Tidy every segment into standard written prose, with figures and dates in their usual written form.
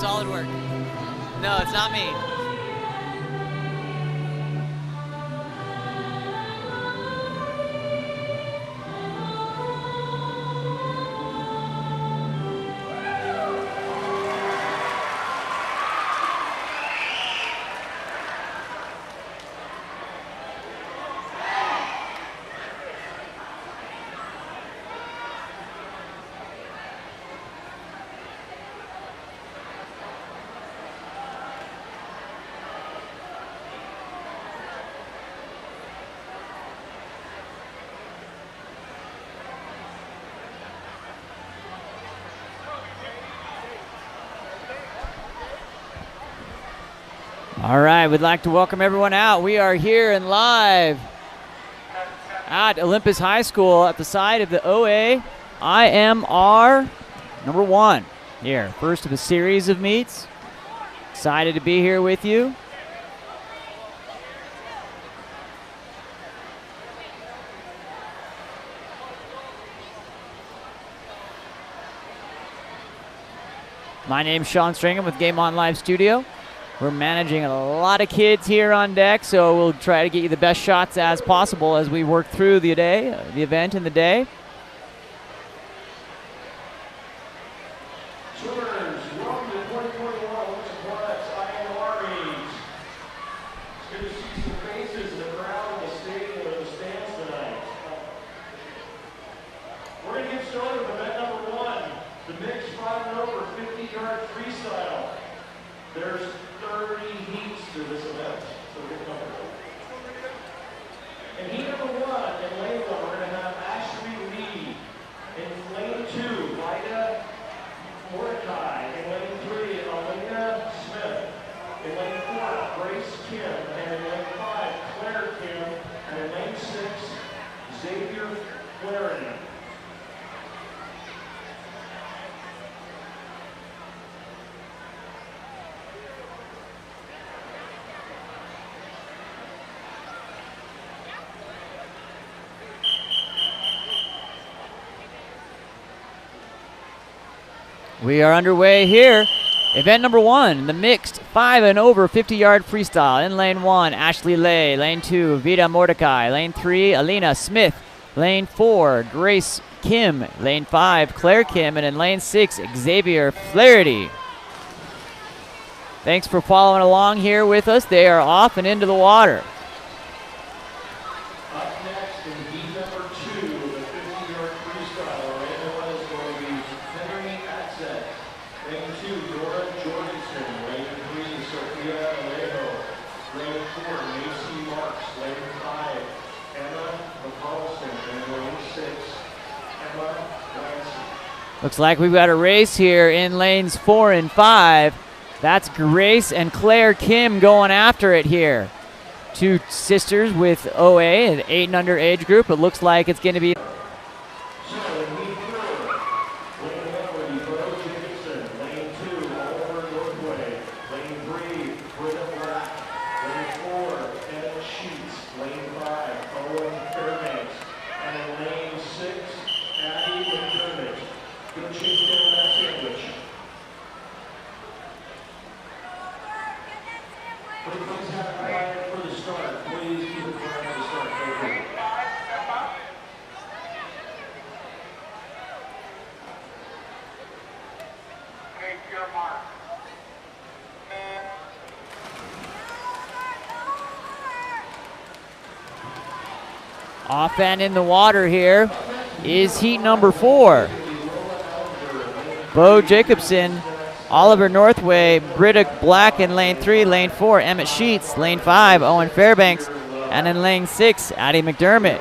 solid work. No, it's not me. All right, we'd like to welcome everyone out. We are here and live at Olympus High School at the site of the OA IMR #1 here. First of a series of meets. Excited to be here with you. My name's Sean Stringham with Game On Live Studio. We're managing a lot of kids here on deck, so we'll try to get you the best shots as possible as we work through the day, the event in the day. Swimmers, welcome to 2021 Olympus Aquatics IMR meets. It's good to see some faces in the crowd in the stadium or the stands tonight. We're going to get started with event number 1, the mixed 5 and over 50-yard freestyle. There's 30 heats to this event, so get comfortable. In heat number 1, in lane 1, we're going to have Ashley Lee. In lane 2, Vida Mordecai. In lane 3, Alina Smith. In lane 4, Grace Kim. And in lane 5, Claire Kim. And in lane 6, Xavier Flaherty. We are underway here. Event number 1, the mixed 5 and over 50-yard freestyle. In lane 1, Ashley Lay. Lane 2, Vida Mordecai. Lane 3, Alina Smith. Lane 4, Grace Kim. Lane 5, Claire Kim. And in lane 6, Xavier Flaherty. Thanks for following along here with us. They are off and into the water. Up next in heat number 2, the 50-yard freestyle. Lane 1 is going to be Henry Atzek. Lane 2, Dora Jorgensen. Lane 3, Sophia Alejo. Lane 4, Macy Marks. Lane 5, Emma McCarlson. And lane 6, Emma Lansing. Looks like we've got a race here in lanes 4 and 5. That's Grace and Claire Kim going after it here. Two sisters with OA, an 8 and under age group. It looks like it's going to be. So in heat 4, lane 1 will be Bo Jacobson. Lane 2, Oliver Northway. Lane 3, Britta Black. Lane 4, Emmett Sheets. Lane 5, Owen Fairbanks. And in lane 6, Addie McDermott. Good chase down that sandwich. Please have it quiet for the start. Please keep it quiet for the start. Thank you. Take your mark. Off and in the water here is heat number 4. Bo Jacobson, Oliver Northway, Britta Black in lane 3, lane 4, Emmett Sheets, lane 5, Owen Fairbanks, and in lane 6, Addie McDermott.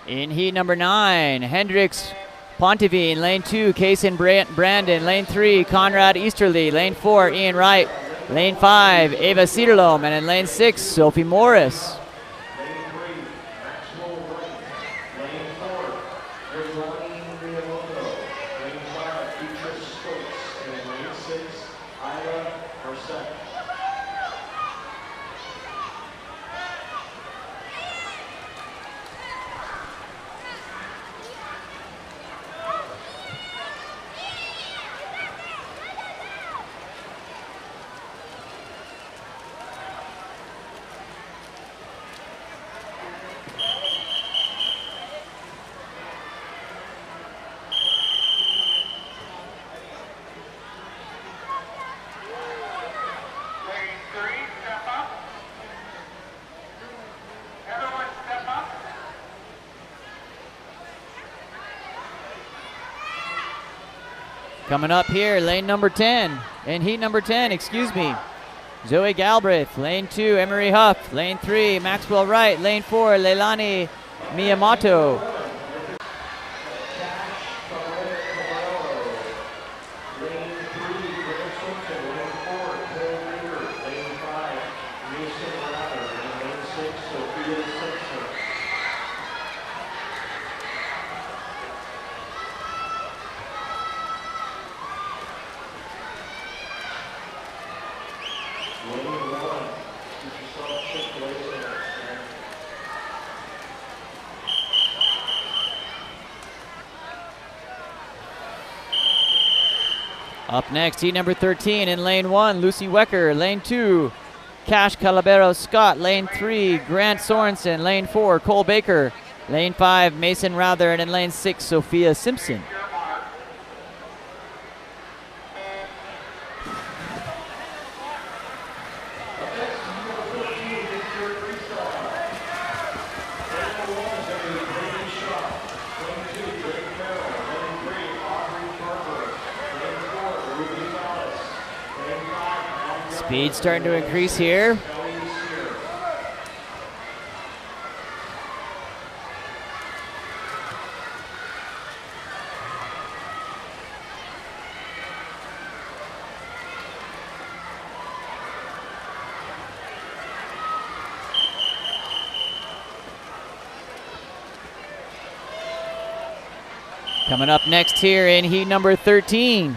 In heat number 9, Hendricks Pontevine. Lane 2, Kaysen Brandon. Lane 3, Conrad Easterly. Lane 4, Ian Wright. Lane 5, Ava Cedarloam. And in lane 6, Sophie Morris. Coming up here, lane number 10, in heat number 10, excuse me. Zoe Galbraith, lane 2, Emery Huff, lane 3, Maxwell Wright, lane 4, Leilani Miyamoto. Up next, heat number 13 in lane 1, Lucy Wecker. Lane 2, Cash Calabero Scott. Lane 3, Grant Sorensen. Lane 4, Cole Baker. Lane 5, Mason Rather. And in lane 6, Sophia Simpson. Speed starting to increase here. Coming up next here in heat number 13.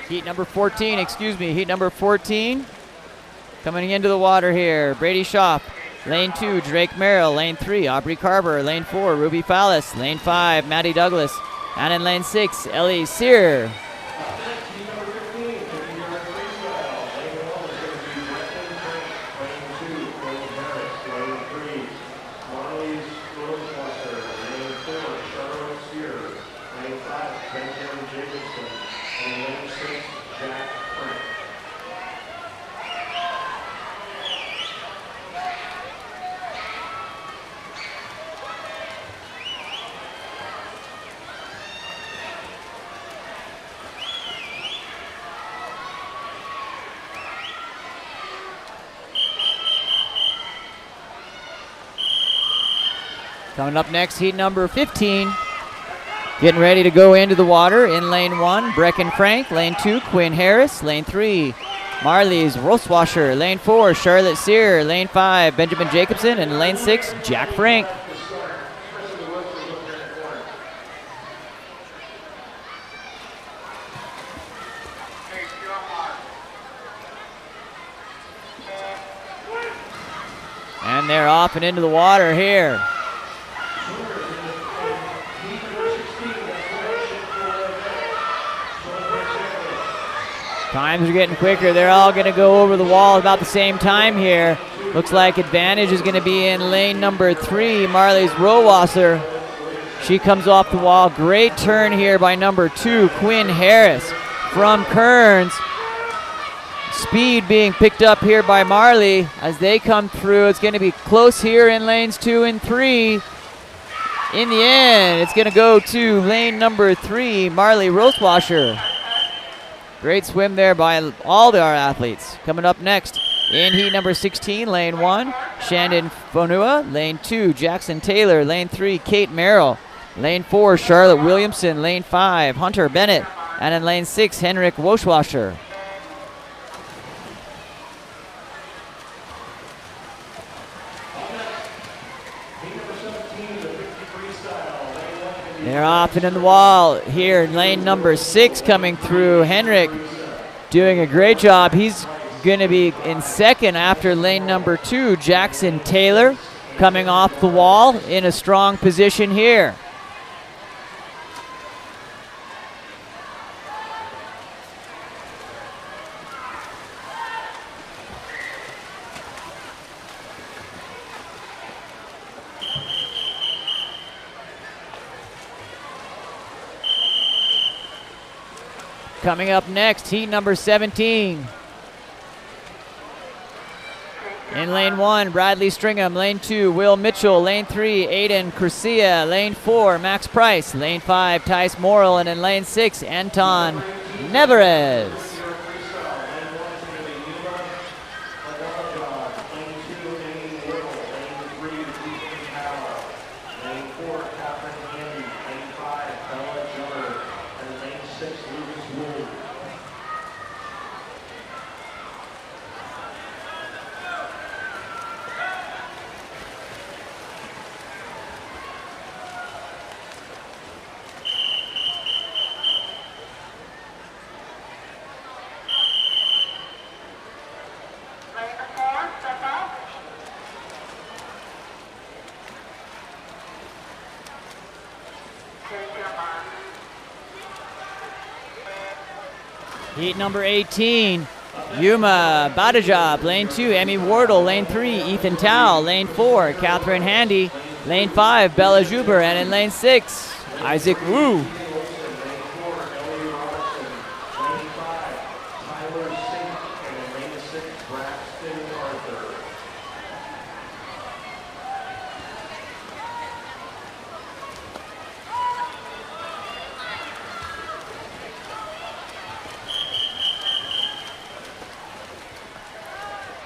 Heat number 14, excuse me, heat number 14. Coming into the water here, Brady Schaaf. Lane 2, Drake Merrill. Lane 3, Aubrey Carver. Lane 4, Ruby Fallis. Lane 5, Maddie Douglas. And in lane 6, Ellie Sear. Coming up next, heat number 15. Getting ready to go into the water in lane 1, Brecken Frank. Lane 2, Quinn Harris. Lane 3, Marlies Roswasher. Lane 4, Charlotte Sear. Lane 5, Benjamin Jacobson. And lane 6, Jack Frank. And they're off and into the water here. Times are getting quicker. They're all going to go over the wall about the same time here. Looks like advantage is going to be in lane number 3, Marlies Rowasser. She comes off the wall. Great turn here by number 2, Quinn Harris from Kearns. Speed being picked up here by Marley as they come through. It's going to be close here in lanes 2 and 3. In the end, it's going to go to lane number 3, Marley Roswasher. Great swim there by all our athletes. Coming up next in heat number 16, lane 1, Shandon Fonua. Lane 2, Jackson Taylor. Lane 3, Kate Merrill. Lane 4, Charlotte Williamson. Lane 5, Hunter Bennett. And in lane 6, Henrik Woschwasser. They're off and in the wall here in lane number 6 coming through. Henrik doing a great job. He's going to be in second after lane number 2. Jackson Taylor coming off the wall in a strong position here. Coming up next, heat number 17. In lane 1, Bradley Stringham. Lane 2, Will Mitchell. Lane 3, Aiden Curcia. Lane 4, Max Price. Lane 5, Tice Morrill. And in lane 6, Anton Nevarez. Heat number 18, Yuma Badajab. Lane 2, Emmy Wardle. Lane 3, Ethan Towle. Lane 4, Catherine Handy. Lane 5, Bella Juber. And in lane 6, Isaac Wu.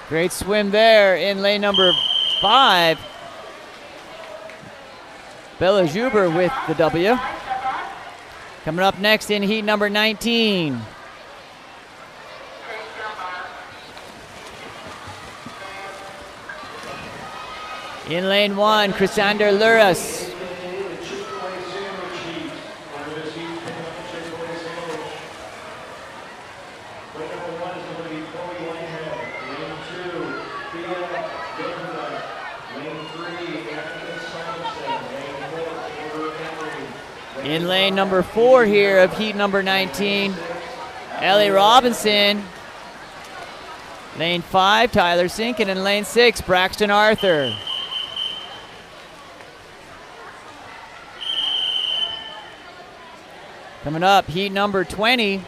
Great swim there in lane number 5. Bella Juber with the W. Coming up next in heat number 19. In lane 1, Chrysander Luras. In lane number 4 here of heat number 19, Ellie Robinson. Lane 5, Tyler Sink. And in lane 6, Braxton Arthur. Coming up, heat number 20,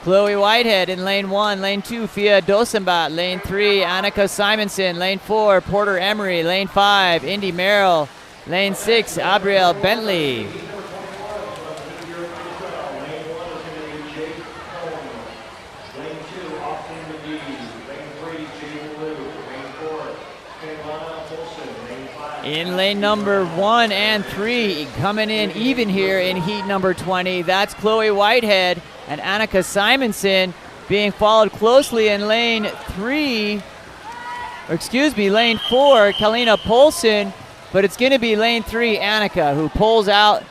Chloe Whitehead in lane 1. Lane 2, Fia Dosenbat. Lane 3, Annika Simonson. Lane 4, Porter Emery. Lane 5, Indy Merrill. Lane 6, Abrielle Bentley. In lane number 1 and 3, coming in even here in heat number 20, that's Chloe Whitehead and Annika Simonson, being followed closely in lane 4, Kalina Polson, but it's going to be lane 3, Annika, who pulls out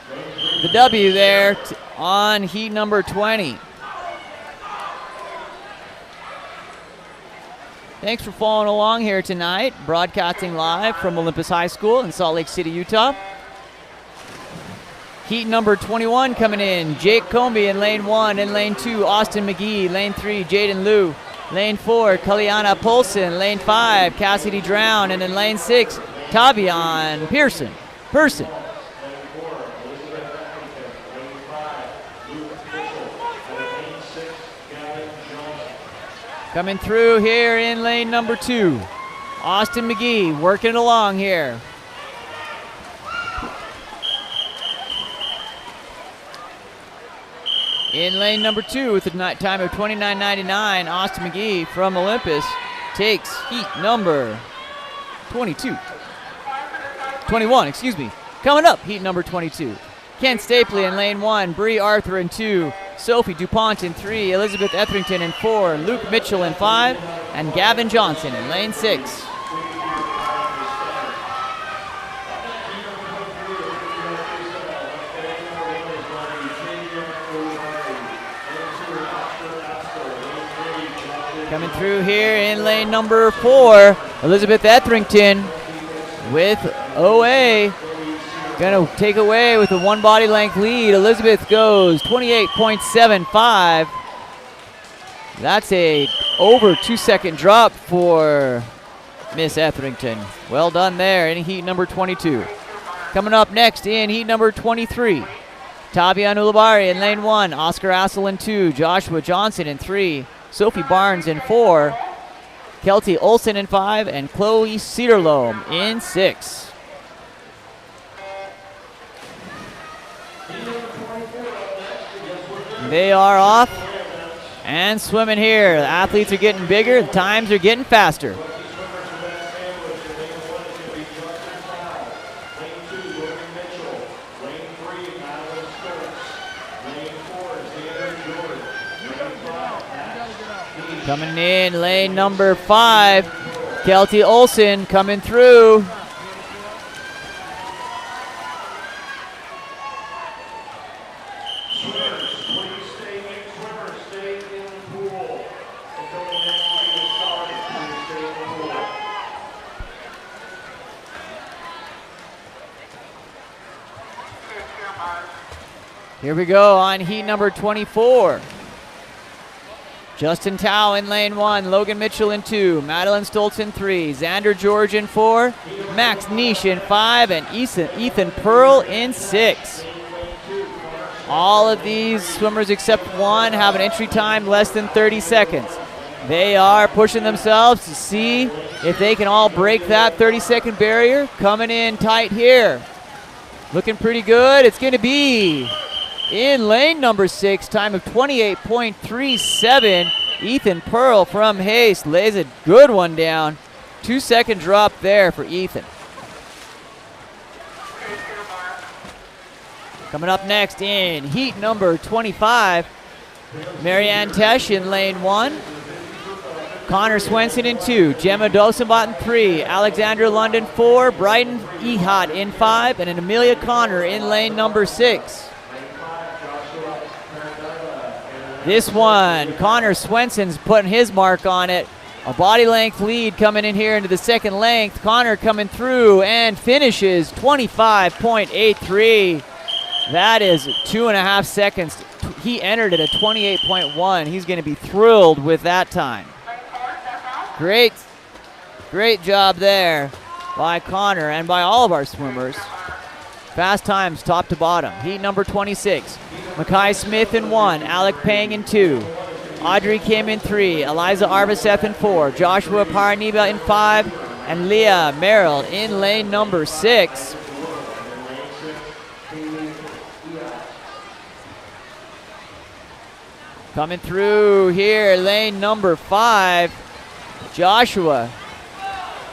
the W there on heat number 20. Thanks for following along here tonight, broadcasting live from Olympus High School in Salt Lake City, Utah. Heat number 21 coming in, Jake Comby in lane 1. In lane 2, Austin McGee. Lane 3, Jaden Liu. Lane 4, Kaliana Polson. Lane 5, Cassidy Drown. And in lane 6, Tavion Pearson. Coming through here in lane number 2, Austin McGee working along here. In lane number 2 with a time of 29.99, Austin McGee from Olympus takes heat number 21, excuse me. Coming up, heat number 22. Ken Stapley in lane 1, Bree Arthur in 2, Sophie DuPont in 3, Elizabeth Etherington in 4, Luke Mitchell in 5, and Gavin Johnson in lane 6. Coming through here in lane number 4, Elizabeth Etherington with OA. Gonna take away with a 1 body length lead. Elizabeth goes 28.75. That's a over 2 second drop for Miss Etherington. Well done there in heat number 22. Coming up next in heat number 23, Tavian Ulabari in lane 1, Oscar Assel in 2, Joshua Johnson in 3, Sophie Barnes in 4, Kelty Olsen in 5, and Chloe Cedarloam in 6. They are off and swimming here. The athletes are getting bigger, the times are getting faster. Coming in, lane number 5, Kelty Olsen coming through. Here we go on heat number 24. Justin Tao in lane 1, Logan Mitchell in 2, Madeline Stoltz in 3, Xander George in 4, Max Nish in 5, and Ethan Pearl in 6. All of these swimmers except one have an entry time less than 30 seconds. They are pushing themselves to see if they can all break that 30-second barrier. Coming in tight here. Looking pretty good. It's going to be in lane number 6, time of 28.37. Ethan Pearl from Haste lays a good one down. 2 second drop there for Ethan. Coming up next in heat number 25, Marianne Tesh in lane 1, Connor Swenson in 2, Gemma Dosenbot in 3, Alexandra London 4, Bryden Ehot in 5, and an Amelia Connor in lane number 6. This one, Connor Swenson's putting his mark on it. A body length lead coming in here into the second length. Connor coming through and finishes 25.83. That is 2.5 seconds. He entered at a 28.1. He's going to be thrilled with that time. Great job there by Connor and by all of our swimmers. Fast times top to bottom. Heat number 26. Makai Smith in 1, Alec Pang in 2, Audrey Kim in 3, Eliza Arvaseth in 4, Joshua Paraniba in 5, and Leah Merrill in lane number 6. Coming through here, lane number 5, Joshua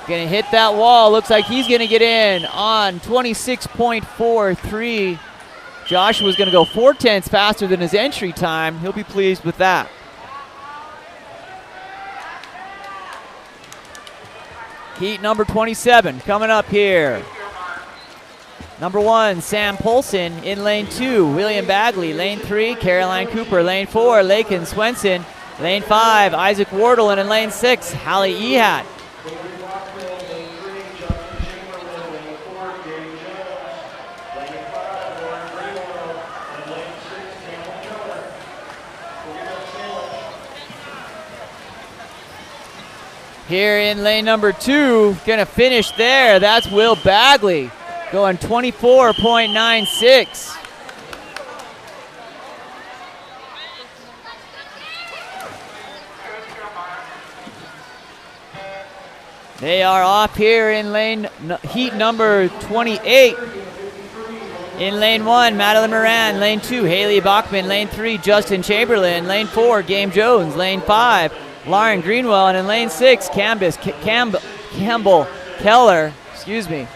gonna hit that wall. Looks like he's gonna get in on 26.43. Joshua's gonna go 4/10 faster than his entry time. He'll be pleased with that. Heat number 27 coming up here. Number 1, Sam Polson in lane 2, William Bagley, lane 3, Caroline Cooper, lane 4, Lakin Swenson, lane 5, Isaac Wardle, and in lane 6, Hallie Ehot. Here in lane number 2, gonna finish there. That's Will Bagley going 24.96. They are off here in heat number 28. In lane 1, Madeline Moran. Lane 2, Haley Bachman. Lane 3, Justin Chamberlain. Lane 4, Game Jones. Lane 5, Lauren Greenwell. And in lane 6, Campbell Keller. Excuse me.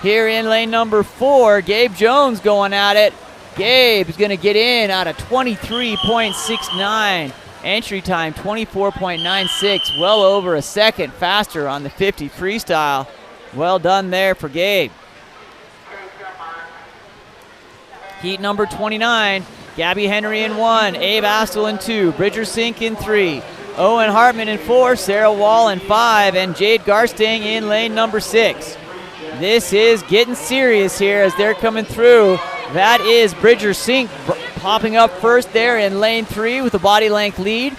Here in lane number 4, Gabe Jones going at it. Gabe is going to get in out of 23.69. Entry time 24.96, well over a second faster on the 50 freestyle. Well done there for Gabe. Heat number 29, Gabby Henry in 1, Abe Astle in 2, Bridger Sink in 3, Owen Hartman in 4, Sarah Wall in 5, and Jade Garstang in lane number 6. This is getting serious here as they're coming through. That is Bridger Sink popping up first there in lane 3 with a body length lead.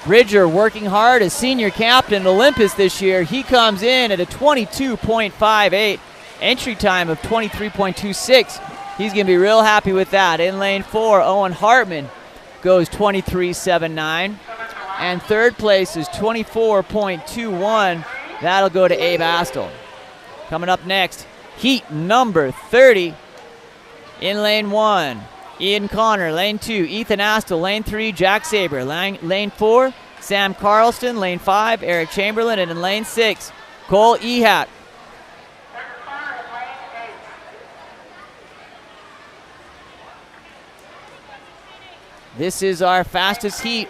Bridger working hard as senior captain Olympus this year. He comes in at a 22.58, entry time of 23.26. He's going to be real happy with that. In lane 4, Owen Hartman goes 23.79. And third place is 24.21. That'll go to Abe Astle. Coming up next, heat number 30. In lane 1, Ian Connor. Lane 2, Ethan Astle. Lane 3, Jack Saber. Lane 4, Sam Carlston. Lane 5, Eric Chamberlain. And in lane 6, Cole Ehat. This is our fastest heat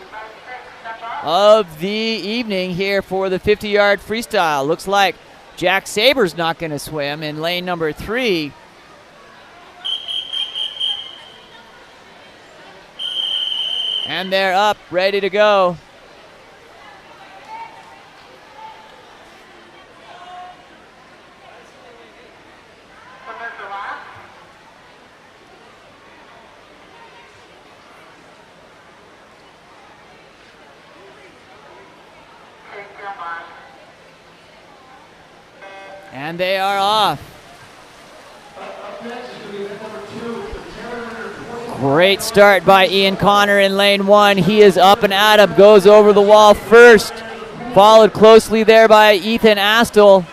of the evening here for the 50-yard freestyle. Looks like Jack Saber's not going to swim in lane number 3. And they're up, ready to go. And they are off. Great start by Ian Connor in lane 1. He is up and at him, goes over the wall first. Followed closely there by Ethan Astle.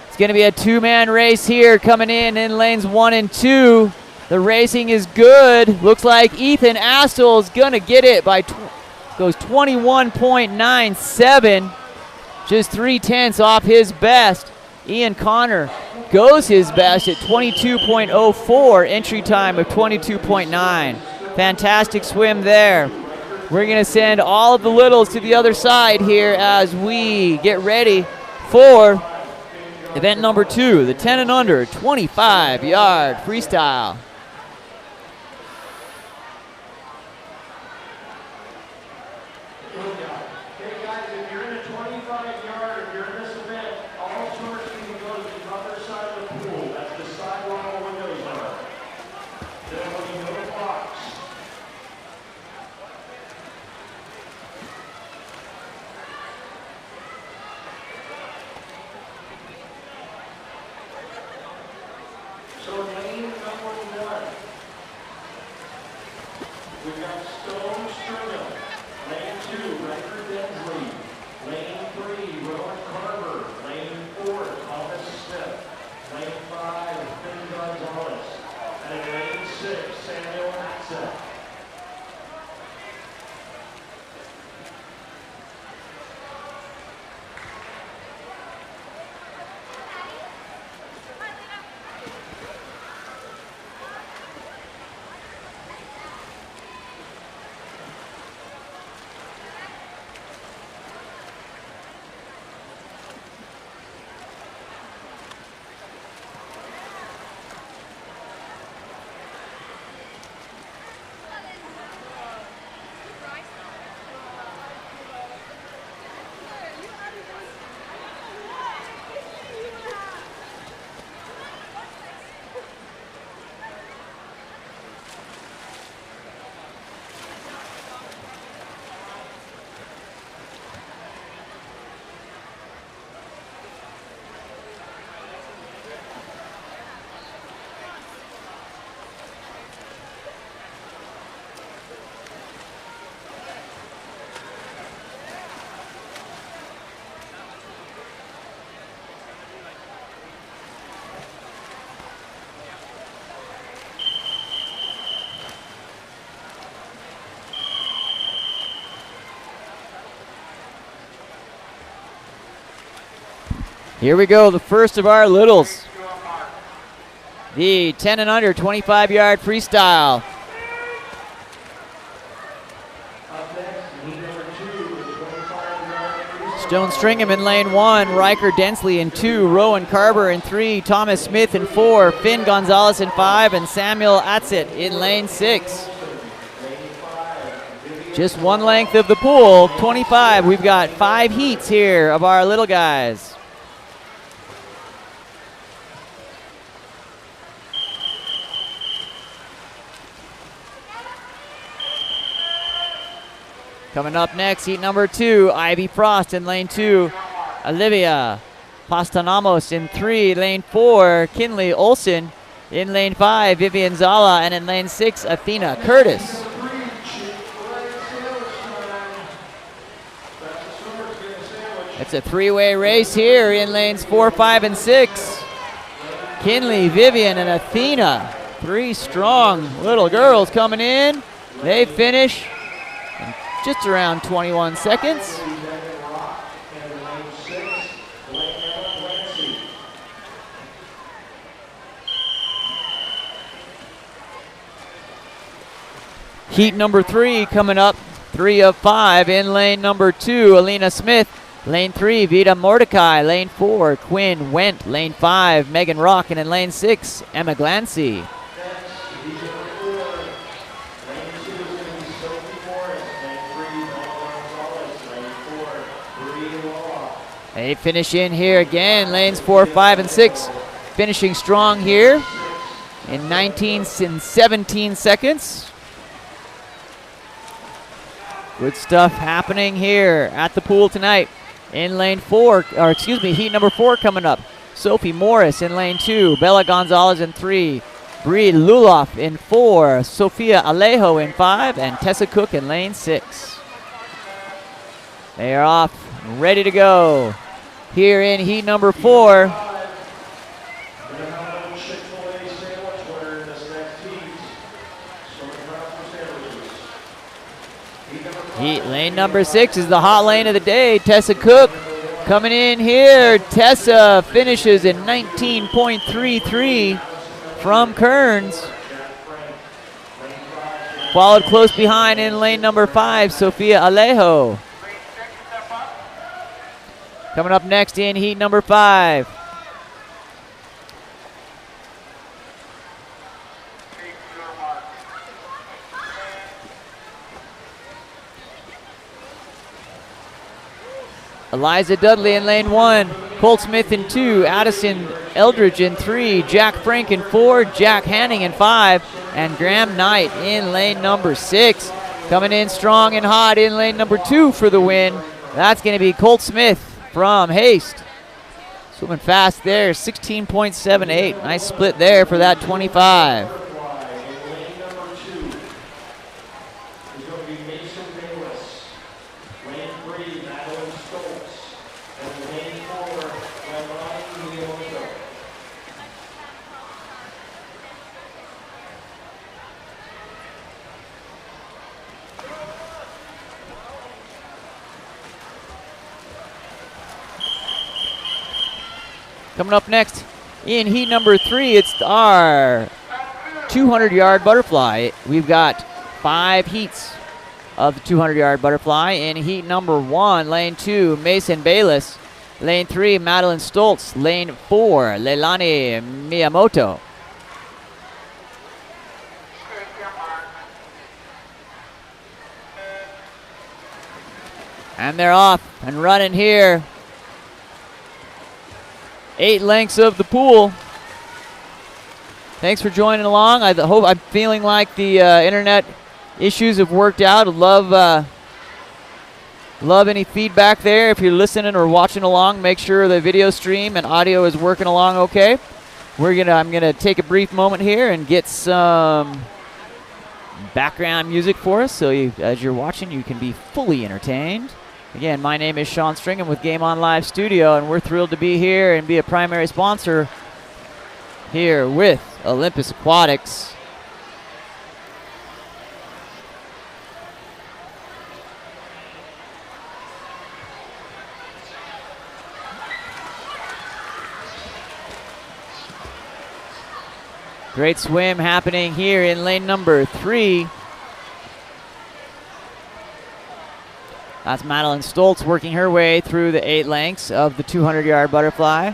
It's going to be a two-man race here coming in lanes 1 and 2. The racing is good. Looks like Ethan Astle is going to get it by, goes 21.97. Just 3/10 off his best. Ian Connor goes his best at 22.04, entry time of 22.9. Fantastic swim there. We're going to send all of the littles to the other side here as we get ready for event number 2, the 10 and under 25-yard freestyle. Samuel Here we go, the first of our littles. The 10 and under 25-yard freestyle. Stone Stringham in lane 1, Riker Densley in 2, Rowan Carver in 3, Thomas Smith in 4, Finn Gonzalez in 5, and Samuel Atzit in lane 6. Just one length of the pool, 25. We've got 5 heats here of our little guys. Coming up next, heat number 2, Ivy Frost in lane 2, Olivia Pastanamos in 3, lane 4, Kinley Olson in lane 5, Vivian Zala, and in lane 6, Athena Curtis. It's a 3-way race here in lanes 4, 5, and 6. Kinley, Vivian, and Athena, 3 strong little girls coming in. They finish in just around 21 seconds. Heat number 3 coming up, 3 of 5 in lane number 2, Alina Smith. Lane 3, Vita Mordecai. Lane 4, Quinn Went. Lane 5, Megan Rock. And in lane 6, Emma Glancy. They finish in here again, lanes 4, 5, and 6. Finishing strong here in 19 and 17 seconds. Good stuff happening here at the pool tonight. In lane 4, or excuse me, heat number 4 coming up. Sophie Morris in lane 2, Bella Gonzalez in 3, Bree Luloff in 4, Sophia Alejo in 5, and Tessa Cook in lane 6. They are off, ready to go. Here in heat number 4. Lane number 6 is the hot lane of the day. Tessa Cook coming in here. Tessa finishes in 19.33 from Kearns. Followed close behind in lane number 5, Sophia Alejo. Coming up next in heat number 5. Eliza Dudley in lane 1, Colt Smith in 2, Addison Eldridge in 3, Jack Frank in 4, Jack Hanning in 5, and Graham Knight in lane number 6. Coming in strong and hot in lane number 2 for the win. That's going to be Colt Smith from Haste. Swimming fast there, 16.78. Nice split there for that 25. Coming up next in heat number 3, it's our 200-yard butterfly. We've got 5 heats of the 200-yard butterfly. In heat number 1, lane 2, Mason Bayless. Lane 3, Madeline Stoltz. Lane 4, Leilani Miyamoto. And they're off and running here. 8 lengths of the pool. Thanks for joining along. I'm feeling like the internet issues have worked out. Love any feedback there. If you're listening or watching along, make sure the video stream and audio is working along okay. I'm gonna take a brief moment here and get some background music for us, so as you're watching, you can be fully entertained. Again, my name is Sean Stringham with Game On Live Studio, and we're thrilled to be here and be a primary sponsor here with Olympus Aquatics. Great swim happening here in lane number 3. That's Madeline Stoltz working her way through the 8 lengths of the 200-yard butterfly.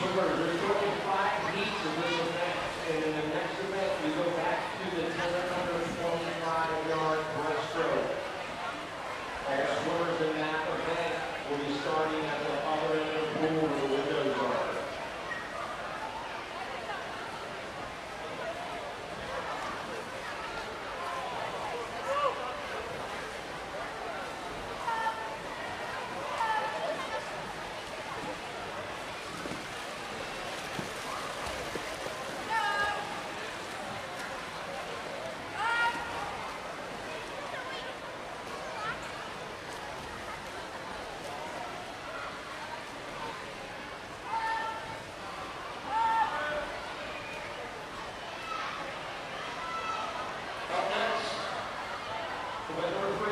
Swimmers, there's only 5 heats in this event, and in the next event, we go back to the 725-yard breaststroke. All swimmers in that event will be starting at the other end of the pool where the windows are.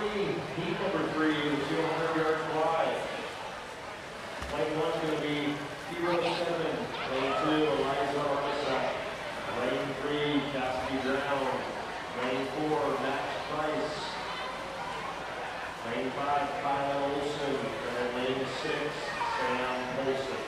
Heat number 3 is 200 yards wide. Lane 1 is going to be Hero 7. Lane 2, Eliza Armisa. Lane 3, Cassidy Brown. Lane 4, Max Price. Lane 5, Kyle Olson. And lane 6, Sam Olson.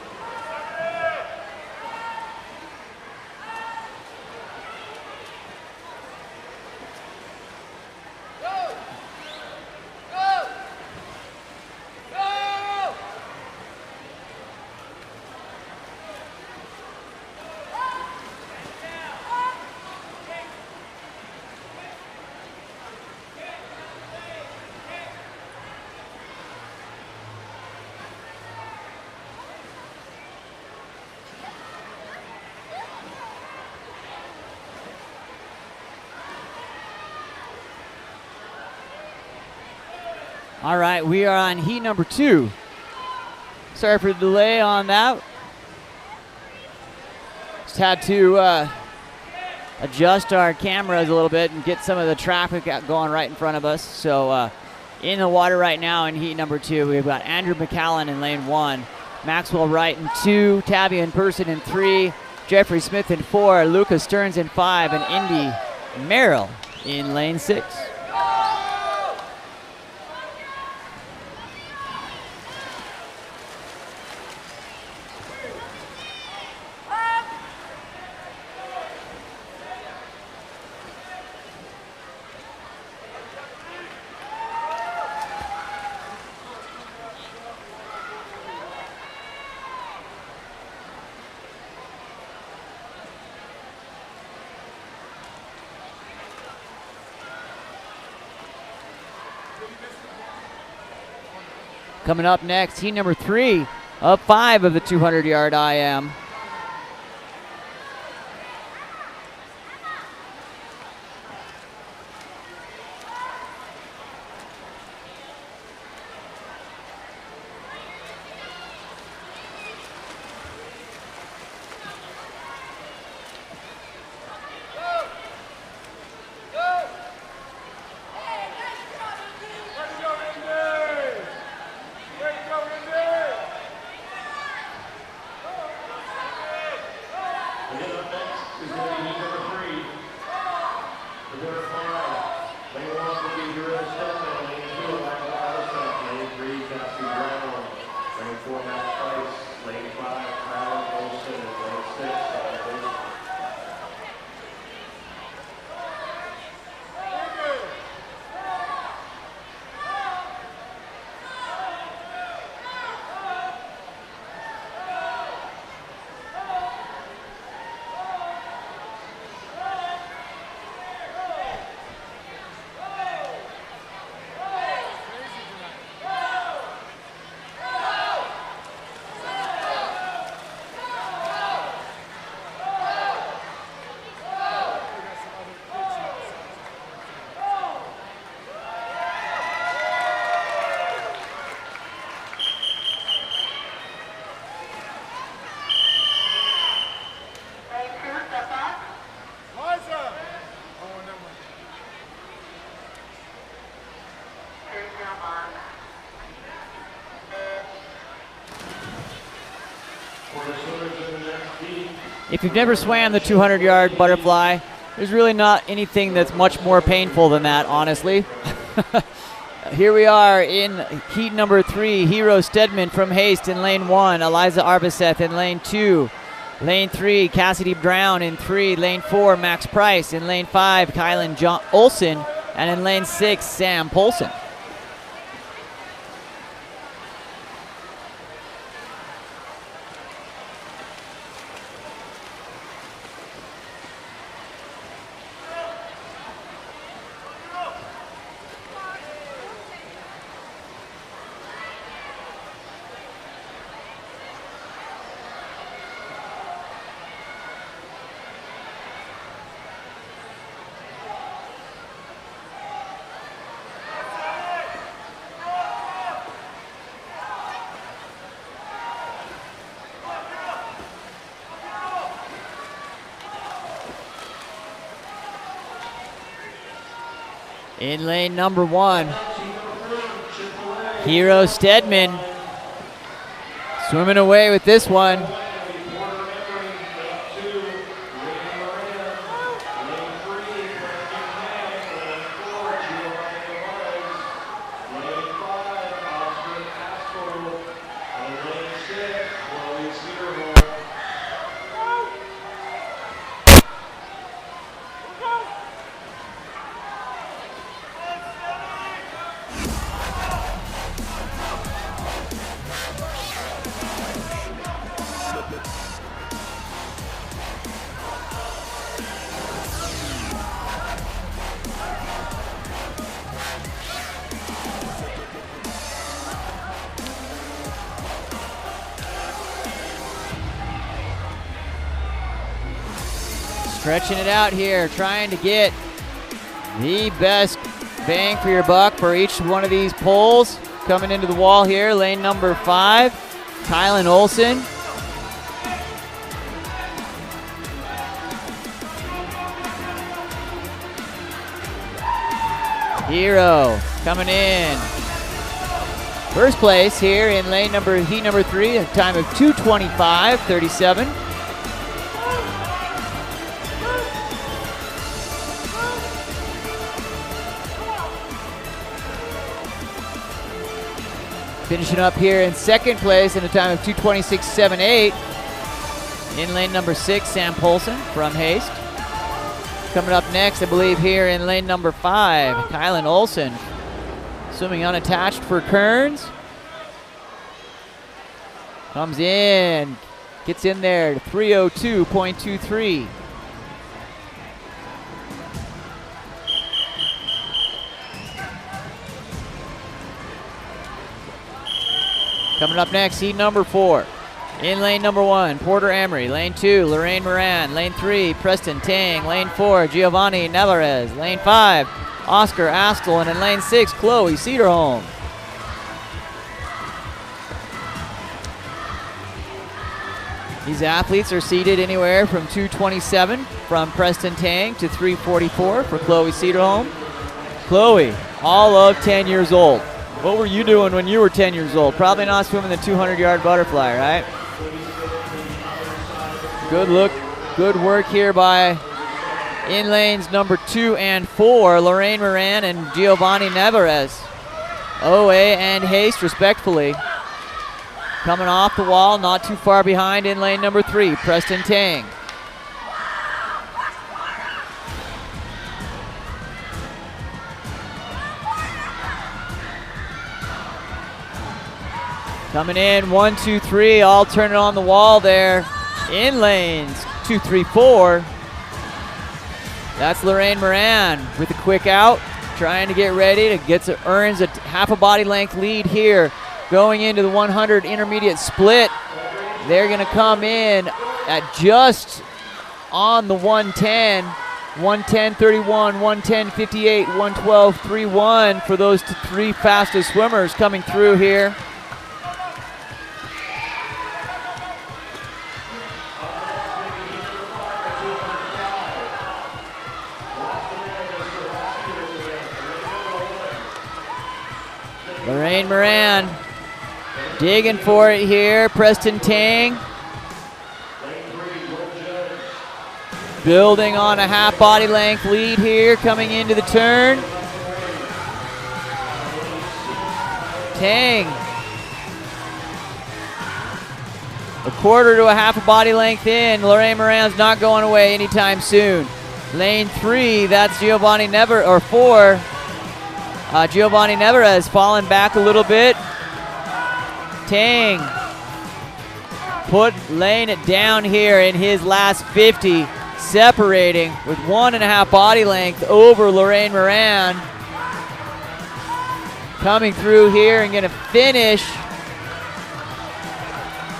All right, we are on heat number 2. Sorry for the delay on that. Just had to adjust our cameras a little bit and get some of the traffic going right in front of us. So in the water right now in heat number 2, we've got Andrew McCallan in lane 1, Maxwell Wright in 2, Tabby in Person in 3, Jeffrey Smith in 4, Lucas Stearns in 5, and Indy Merrill in lane 6. Coming up next, heat number 3 of 5 of the 200-yard IM. If you've never swam the 200-yard butterfly, there's really not anything that's much more painful than that, honestly. Here we are in heat number 3. Hero Stedman from Haste in lane 1. Eliza Arbiseth in lane 2. Lane 3, Cassidy Brown in 3. Lane 4, Max Price. In lane 5, Kylan Olson. And in lane 6, Sam Polson. In lane number 1, Hero Stedman swimming away with this one. Stretching it out here, trying to get the best bang for your buck for each one of these poles. Coming into the wall here, lane number 5, Kylan Olson. Hero coming in. First place here in heat number 3, a time of 2:25.37. Finishing up here in second place in a time of 2:26.78. In lane number 6, Sam Polson from Haste. Coming up next, I believe, here in lane number 5, Kylan Olson. Swimming unattached for Kearns. Comes in, gets in there, 3:02.23. Coming up next, heat number 4. In lane number 1, Porter Emery. Lane 2, Lorraine Moran. Lane 3, Preston Tang. Lane 4, Giovanni Navarez. Lane 5, Oscar Astle. And in lane 6, Chloe Cedarholm. These athletes are seated anywhere from 2:27 from Preston Tang to 3:44 for Chloe Cedarholm. Chloe, all of 10 years old. What were you doing when you were 10 years old? Probably not swimming the 200-yard butterfly, right? Good look, good work here by in lanes number 2 and 4, Lorraine Moran and Giovanni Navarez. OA and Haste, respectfully. Coming off the wall, not too far behind in lane number 3, Preston Tang. Coming in, 1, 2, 3, all turning on the wall there. In lanes 2, 3, 4. That's Lorraine Moran with a quick out, trying to get ready to earns a half a body length lead here. Going into the 100 intermediate split. They're gonna come in at just on the 110. 110.31, 110.58, 112.31 for those 3 fastest swimmers coming through here. Lorraine Moran digging for it here. Preston Tang building on a half body length lead here coming into the turn. Tang a quarter to a half a body length in. Lorraine Moran's not going away anytime soon. Lane 3, that's Giovanni Never, or 4. Giovanni Navarez falling back a little bit. Tang laying it down here in his last 50, separating with 1.5 body length over Lorraine Moran. Coming through here and gonna finish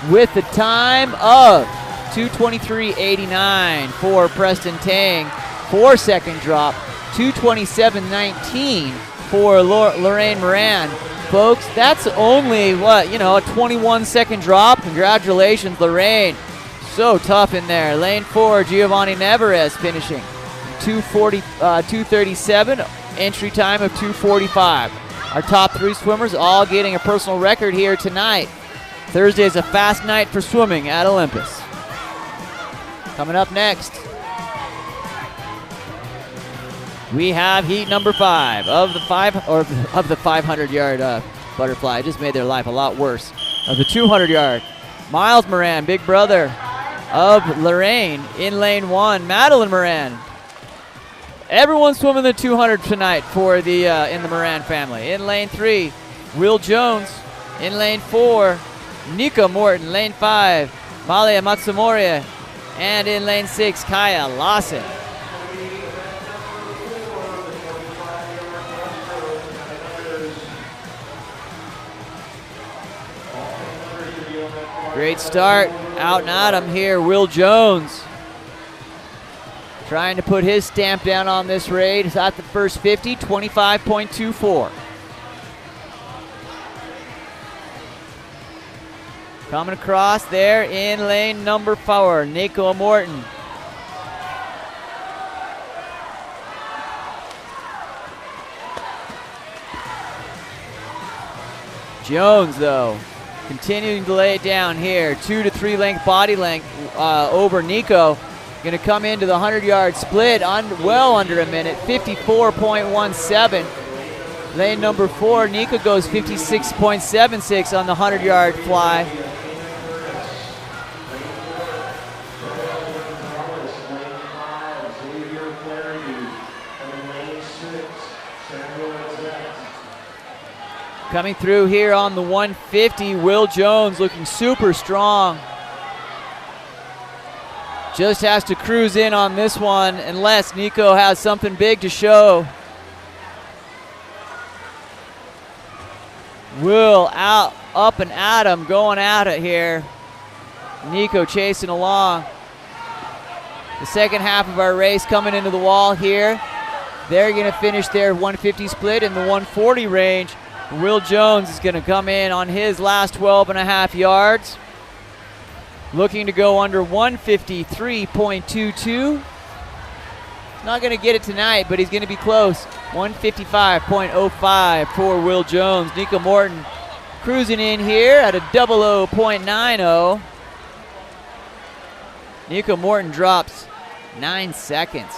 with the time of 2:23.89 for Preston Tang. 4-second drop, 2:27.19 for Lorraine Moran. Folks, that's only, a 21-second drop. Congratulations, Lorraine. So tough in there. Lane 4, Giovanni Navarez finishing 2:37, entry time of 2:45. Our top 3 swimmers all getting a personal record here tonight. Thursday is a fast night for swimming at Olympus. Coming up next, we have heat number 5 of the 500-yard butterfly. I just made their life a lot worse. Of the 200-yard, Miles Moran, big brother of Lorraine. In lane 1, Madeline Moran. Everyone's swimming the 200 tonight for the in the Moran family. In lane 3, Will Jones. In lane 4, Nika Morton. Lane 5, Malia Matsumori. And in lane 6, Kaya Lawson. Great start, out and at him here, Will Jones. trying to put his stamp down on this race at the first 50, 25.24. Coming across there in lane number 4, Nico Morton. Jones, though, continuing to lay it down here. 2 to 3 length body length over Nico. Going to come into the 100-yard split well under a minute, 54.17. Lane number 4, Nico goes 56.76 on the 100-yard fly. Coming through here on the 150, Will Jones looking super strong. Just has to cruise in on this one unless Nico has something big to show. Will out, up and at him, going at it here. Nico chasing along. The second half of our race coming into the wall here. They're going to finish their 150 split in the 140 range. Will Jones is going to come in on his last 12.5 yards. Looking to go under 153.22. Not going to get it tonight, but he's going to be close. 155.05 for Will Jones. Nico Morton cruising in here at a 00.90. Nico Morton drops 9 seconds.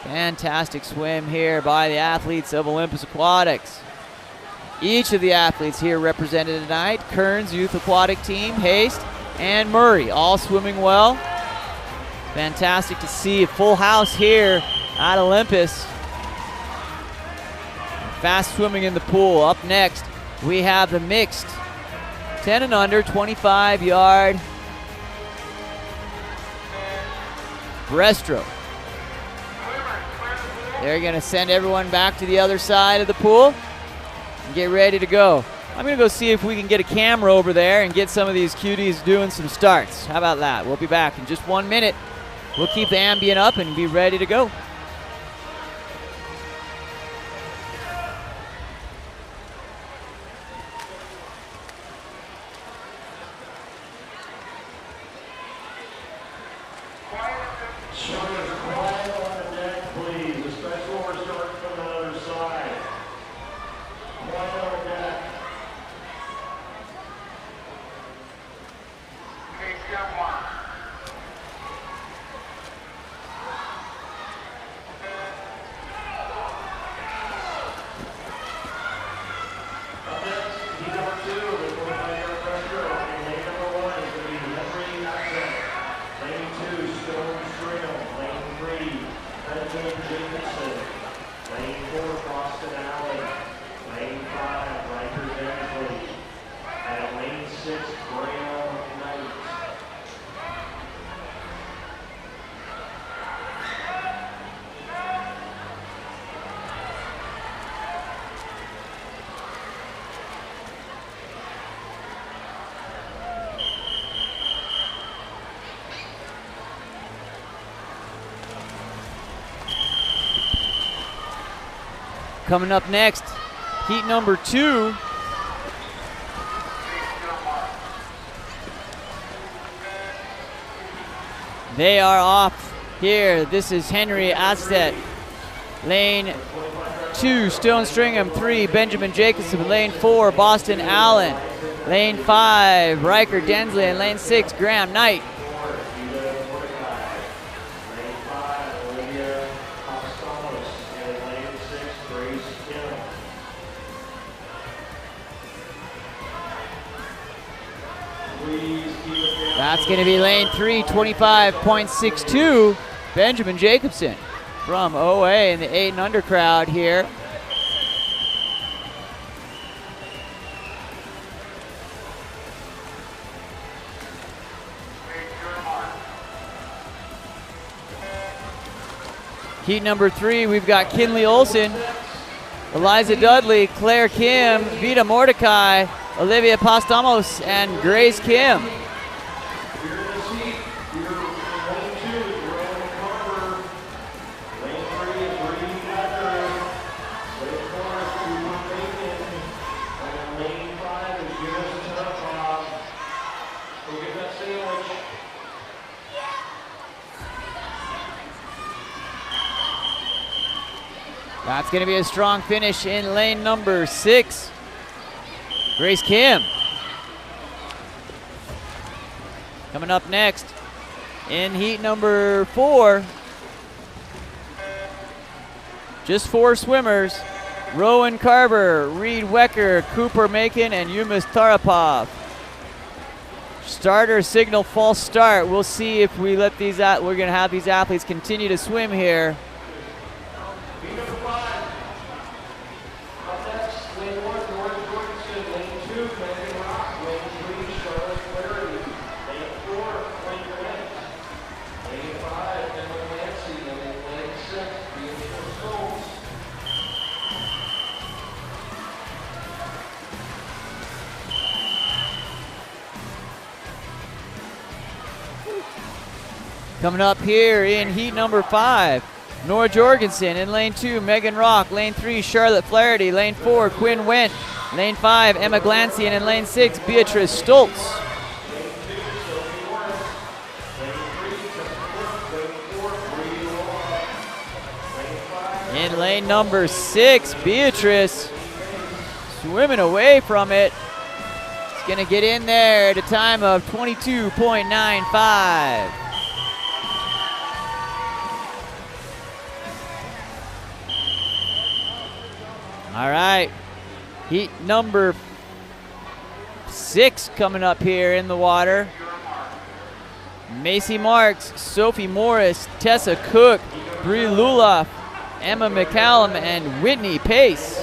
Fantastic swim here by the athletes of Olympus Aquatics. Each of the athletes here represented tonight, Kearns Youth Aquatic Team, Haste, and Murray, all swimming well. Fantastic to see a full house here at Olympus. Fast swimming in the pool. Up next, we have the mixed 10 and under, 25-yard breaststroke. They're going to send everyone back to the other side of the pool and get ready to go. I'm going to go see if we can get a camera over there and get some of these cuties doing some starts. How about that? We'll be back in just 1 minute. We'll keep the ambient up and be ready to go. Coming up next, heat number 2. They are off here. This is Henry Astet. Lane 2, Stone Stringham. 3, Benjamin Jacobson. Lane 4, Boston Allen. Lane 5, Riker Densley. And lane 6, Graham Knight. That's going to be lane 3, 25.62, Benjamin Jacobson from OA in the 8 and under crowd here. Heat number 3, we've got Kinley Olson, Eliza Dudley, Claire Kim, Vita Mordecai, Olivia Postamos, and Grace Kim. That's going to be a strong finish in lane number 6. Grace Kim. Coming up next in heat number 4. Just 4 swimmers. Rowan Carver, Reed Wecker, Cooper Macon, and Yumis Tarapov. Starter signal false start. We'll see if we let these out. We're going to have these athletes continue to swim here. Coming up here in heat number 5, Nora Jorgensen in lane 2, Megan Rock, lane 3, Charlotte Flaherty, lane 4, Quinn Wendt, lane 5, Emma Glancy, and in lane 6, Beatrice Stoltz. In lane number 6, Beatrice swimming away from it. It's gonna get in there at a time of 22.95. All right, heat number 6 coming up here in the water. Macy Marks, Sophie Morris, Tessa Cook, Brie Lula, Emma McCallum, and Whitney Pace.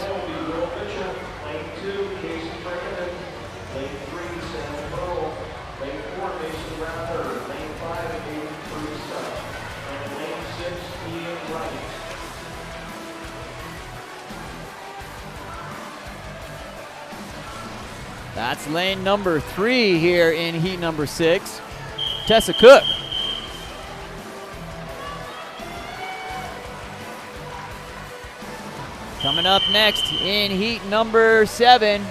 That's lane number 3 here in heat number 6. Tessa Cook. Coming up next in heat number 7.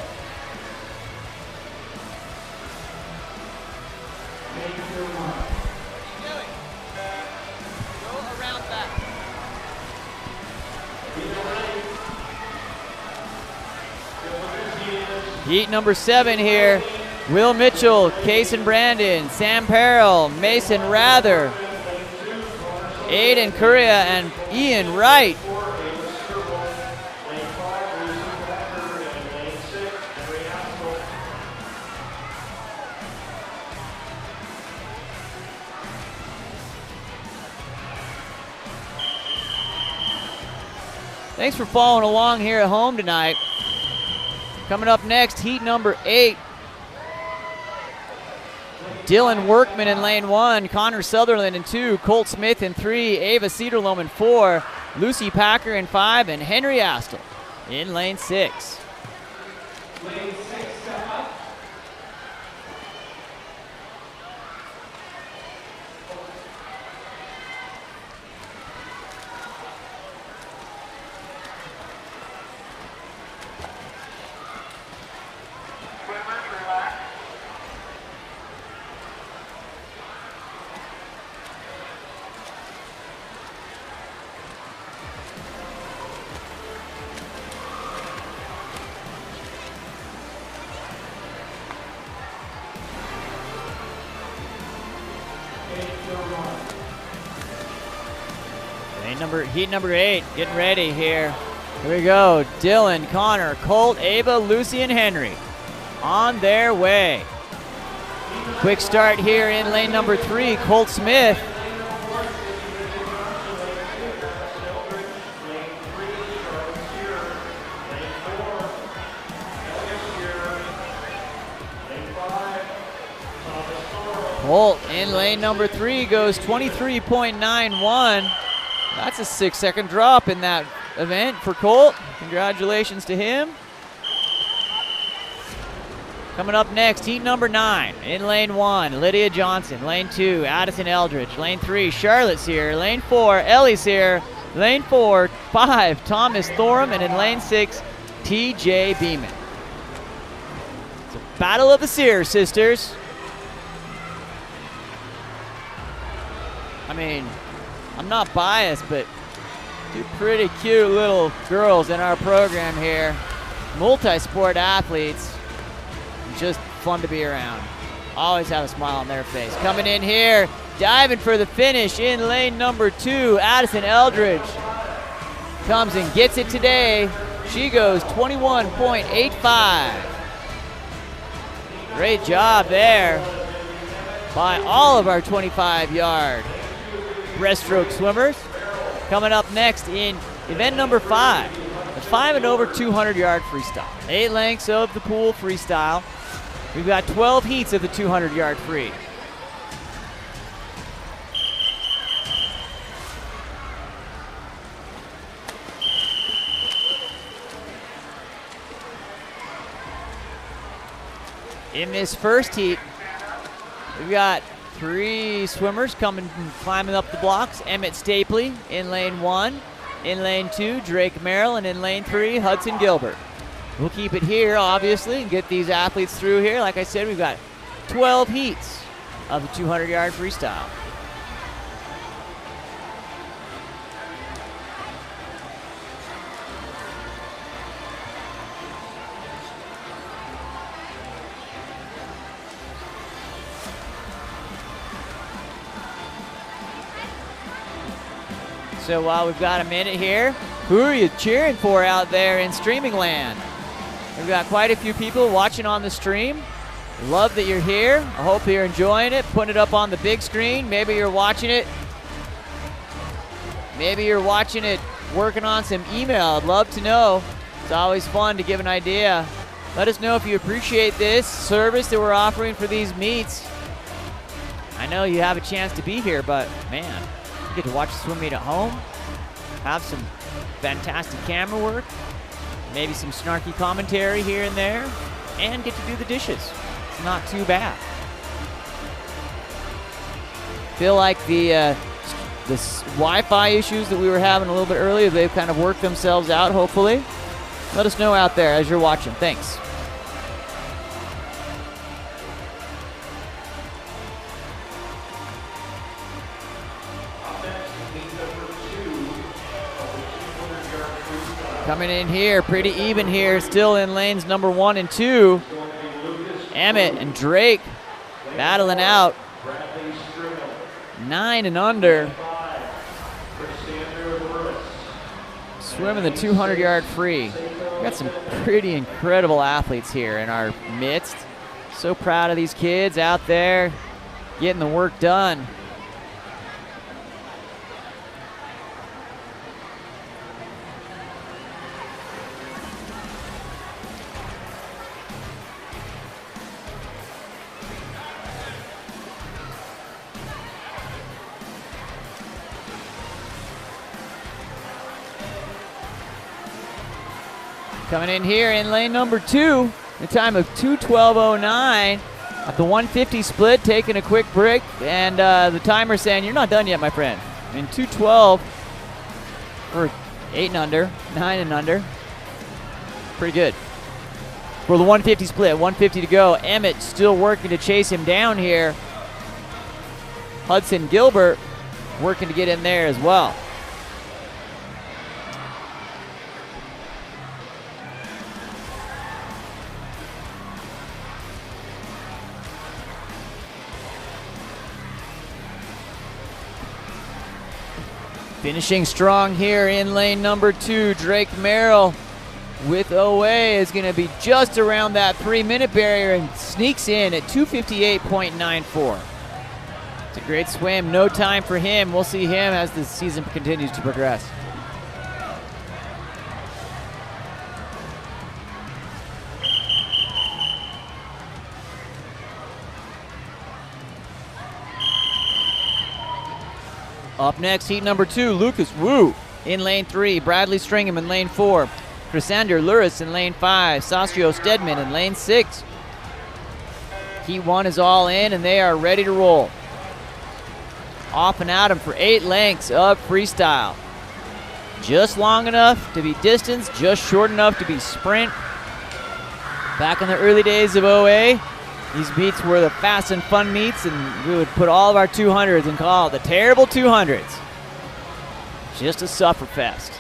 Heat number 7 here. Will Mitchell, Kaysen Brandon, Sam Perrell, Mason Rather, Aiden Correa, and Ian Wright. Thanks for following along here at home tonight. Coming up next, heat number 8. Dylan Workman in lane 1, Connor Sutherland in 2, Colt Smith in 3, Ava Cedarloam in 4, Lucy Packer in 5, and Henry Astle in lane 6. Lane 6 step up. Heat number 8, getting ready here. Here we go. Dylan, Connor, Colt, Ava, Lucy, and Henry on their way. Quick start here in lane number 3, Colt Smith. Colt in lane number 3 goes 23.91. That's a 6-second drop in that event for Colt. Congratulations to him. Coming up next, heat number 9. In lane 1, Lydia Johnson. Lane 2, Addison Eldridge. Lane 3, Charlotte's here. Lane 4, Ellie's here. Lane 4, 5, Thomas Thorham. And in lane 6, TJ Beeman. It's a battle of the Sears sisters. I mean, I'm not biased, but Two pretty cute little girls in our program here. Multi-sport athletes. Just fun to be around. Always have a smile on their face. Coming in here, diving for the finish in lane number 2, Addison Eldridge. Comes and gets it today. She goes 21.85. Great job there by all of our 25-yard breaststroke swimmers. Coming up next in event number 5, the 5 and over 200-yard freestyle. 8 lengths of the pool freestyle. We've got 12 heats of the 200-yard free. In this first heat, we've got 3 swimmers coming and climbing up the blocks. Emmett Stapley in lane 1. In lane 2, Drake Merrill. And in lane 3, Hudson Gilbert. We'll keep it here, obviously, and get these athletes through here. Like I said, we've got 12 heats of the 200-yard freestyle. So while we've got a minute here, who are you cheering for out there in streaming land? We've got quite a few people watching on the stream. Love that you're here. I hope you're enjoying it, putting it up on the big screen. Maybe you're watching it. Maybe you're watching it working on some email. I'd love to know. It's always fun to give an idea. Let us know if you appreciate this service that we're offering for these meets. I know you have a chance to be here, but man, you get to watch the swim meet at home, have some fantastic camera work, maybe some snarky commentary here and there, and get to do the dishes. It's not too bad. Feel like the Wi-Fi issues that we were having a little bit earlier, they've kind of worked themselves out, hopefully. Let us know out there as you're watching. Thanks. Coming in here, pretty even here, still in lanes number 1 and 2. Emmett and Drake battling out. 9 and under. Swimming the 200-yard free. We've got some pretty incredible athletes here in our midst. So proud of these kids out there getting the work done. Coming in here in lane number 2, the time of 2:12.09 at the 150 split, taking a quick break, and the timer saying, you're not done yet, my friend. In 2:12 for 8 and under, 9 and under. Pretty good. For the 150 split, 150 to go. Emmett still working to chase him down here. Hudson Gilbert working to get in there as well. Finishing strong here in lane number 2, Drake Merrill with OA is going to be just around that 3-minute barrier and sneaks in at 2:58.94. It's a great swim, no time for him. We'll see him as the season continues to progress. Up next, heat number 2, Lucas Wu in lane 3, Bradley Stringham in lane 4, Chrysander Luris in lane 5, Sastrio Stedman in lane 6. Heat 1 is all in, and they are ready to roll. Off and at 'em for 8 lengths of freestyle. Just long enough to be distance, just short enough to be sprint. Back in the early days of OA, these meets were the fast and fun meets, and we would put all of our 200s and call it the terrible 200s. Just a sufferfest.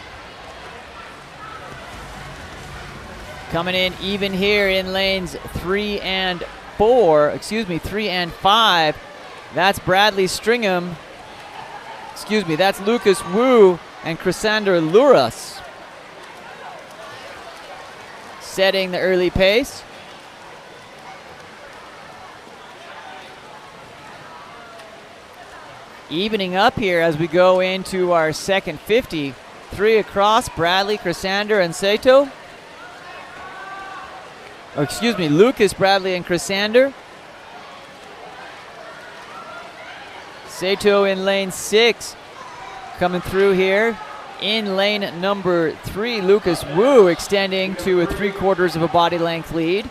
Coming in even here in lanes 3 and 4, excuse me, 3 and 5. That's Bradley Stringham. Excuse me, that's Lucas Wu and Chrysander Luras setting the early pace. Evening up here as we go into our second 50. 3 across, Bradley, Chrysander, and Sato. Or excuse me, Lucas, Bradley, and Chrysander. Sato in lane 6, coming through here. In lane number 3, Lucas Wu extending to a 3/4 of a body length lead.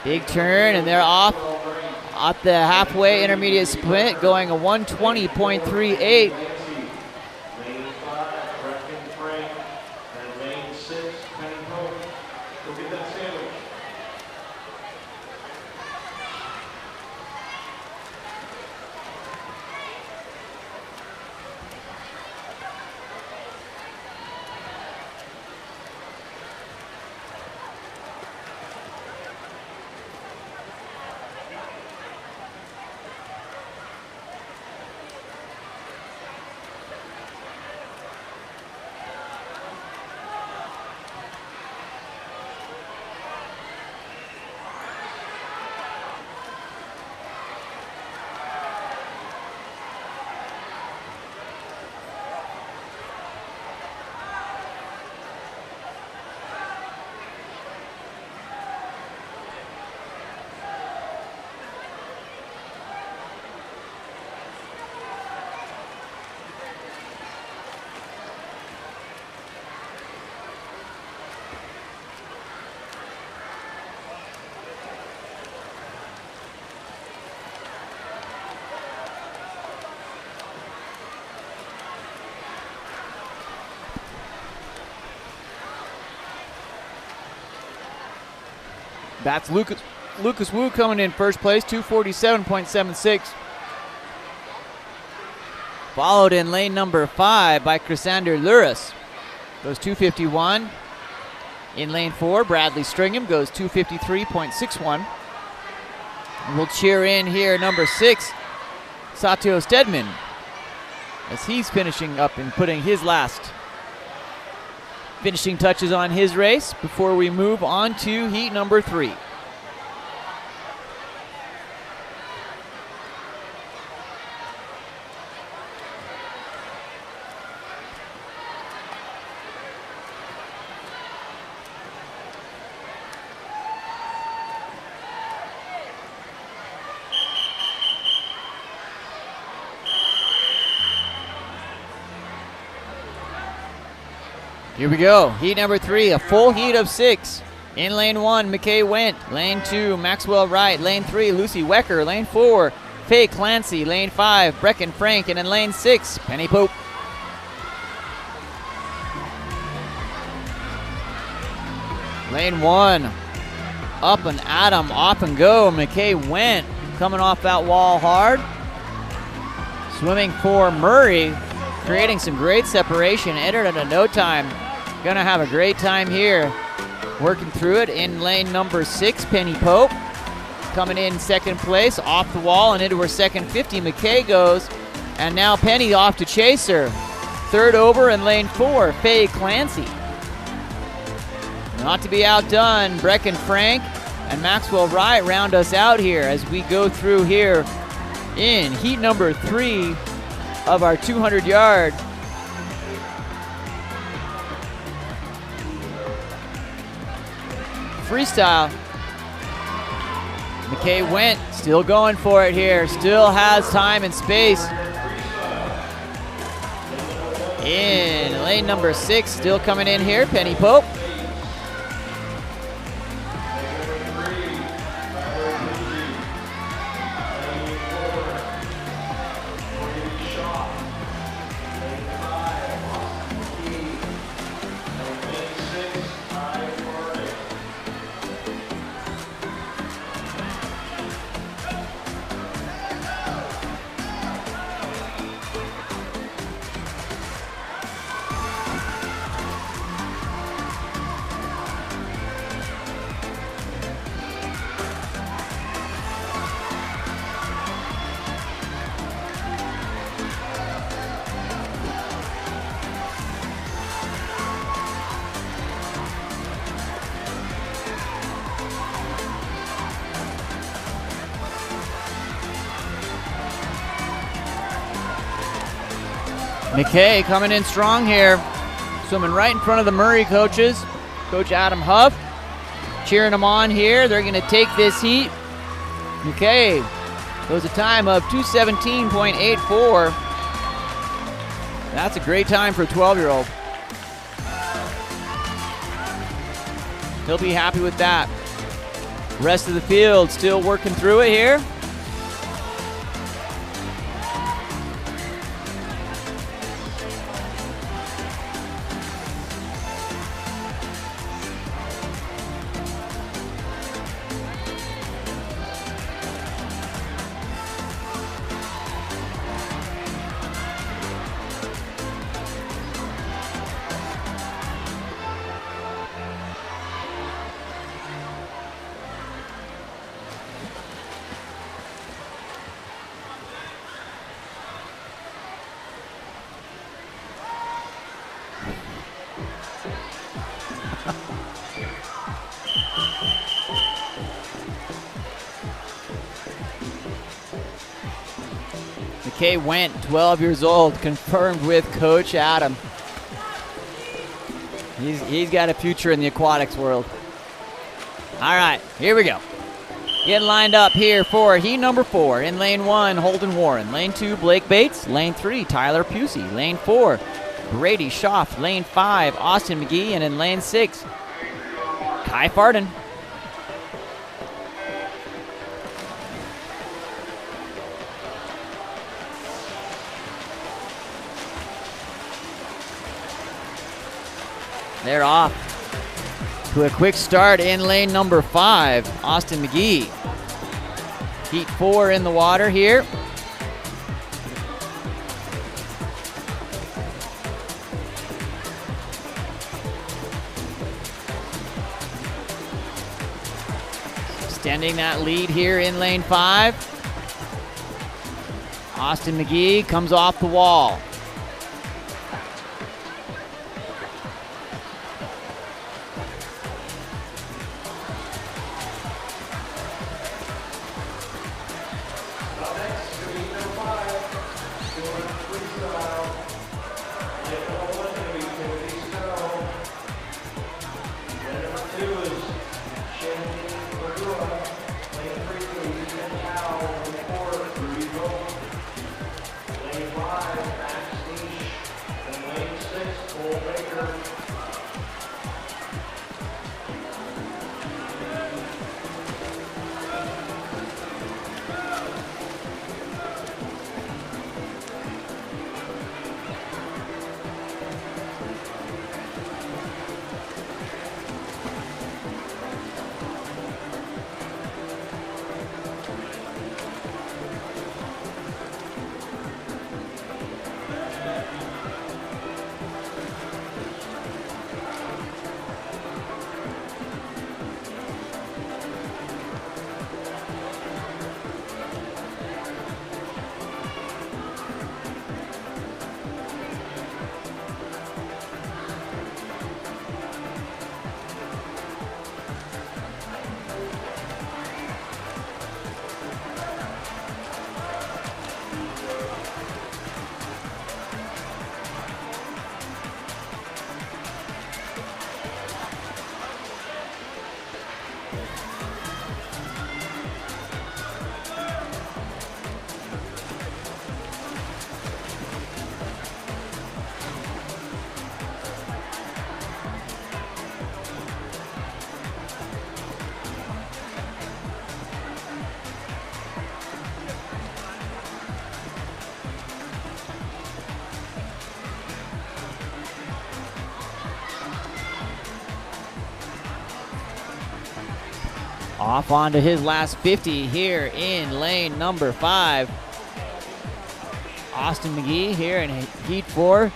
Big turn, and they're off at the halfway intermediate split, going a 120.38. That's Lucas Wu coming in first place, 247.76. Followed in lane number 5 by Chrysander Luras. Goes 251. In lane 4, Bradley Stringham goes 253.61. And we'll cheer in here number 6, Sato Stedman, as he's finishing up and putting his last finishing touches on his race before we move on to heat number 3. Here we go, heat number 3, a full heat of 6. In lane 1, McKay Went. Lane 2, Maxwell Wright. Lane 3, Lucy Wecker. Lane 4, Faye Clancy. Lane 5, Brecken Frank. And in lane 6, Penny Pope. Lane 1, up and at 'em, off and go. McKay Went coming off that wall hard. Swimming for Murray, creating some great separation. Entered at a no time. Gonna have a great time here. Working through it in lane number 6, Penny Pope. Coming in second place, off the wall and into her second 50. McKay goes, and now Penny off to chase her. Third over in lane 4, Faye Clancy. Not to be outdone, Brecken Frank and Maxwell Wright round us out here as we go through here in heat number 3 of our 200-yard freestyle. McKay Went, still going for it here, still has time and space. In lane number 6, still coming in here, Penny Pope. McKay coming in strong here. Swimming right in front of the Murray coaches. Coach Adam Huff cheering them on here. They're going to take this heat. McKay goes a time of 2:17.84. That's a great time for a 12-year-old. He'll be happy with that. Rest of the field still working through it here. McKay went 12 years old, confirmed with Coach Adam. He's got a future in the aquatics world. All right, here we go. Getting lined up here for heat number 4. In lane 1, Holden Warren. Lane 2, Blake Bates. Lane 3, Tyler Pusey. Lane 4, Brady Schaff. Lane 5, Austin McGee. And in lane 6, Kai Farden. They're off to a quick start in lane number 5, Austin McGee. Heat 4 in the water here. Extending that lead here in lane 5. Austin McGee comes off the wall. Off onto his last 50 here in lane number 5. Austin McGee here in heat 4.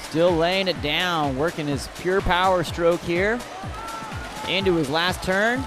Still laying it down, working his pure power stroke here into his last turn.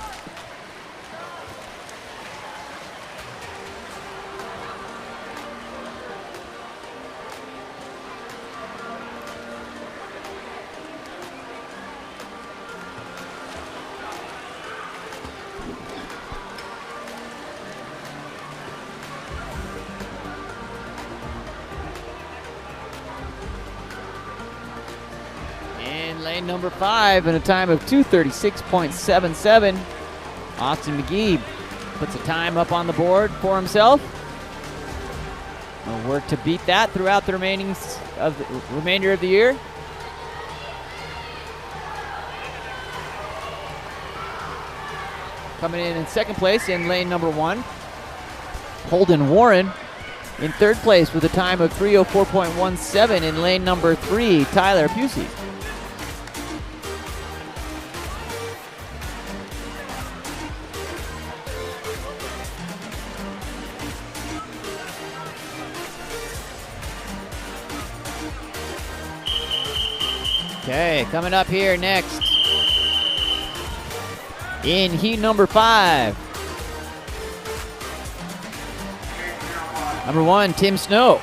lane number 5 in a time of 2:36.77. Austin McGee puts a time up on the board for himself. He'll work to beat that throughout the remainder of the year. Coming in second place in lane number 1, Holden Warren. In third place with a time of 3:04.17 in lane number 3, Tyler Pusey. Okay, coming up here next in heat number 5. Number 1, Tim Snow.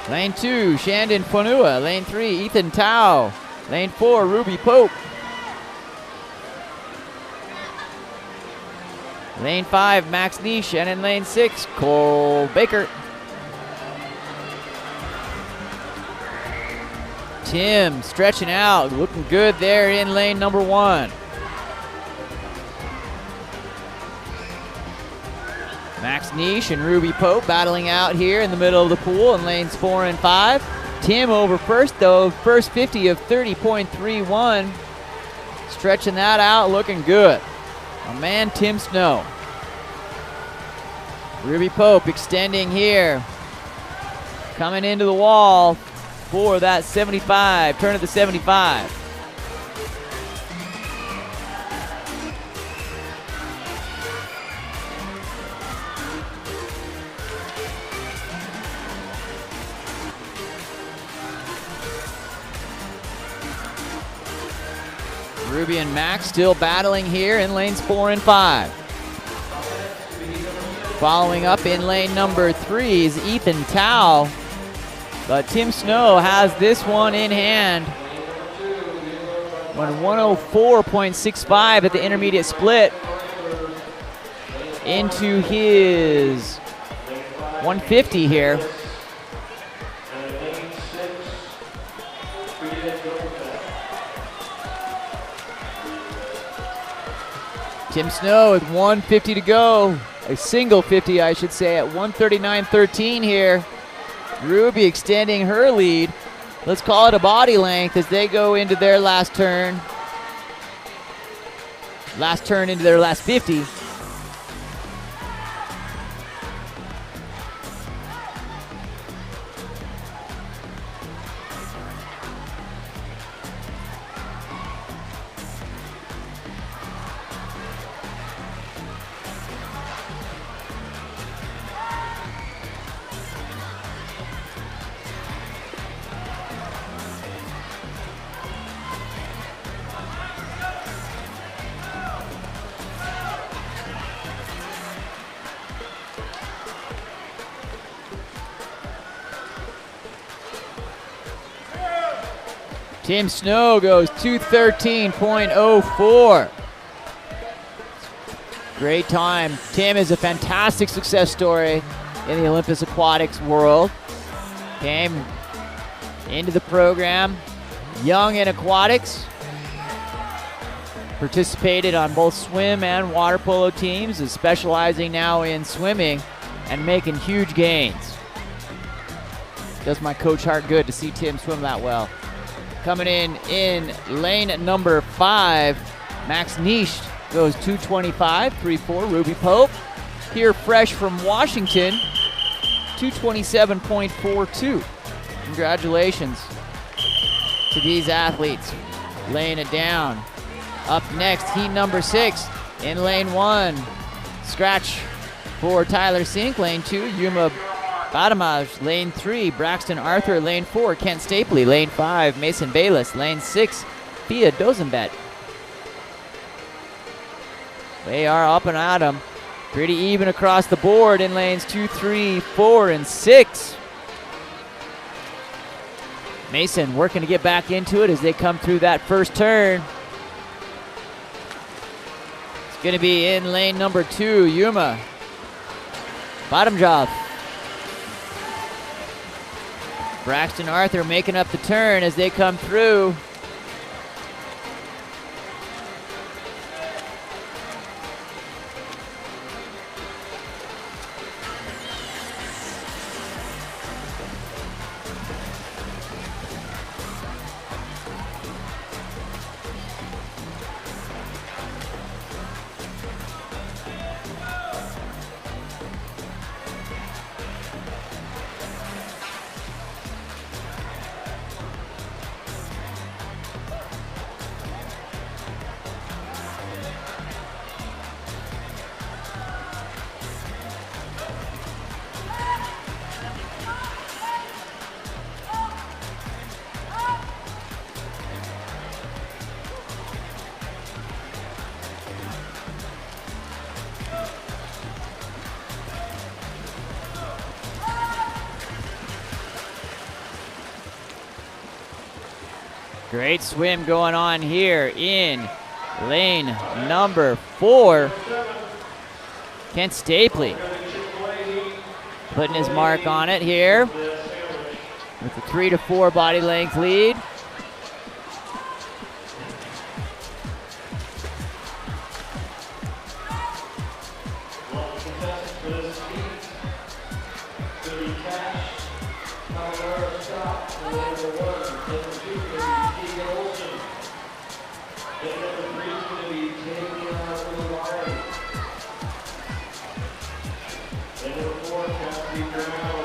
Lane 2, Shandon Fonua. Lane 3, Ethan Tao. Lane 4, Ruby Pope. Lane 5, Max Nish. And in lane 6, Cole Baker. Tim stretching out, looking good there in lane number 1. Max Nish and Ruby Pope battling out here in the middle of the pool in lanes 4 and 5. Tim over first though, first 50 of 30.31. Stretching that out, looking good. My man Tim Snow. Ruby Pope extending here. Coming into the wall for that 75, turn of the 75. Ruby and Max still battling here in lanes 4 and 5. Following up in lane number 3 is Ethan Tao. But Tim Snow has this one in hand. Went 104.65 at the intermediate split into his 150 here. Tim Snow with 150 to go. A single 50, I should say, at 139.13 here. Ruby extending her lead. Let's call it a body length as they go into their last turn. Last turn into their last 50. Tim Snow goes 213.04. Great time. Tim is a fantastic success story in the Olympus Aquatics world. Came into the program young in aquatics. Participated on both swim and water polo teams. Is specializing now in swimming and making huge gains. Does my coach heart good to see Tim swim that well. Coming in lane number 5, Max Nish goes 225.34. Ruby Pope, here fresh from Washington, 227.42. Congratulations to these athletes, laying it down. Up next, heat number 6 in lane 1. Scratch for Tyler Sink. Lane 2, Yuma Badamaj. Lane 3, Braxton Arthur. Lane 4, Kent Stapley. Lane 5, Mason Bayless. Lane 6, Fia Dozenbet. They are up and at 'em. Pretty even across the board in lanes 2, 3, 4, and 6. Mason working to get back into it as they come through that first turn. It's going to be in lane number 2, Yuma Badamaj. Braxton Arthur making up the turn as they come through. Great swim going on here in lane number 4. Kent Stapley putting his mark on it here with a 3 to 4 body length lead.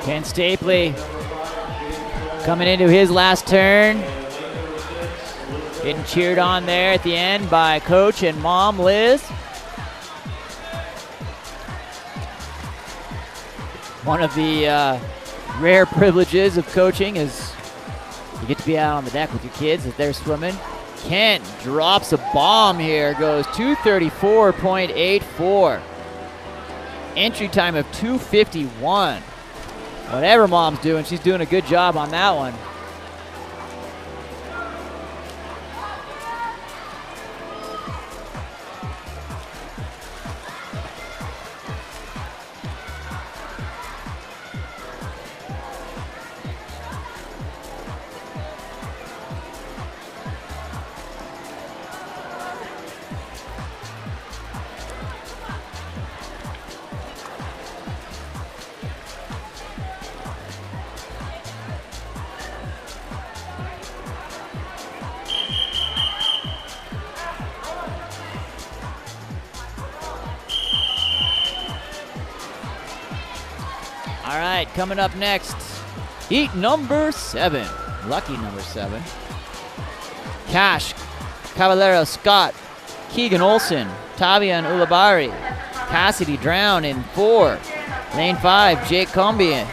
Ken Stapley coming into his last turn. Getting cheered on there at the end by coach and mom, Liz. One of the rare privileges of coaching is you get to be out on the deck with your kids as they're swimming. Kent drops a bomb here, goes 234.84. Entry time of 251. Whatever mom's doing, she's doing a good job on that one. All right, coming up next, heat number 7, lucky number 7. Cash, Caballero, Scott, Keegan Olson, Tavian Ulibarri, Cassidy Drown in 4. Lane 5, Jake Combian.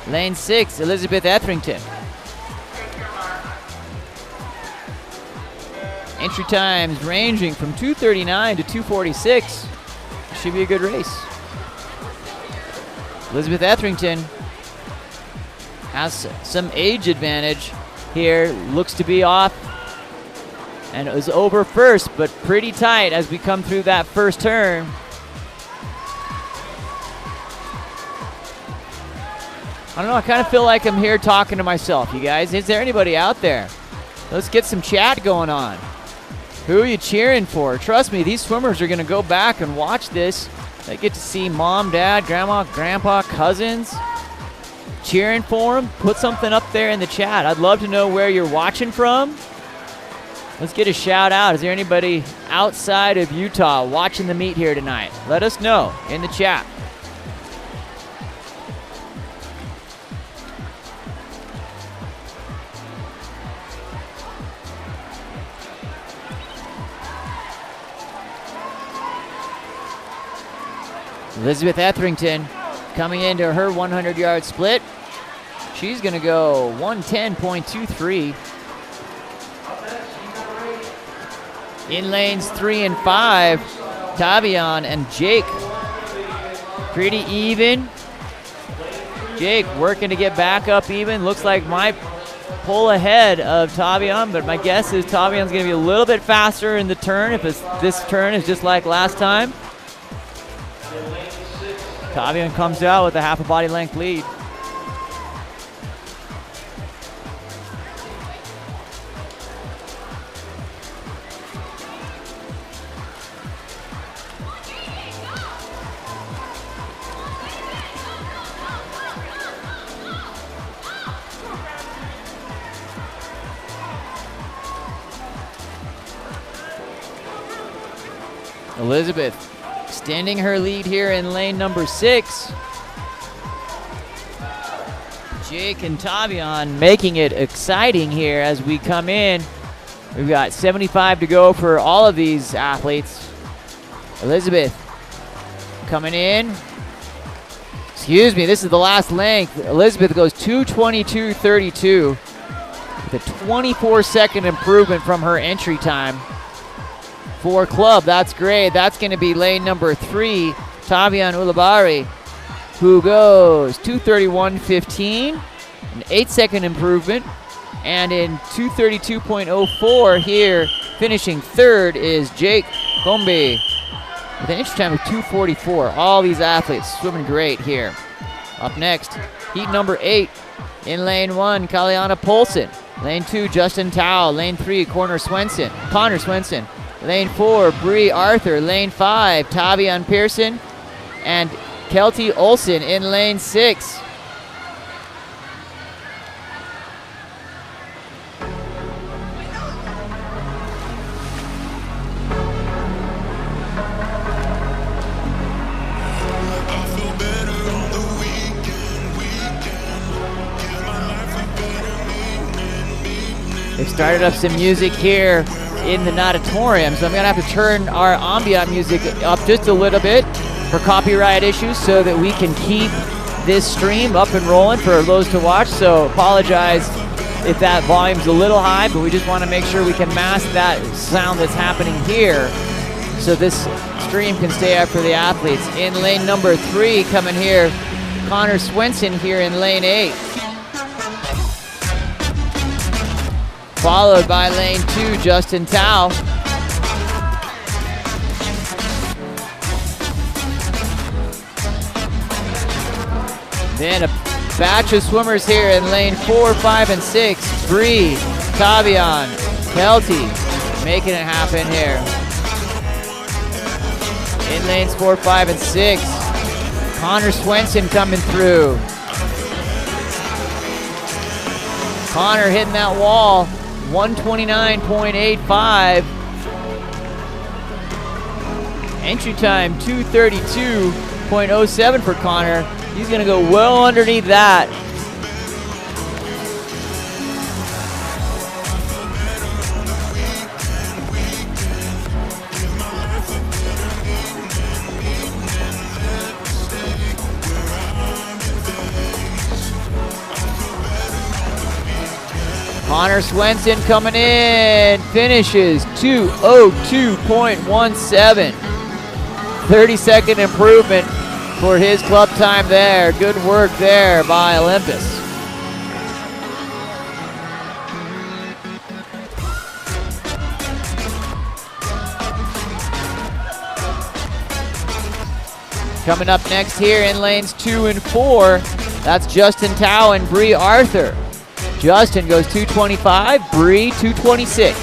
Lane 6, Elizabeth Etherington. Entry times ranging from 2:39 to 2:46. Should be a good race. Elizabeth Etherington has some age advantage here. Looks to be off and it was over first, but pretty tight as we come through that first turn. I don't know, I kind of feel like I'm here talking to myself, you guys. Is there anybody out there? Let's get some chat going on. Who are you cheering for? Trust me, these swimmers are going to go back and watch this. They get to see mom, dad, grandma, grandpa, cousins cheering for them. Put something up there in the chat. I'd love to know where you're watching from. Let's get a shout out. Is there anybody outside of Utah watching the meet here tonight? Let us know in the chat. Elizabeth Etherington coming into her 100-yard split. She's going to go 110.23. In lanes 3 and 5, Tavian and Jake. Pretty even. Jake working to get back up even. Looks like might pull ahead of Tavian, but my guess is Tavian's going to be a little bit faster in the turn if this turn is just like last time. Tavian comes out with a half a body length lead. Elizabeth extending her lead here in lane number 6. Jake and Tavian making it exciting here as we come in. We've got 75 to go for all of these athletes. Elizabeth coming in. Excuse me, this is the last length. Elizabeth goes 2:22.32 with a 24-second improvement from her entry time. For club, that's great. That's going to be lane number 3, Tavian Ulibarri, who goes 2:31.15, an 8-second improvement. And in 2:32.04 here, finishing third, is Jake Combe with an entry time of 2:44. All these athletes swimming great here. Up next, heat number 8. In lane 1, Kaliana Polson. Lane 2, Justin Tao. Lane 3, Connor Swenson. Lane 4, Bree Arthur. Lane 5, Tavian Pearson. And Kelty Olsen in lane 6. They've started up some music here in the natatorium, so I'm gonna have to turn our ambient music up just a little bit for copyright issues so that we can keep this stream up and rolling for those to watch. So apologize if that volume's a little high, but we just want to make sure we can mask that sound that's happening here so this stream can stay up for the athletes. In lane number 3, coming here, Connor Swenson here in lane 8. Followed by lane 2, Justin Tao. Then a batch of swimmers here in lane 4, 5, and 6. Bree, Tavian, Kelty, making it happen here. In lanes 4, 5, and 6. Connor Swenson coming through. Connor hitting that wall. 129.85. Entry time 2:32.07 for Connor. He's gonna go well underneath that. Connor Swenson coming in, finishes 2:02.17. 30-second improvement for his club time there. Good work there by Olympus. Coming up next here in lanes 2 and 4, that's Justin Tao and Bree Arthur. Justin goes 2:25, Bree 2:26.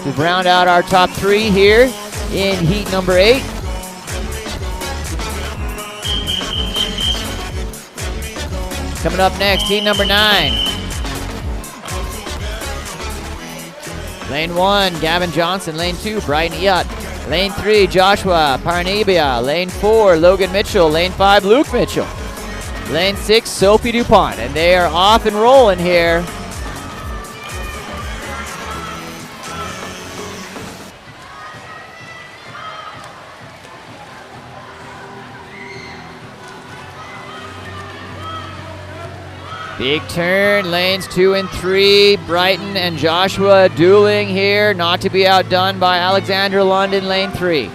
We've round out our top 3 here in heat number 8. Coming up next, heat number 9. Lane 1, Gavin Johnson. Lane 2, Brighton Yacht. Lane 3, Joshua Parnabia. Lane 4, Logan Mitchell. Lane 5, Luke Mitchell. Lane 6, Sophie DuPont. And they are off and rolling here. Big turn, lanes 2 and 3. Brighton and Joshua dueling here, not to be outdone by Alexander London, lane 3.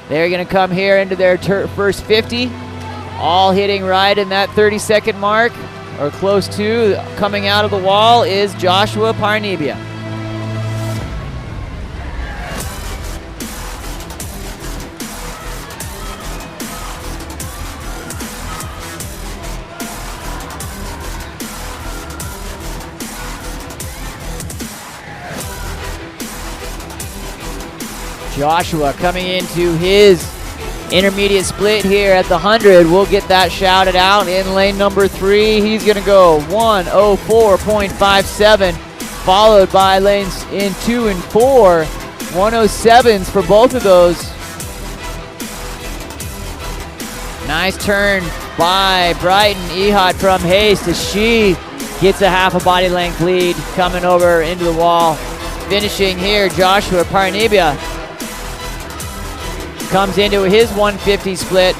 They're going to come here into their first 50, all hitting right in that 30-second mark, or close to. Coming out of the wall is Joshua Parnabia. Joshua coming into his intermediate split here at the 100. We'll get that shouted out in lane number 3. He's going to go 1:04.57, followed by lanes in 2 and 4. 1:07s for both of those. Nice turn by Brighton Ehot from Haste as she gets a half a body length lead coming over into the wall. Finishing here, Joshua Parnabia comes into his 150 split.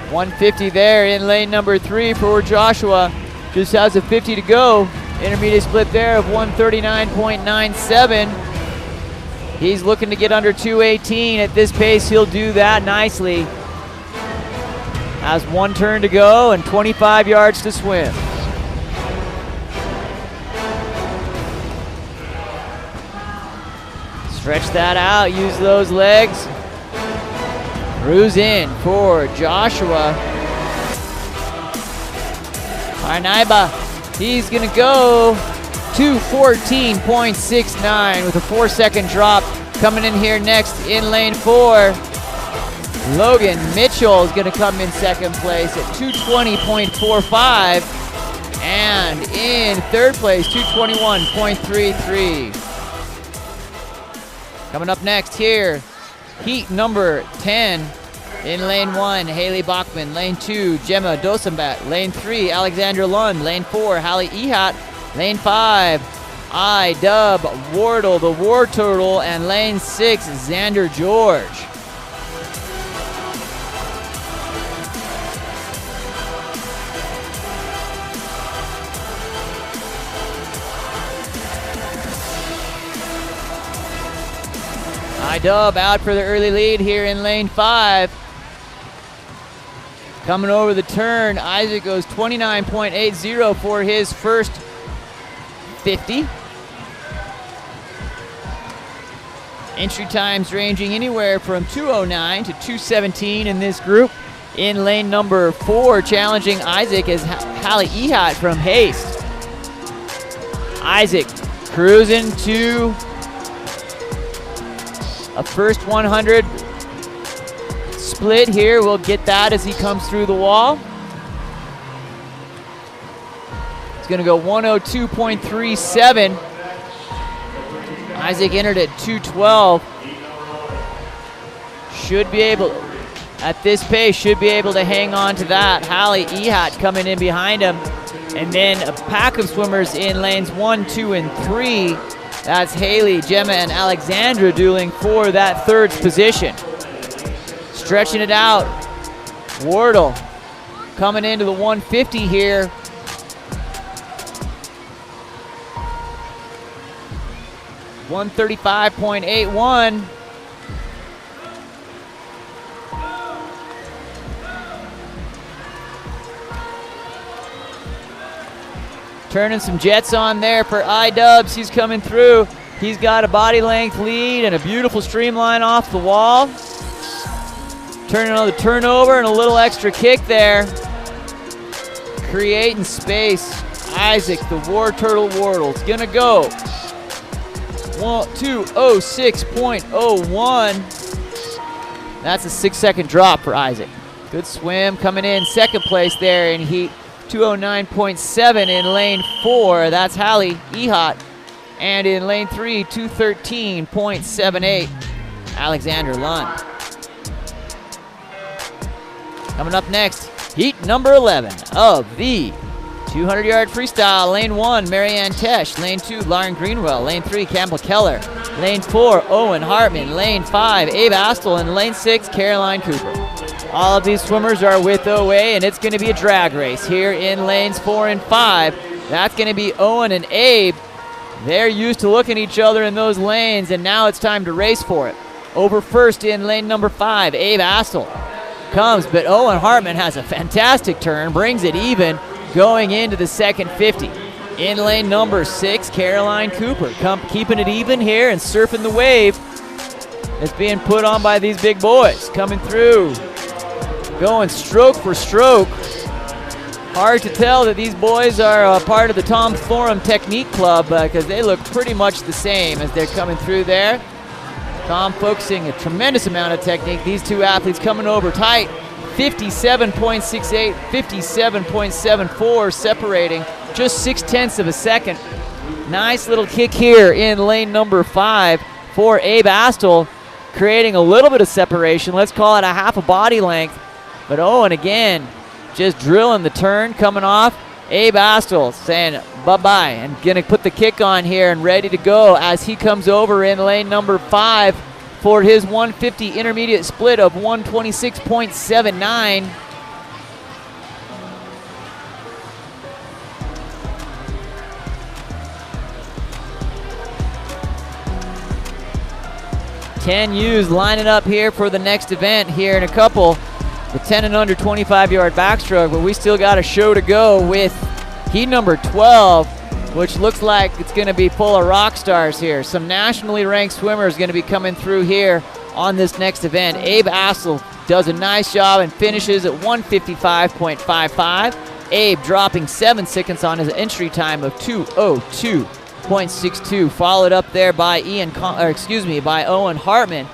.150 there in lane number 3 for Joshua. Just has a 50 to go. Intermediate split there of 139.97. He's looking to get under 2:18. At this pace, he'll do that nicely. Has one turn to go and 25 yards to swim. Stretch that out, use those legs. Cruise in for Joshua. Arnaiba, he's gonna go 2:14.69 with a 4-second drop. Coming in here next in lane 4. Logan Mitchell is gonna come in second place at 2:20.45. And in third place, 2:21.33. Coming up next here, heat number 10. In lane 1, Haley Bachman. Lane 2, Gemma Dosenbat. Lane 3, Alexandra Lund. Lane 4, Hallie Ehat. Lane 5, I-Dub Wardle, the War Turtle. And lane 6, Xander George. I-Dub out for the early lead here in lane 5. Coming over the turn, Isaac goes 29.80 for his first 50. Entry times ranging anywhere from 2:09 to 2:17 in this group. In lane number 4, challenging Isaac is Hallie Ehat from Haste. Isaac cruising to a first 100 split here. We'll get that as he comes through the wall. It's going to go 102.37. Isaac entered at 2:12. Should be able, at this pace, should be able to hang on to that. Hallie Ehat coming in behind him. And then a pack of swimmers in lanes 1, 2, and 3. That's Haley, Gemma, and Alexandra dueling for that third position. Stretching it out, Wardle coming into the 150 here. $135.81. Turning some jets on there for I-Dubs. He's coming through. He's got a body length lead and a beautiful streamline off the wall. Turning another turnover and a little extra kick there. Creating space. Isaac, the War Turtle Wardle, is gonna go 2:06.01. That's a 6-second drop for Isaac. Good swim coming in second place there in heat 2:09.7 in lane 4. That's Hallie Ehat. And in lane 3, 2:13.78, Alexander Lund. Coming up next, heat number 11 of the 200-yard freestyle. Lane 1, Marianne Tesh. Lane 2, Lauren Greenwell. Lane 3, Campbell Keller. Lane 4, Owen Hartman. Lane 5, Abe Astle. And lane 6, Caroline Cooper. All of these swimmers are with OA, and it's going to be a drag race here in lanes 4 and 5. That's going to be Owen and Abe. They're used to looking at each other in those lanes, and now it's time to race for it. Over first in lane number 5, Abe Astle comes, but Owen Hartman has a fantastic turn, brings it even going into the second 50. In lane number 6, Caroline Cooper keeping it even here and surfing the wave that's being put on by these big boys. Coming through, going stroke for stroke. Hard to tell that these boys are a part of the Tom Forum Technique Club because they look pretty much the same as they're coming through there. Tom focusing a tremendous amount of technique. These two athletes coming over tight. 57.68, 57.74 separating. Just 0.6 of a second. Nice little kick here in lane number 5 for Abe Astle, creating a little bit of separation. Let's call it a half a body length. But Owen again, just drilling the turn, coming off. Abe Astle saying bye-bye and gonna put the kick on here and ready to go as he comes over in lane number 5 for his 150 intermediate split of 126.79. 10 U's lining up here for the next event here in a couple. The 10 and under 25-yard backstroke, but we still got a show to go with heat number 12, which looks like it's going to be full of rock stars here. Some nationally ranked swimmers going to be coming through here on this next event. Abe Assel does a nice job and finishes at 155.55. Abe dropping 7 seconds on his entry time of 2:02.62. Followed up there by by Owen Hartman,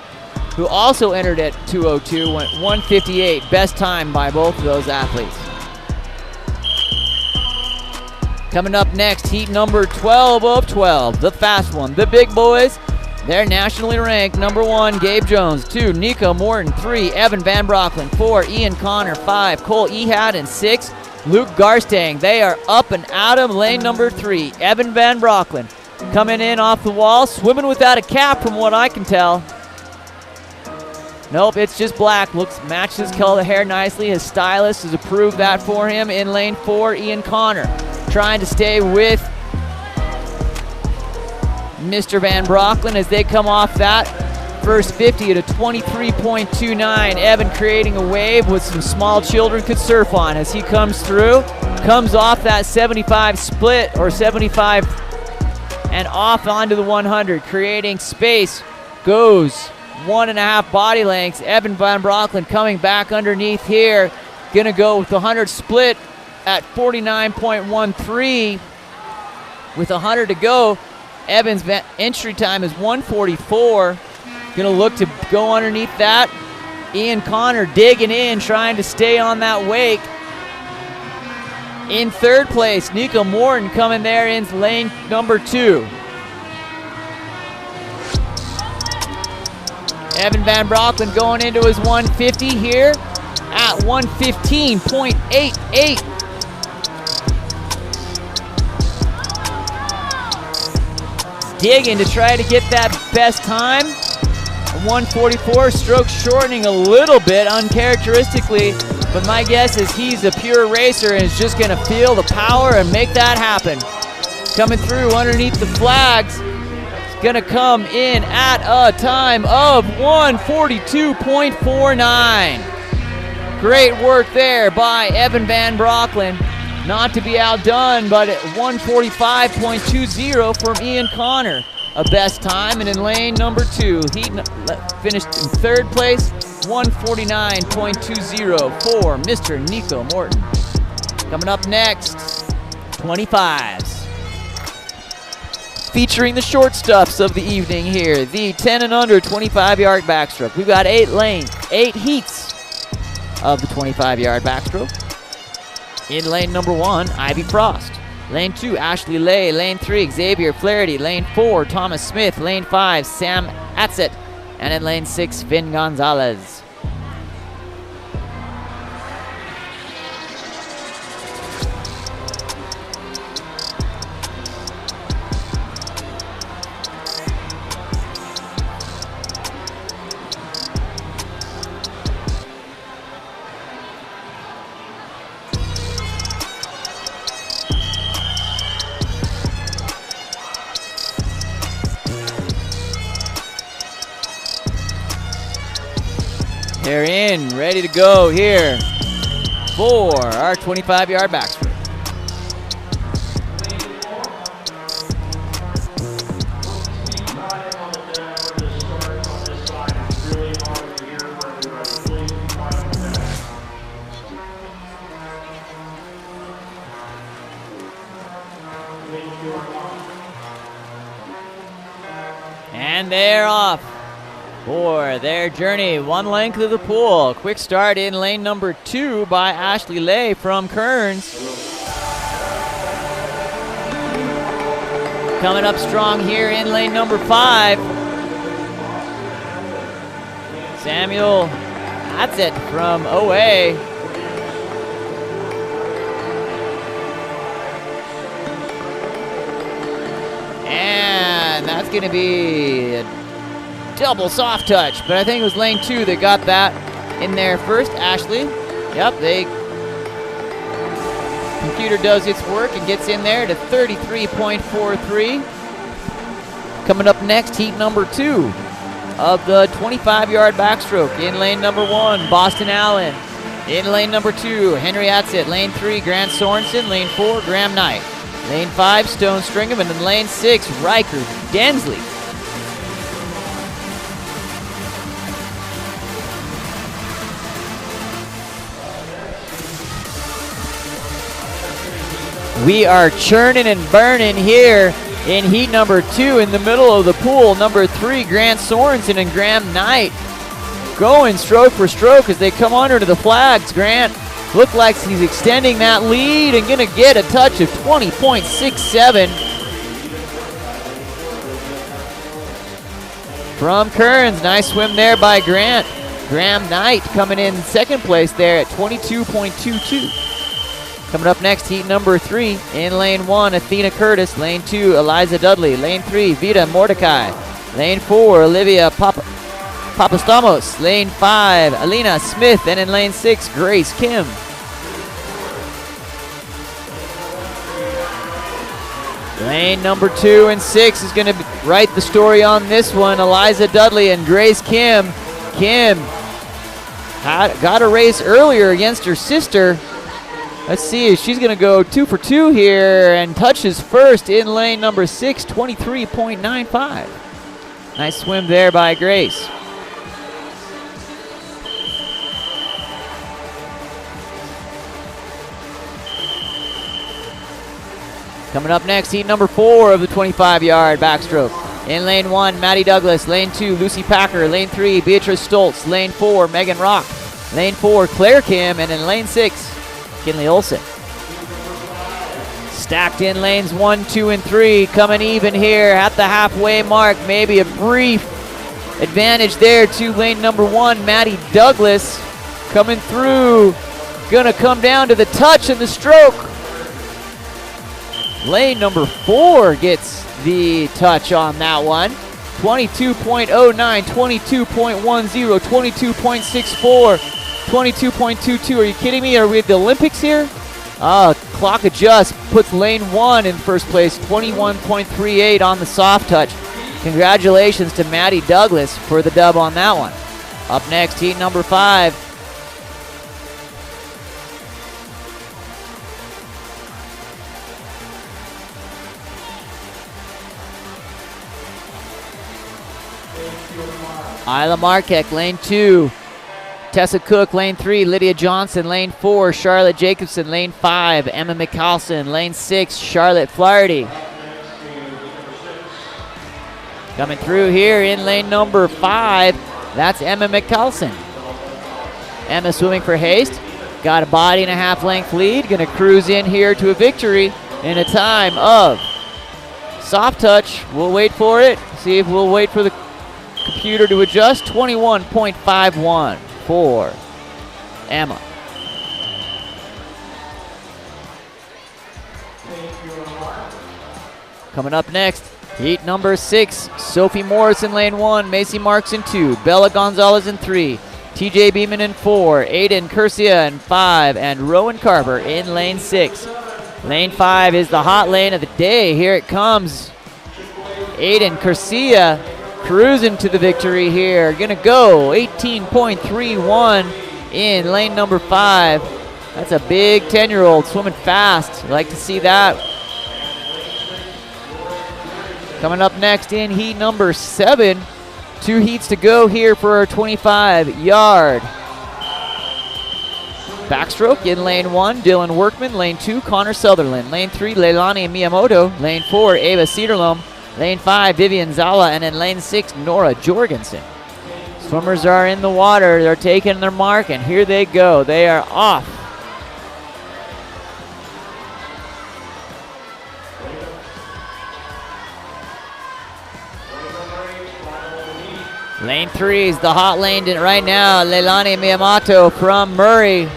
who also entered at 2:02, went 1:58. Best time by both of those athletes. Coming up next, heat number 12 of 12, the fast one, the big boys. They're nationally ranked. Number 1, Gabe Jones. 2, Nico Morton. 3, Evan Van Brocklin. 4, Ian Connor. 5, Cole Ehad. And 6, Luke Garstang. They are up and out of lane number 3. Evan Van Brocklin coming in off the wall, swimming without a cap from what I can tell. Nope, it's just black. Matches his color hair nicely. His stylist has approved that for him. In lane 4, Ian Connor trying to stay with Mr. Van Brocklin as they come off that first 50 at a 23.29. Evan creating a wave with some small children could surf on as he comes through. Comes off that 75 split or 75 and off onto the 100, creating space. Goes 1.5 body lengths. Evan Van Brocklin coming back underneath here. Gonna go with the 100 split at 49.13 with 100 to go. Evan's entry time is 1:44. Gonna look to go underneath that. Ian Connor digging in, trying to stay on that wake. In third place, Nico Morton coming there in lane number 2. Evan Van Brocklin going into his 150 here at 1:15.88. Digging to try to get that best time. 1:44, stroke shortening a little bit uncharacteristically, but my guess is he's a pure racer and is just gonna feel the power and make that happen. Coming through underneath the flags, it's gonna come in at a time of 1:42.49. Great work there by Evan Van Brocklin. Not to be outdone, but at 1:45.20 from Ian Connor. A best time, and in lane number 2, he finished in third place, 1:49.20 for Mr. Nico Morton. Coming up next, 25s. Featuring the short stuffs of the evening here, the 10 and under 25-yard backstroke. We've got 8 heats of the 25-yard backstroke. In lane number 1, Ivy Frost. Lane 2, Ashley Lay. Lane 3, Xavier Flaherty. Lane 4, Thomas Smith. Lane 5, Sam Atzett. And in lane 6, Finn Gonzalez. They're in, ready to go here for our 25-yard backstroke. And they're off for their journey. 1 length of the pool. Quick start in lane number 2 by Ashley Lay from Kearns. Coming up strong here in lane number 5. Samuel Hatzett from OA. And that's going to be a double soft touch, but I think it was lane 2 that got that in there first. Ashley, yep, computer does its work and gets in there to 33.43. Coming up next, heat number 2, of the 25-yard backstroke. In lane number 1, Boston Allen. In lane number 2, Henry Atzit. Lane 3, Grant Sorensen. Lane 4, Graham Knight. Lane 5, Stone Stringham. And in lane 6, Riker Densley. We are churning and burning here in heat number 2 in the middle of the pool. Number 3, Grant Sorensen and Graham Knight going stroke for stroke as they come under to the flags. Grant looked like he's extending that lead and gonna get a touch of 20.67 from Kearns. Nice swim there by Grant. Graham Knight coming in second place there at 22.22. Coming up next, heat number 3. In lane 1, Athena Curtis. Lane 2, Eliza Dudley. Lane 3, Vita Mordecai. Lane 4, Olivia Papastamos. Lane 5, Alina Smith. And in lane 6, Grace Kim. Lane number 2 and 6 is going to write the story on this one. Eliza Dudley and Grace Kim. Kim got a race earlier against her sister. Let's see if she's going to go 2 for 2 here and touches first in lane number 6, 23.95. Nice swim there by Grace. Coming up next, heat number 4 of the 25-yard backstroke. In lane 1, Maddie Douglas. Lane 2, Lucy Packer. Lane 3, Beatrice Stoltz. Lane 4, Megan Rock. Lane 4, Claire Kim. And in lane 6, Kinley Olsen. Stacked in lanes 1, 2, and 3. Coming even here at the halfway mark. Maybe a brief advantage there to lane number 1, Maddie Douglas. Coming through. Gonna come down to the touch and the stroke. Lane number 4 gets the touch on that one. 22.09, 22.10, 22.64. 22.22. Are you kidding me? Are we at the Olympics here? Clock adjust puts lane 1 in first place. 21.38 on the soft touch. Congratulations to Maddie Douglas for the dub on that one. Up next, heat number 5. Isla Markek, lane 2. Tessa Cook, lane 3. Lydia Johnson, lane 4. Charlotte Jacobson, lane 5. Emma McCallson, lane 6. Charlotte Flaherty. Coming through here in lane number 5, that's Emma McCallson. Emma swimming for haste. Got a body and a half length lead. Gonna cruise in here to a victory in a time of soft touch. We'll wait for it. See if we'll wait for the computer to adjust. 21.51 for Emma. Coming up next, heat number 6. Sophie Morris in lane 1, Macy Marks in 2, Bella Gonzalez in 3, TJ Beeman in 4, Aiden Curcia in 5, and Rowan Carver in lane 6. Lane 5 is the hot lane of the day. Here it comes. Aiden Curcia cruising to the victory here. Gonna go 18.31 in lane number 5. That's a big 10-year-old swimming fast. Like to see that. Coming up next in heat number 7. 2 heats to go here for our 25-yard backstroke. In lane 1, Dylan Workman. Lane 2, Connor Sutherland. Lane 3, Leilani Miyamoto. Lane 4, Ava Cedarlum. Lane 5, Vivian Zala, and in lane 6, Nora Jorgensen. Swimmers are in the water. They're taking their mark, and here they go. They are off. Lane 3 is the hot lane right now. Leilani Miyamoto from Murray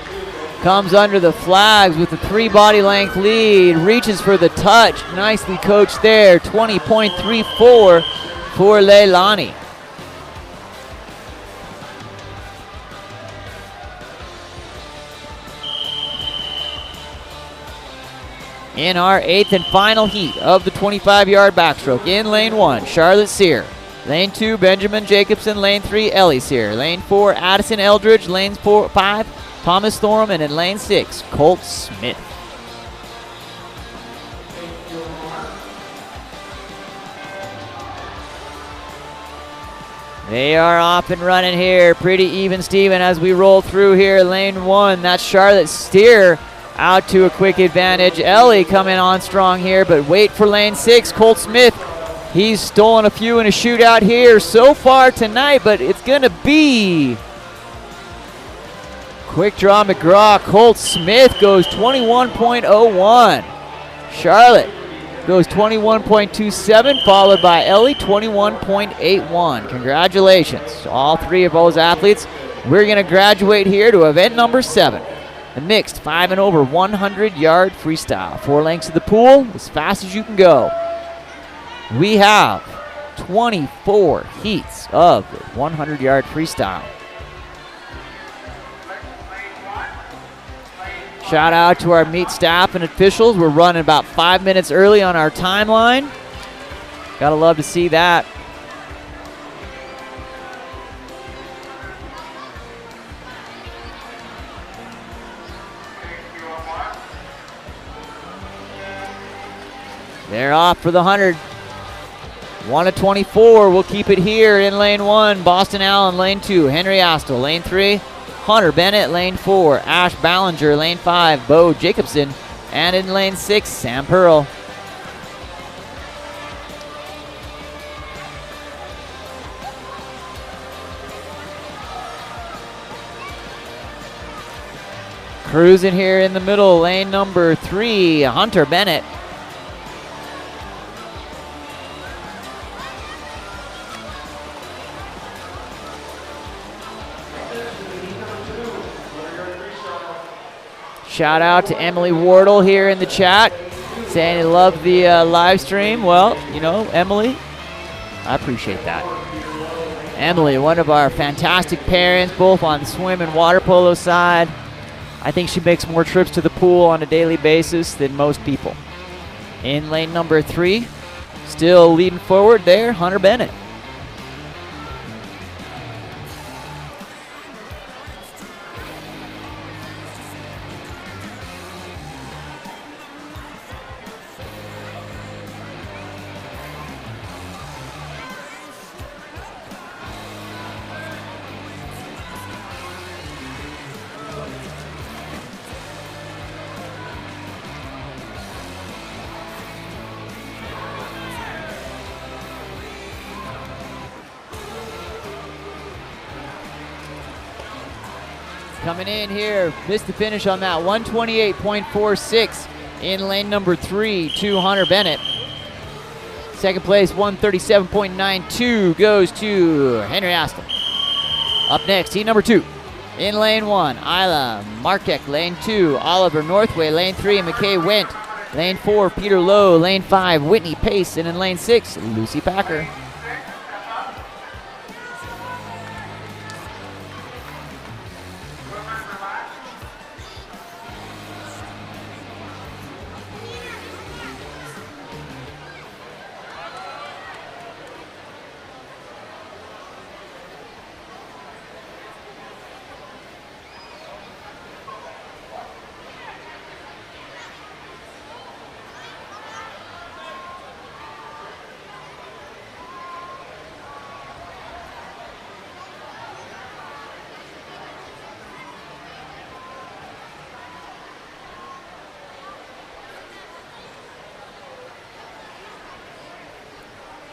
comes under the flags with a 3 body length lead, reaches for the touch. Nicely coached there. 20.34 for Leilani. In our 8th and final heat of the 25-yard backstroke, in lane 1, Charlotte Sear. Lane 2, Benjamin Jacobson. Lane 3, Ellie Sear. Lane 4, Addison Eldridge. Lane 5, Thomas Thorne. And in lane 6, Colt Smith. They are off and running here. Pretty even Steven as we roll through here. Lane 1, that's Charlotte Steer out to a quick advantage. Ellie coming on strong here, but wait for lane 6, Colt Smith. He's stolen a few in a shootout here so far tonight, but it's going to be quick draw McGraw. Colt Smith goes 21.01. Charlotte goes 21.27, followed by Ellie, 21.81. Congratulations to all three of those athletes. We're going to graduate here to event number 7, the mixed 5 and over 100-yard freestyle. 4 lengths of the pool, as fast as you can go. We have 24 heats of the 100-yard freestyle. Shout out to our meet staff and officials. We're running about 5 minutes early on our timeline. Gotta love to see that. They're off for the 100. 1 of 24. We'll keep it here in lane 1. Boston Allen, lane 2. Henry Astle, lane 3. Hunter Bennett, lane 4. Ash Ballinger, lane 5. Bo Jacobson. And in lane 6, Sam Pearl. Cruising here in the middle, lane number 3, Hunter Bennett. Shout out to Emily Wardle here in the chat, saying he loved the live stream. Well, you know, Emily, I appreciate that. Emily, one of our fantastic parents, both on the swim and water polo side. I think she makes more trips to the pool on a daily basis than most people. In lane number 3, still leading forward there, Hunter Bennett. Coming in here, missed the finish on that, 128.46 in lane number 3 to Hunter Bennett. Second place, 137.92 goes to Henry Astle. Up next, heat number 2. In lane 1, Isla Markek. Lane 2, Oliver Northway. Lane 3, McKay Went. Lane 4, Peter Lowe. Lane 5, Whitney Pace. And in lane 6, Lucy Packer.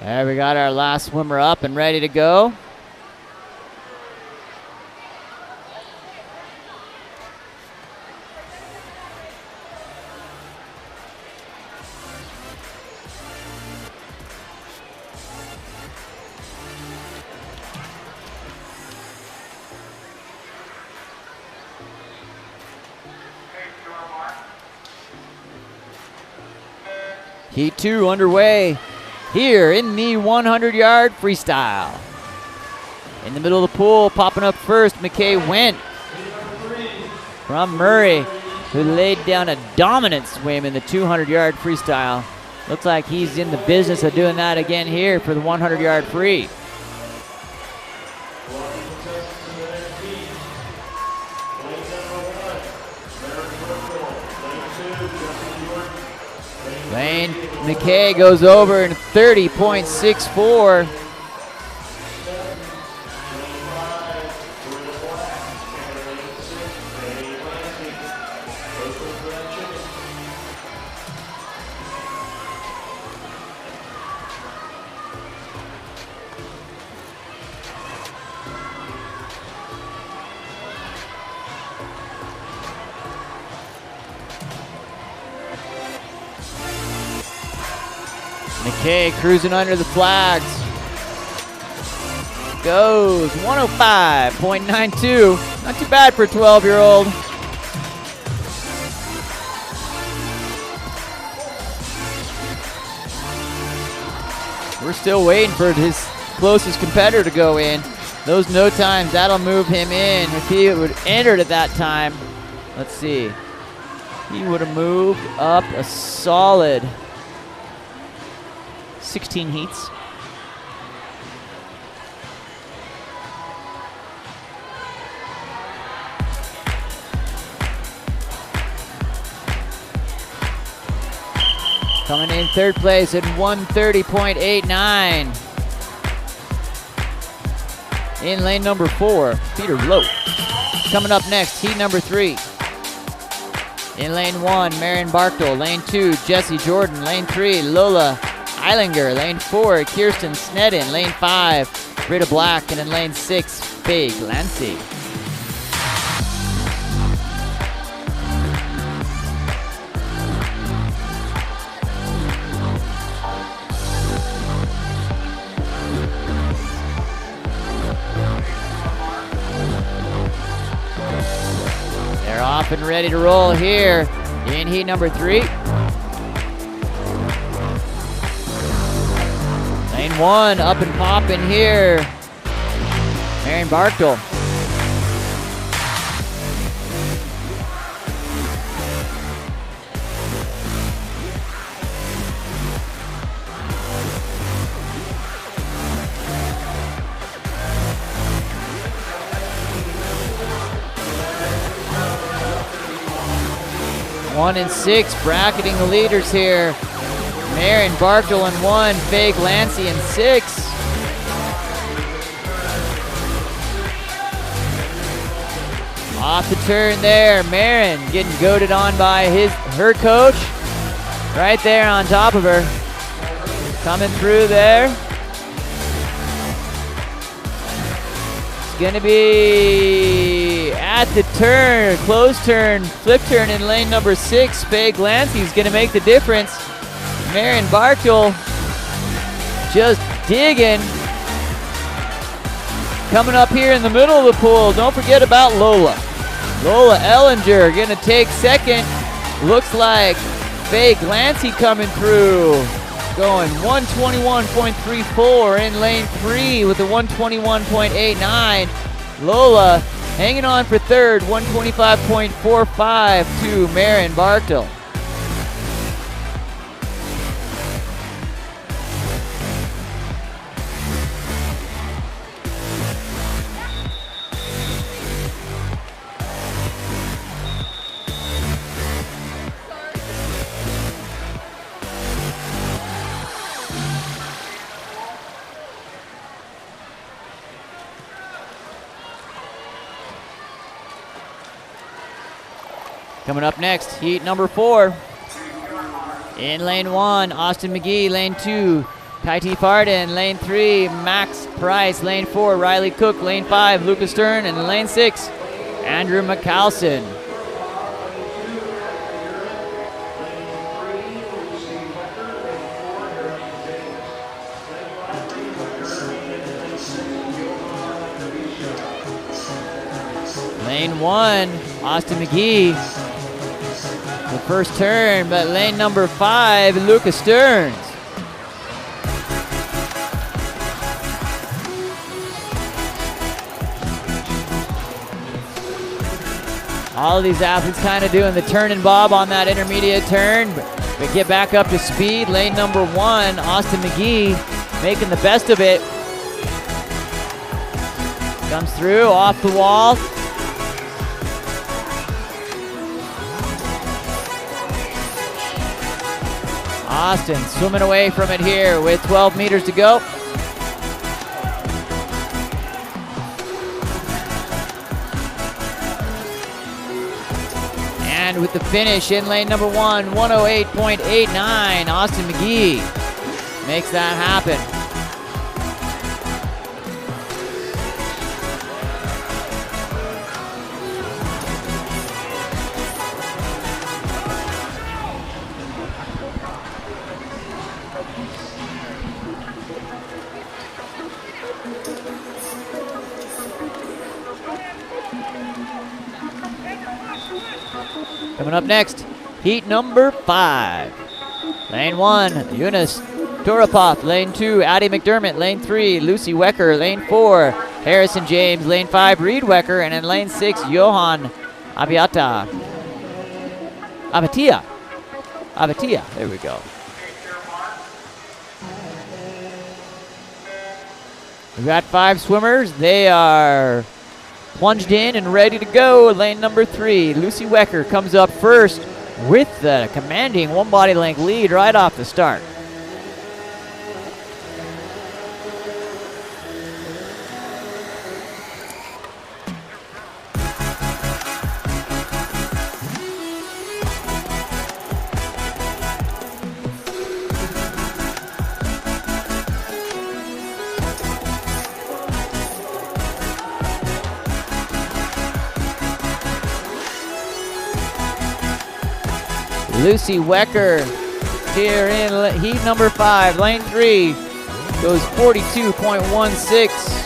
There we got our last swimmer up and ready to go. Heat 2 underway here in the 100-yard freestyle. In the middle of the pool, popping up first, McKay Went from Murray, who laid down a dominant swim in the 200-yard freestyle. Looks like he's in the business of doing that again here for the 100-yard free. Lane McKay goes over in 30.64. McKay cruising under the flags. Goes 105.92. Not too bad for a 12-year-old. We're still waiting for his closest competitor to go in. Those no times, that'll move him in. If he would entered at that time, let's see. He would have moved up a solid 16 heats. Coming in third place at 130.89. In lane number 4, Peter Lowe. Coming up next, heat number 3. In lane 1, Marion Barkdale. Lane 2, Jesse Jordan. Lane 3, Lola Eilinger. Lane 4, Kirsten Snedden. Lane 5, Britta Black. And in lane 6, Faye Glancy. They're off and ready to roll here in heat number 3. Lane 1 up and popping here. Marion Barkdale. One and 6 bracketing the leaders here. Marion Barkdale in 1, Faye Glancy in 6. Off the turn there, Marion getting goaded on by her coach. Right there on top of her. Coming through there. It's gonna be at the turn, close turn, flip turn in lane number 6. Faye Glancy's gonna make the difference. Marion Barkdale just digging. Coming up here in the middle of the pool, don't forget about Lola. Lola Ellinger gonna take second. Looks like Faye Glancy coming through. Going 121.34 in lane 3 with a 121.89. Lola hanging on for third, 125.45 to Marion Barkdale. Coming up next, heat number 4. In lane 1, Austin McGee. Lane 2, Kaiti Farden. Lane 3, Max Price. Lane 4, Riley Cook. Lane 5, Lucas Stern. And in lane 6, Andrew McCallison. Lane 1, Austin McGee. The first turn, but lane number 5, Lucas Stearns. All of these athletes kind of doing the turn and bob on that intermediate turn, but get back up to speed. Lane number 1, Austin McGee, making the best of it. Comes through, off the wall. Austin swimming away from it here with 12 meters to go. And with the finish in lane number 1, 108.89, Austin McGee makes that happen. Coming up next, heat number 5. Lane 1, Eunice Turapov. Lane 2, Addie McDermott. Lane 3, Lucy Wecker. Lane 4, Harrison James. Lane 5, Reed Wecker. And in lane 6, Johan Abatia. There we go. We've got 5 swimmers. They are plunged in and ready to go. Lane number 3, Lucy Wecker comes up first with the commanding 1 body length lead right off the start. Lucy Wecker here in heat number 5. Lane 3 goes 42.16.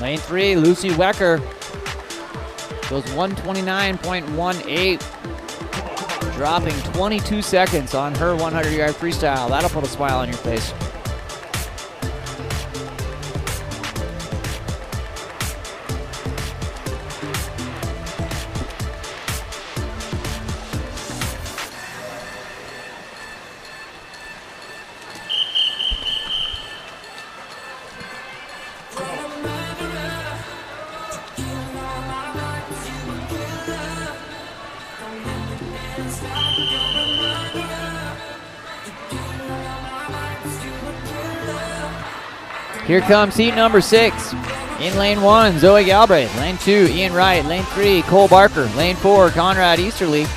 Lane 3, Lucy Wecker goes 129.18, dropping 22 seconds on her 100-yard freestyle. That'll put a smile on your face. Here comes heat number 6. In lane 1, Zoe Galbraith. Lane 2, Ian Wright. Lane 3, Cole Barker. Lane 4, Conrad Easterly.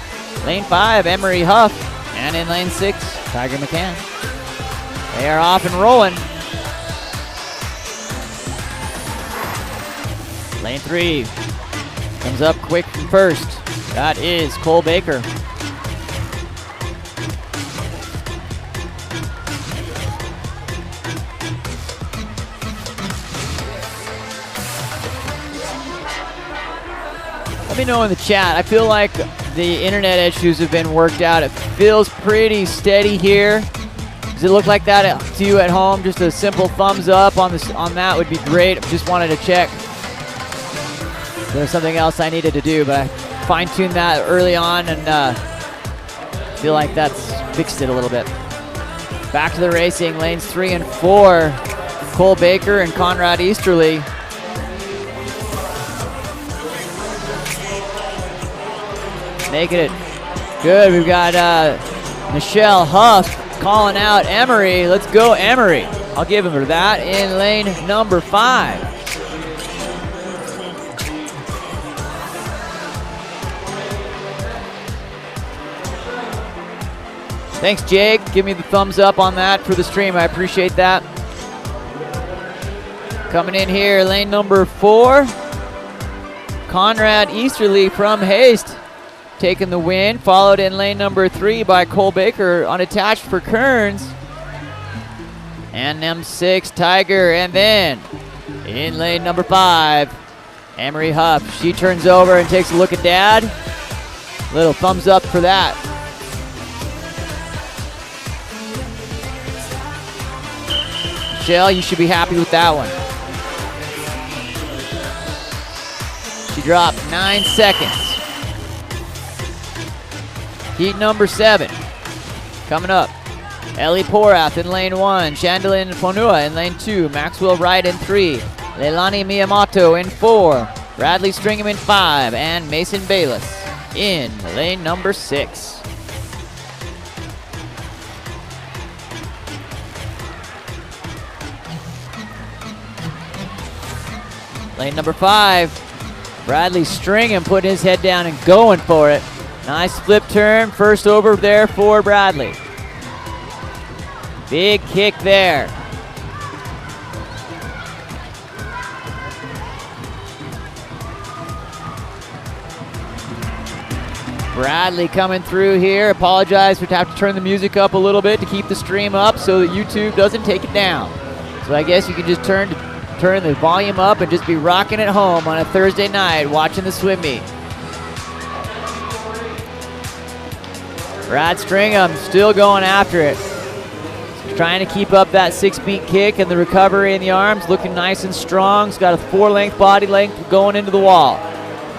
Lane 5, Emery Huff. And in lane 6, Tiger McCann. They are off and rolling. Lane 3 comes up quick from first. That is Cole Baker. Let me know in the chat. I feel like the internet issues have been worked out. It feels pretty steady here. Does it look like that to you at home? Just a simple thumbs up on this, on that would be great. Just wanted to check. There's something else I needed to do, but I fine-tuned that early on and feel like that's fixed it a little bit. Back to the racing, lanes 3 and 4. Cole Baker and Conrad Easterly. Making it good. We've got Michelle Huff calling out Emery. Let's go, Emery. I'll give him that in lane number 5. Thanks, Jake. Give me the thumbs up on that for the stream. I appreciate that. Coming in here, lane number 4. Conrad Easterly from Haste taking the win, followed in lane number 3 by Cole Baker, unattached for Kearns. And M6 Tiger, and then in lane number 5, Emery Huff. She turns over and takes a look at Dad. Little thumbs up for that. Michelle, you should be happy with that one. She dropped 9 seconds. Heat number 7 coming up. Ellie Porath in lane 1. Chandelier Fonua in lane 2. Maxwell Wright in 3. Leilani Miyamoto in 4. Bradley Stringham in 5. And Mason Bayless in lane number 6. Lane number 5. Bradley Stringham putting his head down and going for it. Nice flip turn. First over there for Bradley. Big kick there. Bradley coming through here. Apologize for having to turn the music up a little bit to keep the stream up so that YouTube doesn't take it down. So I guess you can just turn the volume up and just be rocking at home on a Thursday night watching the swim meet. Brad Stringham still going after it. Trying to keep up that 6-beat kick and the recovery in the arms. Looking nice and strong. He's got a 4-length body length going into the wall.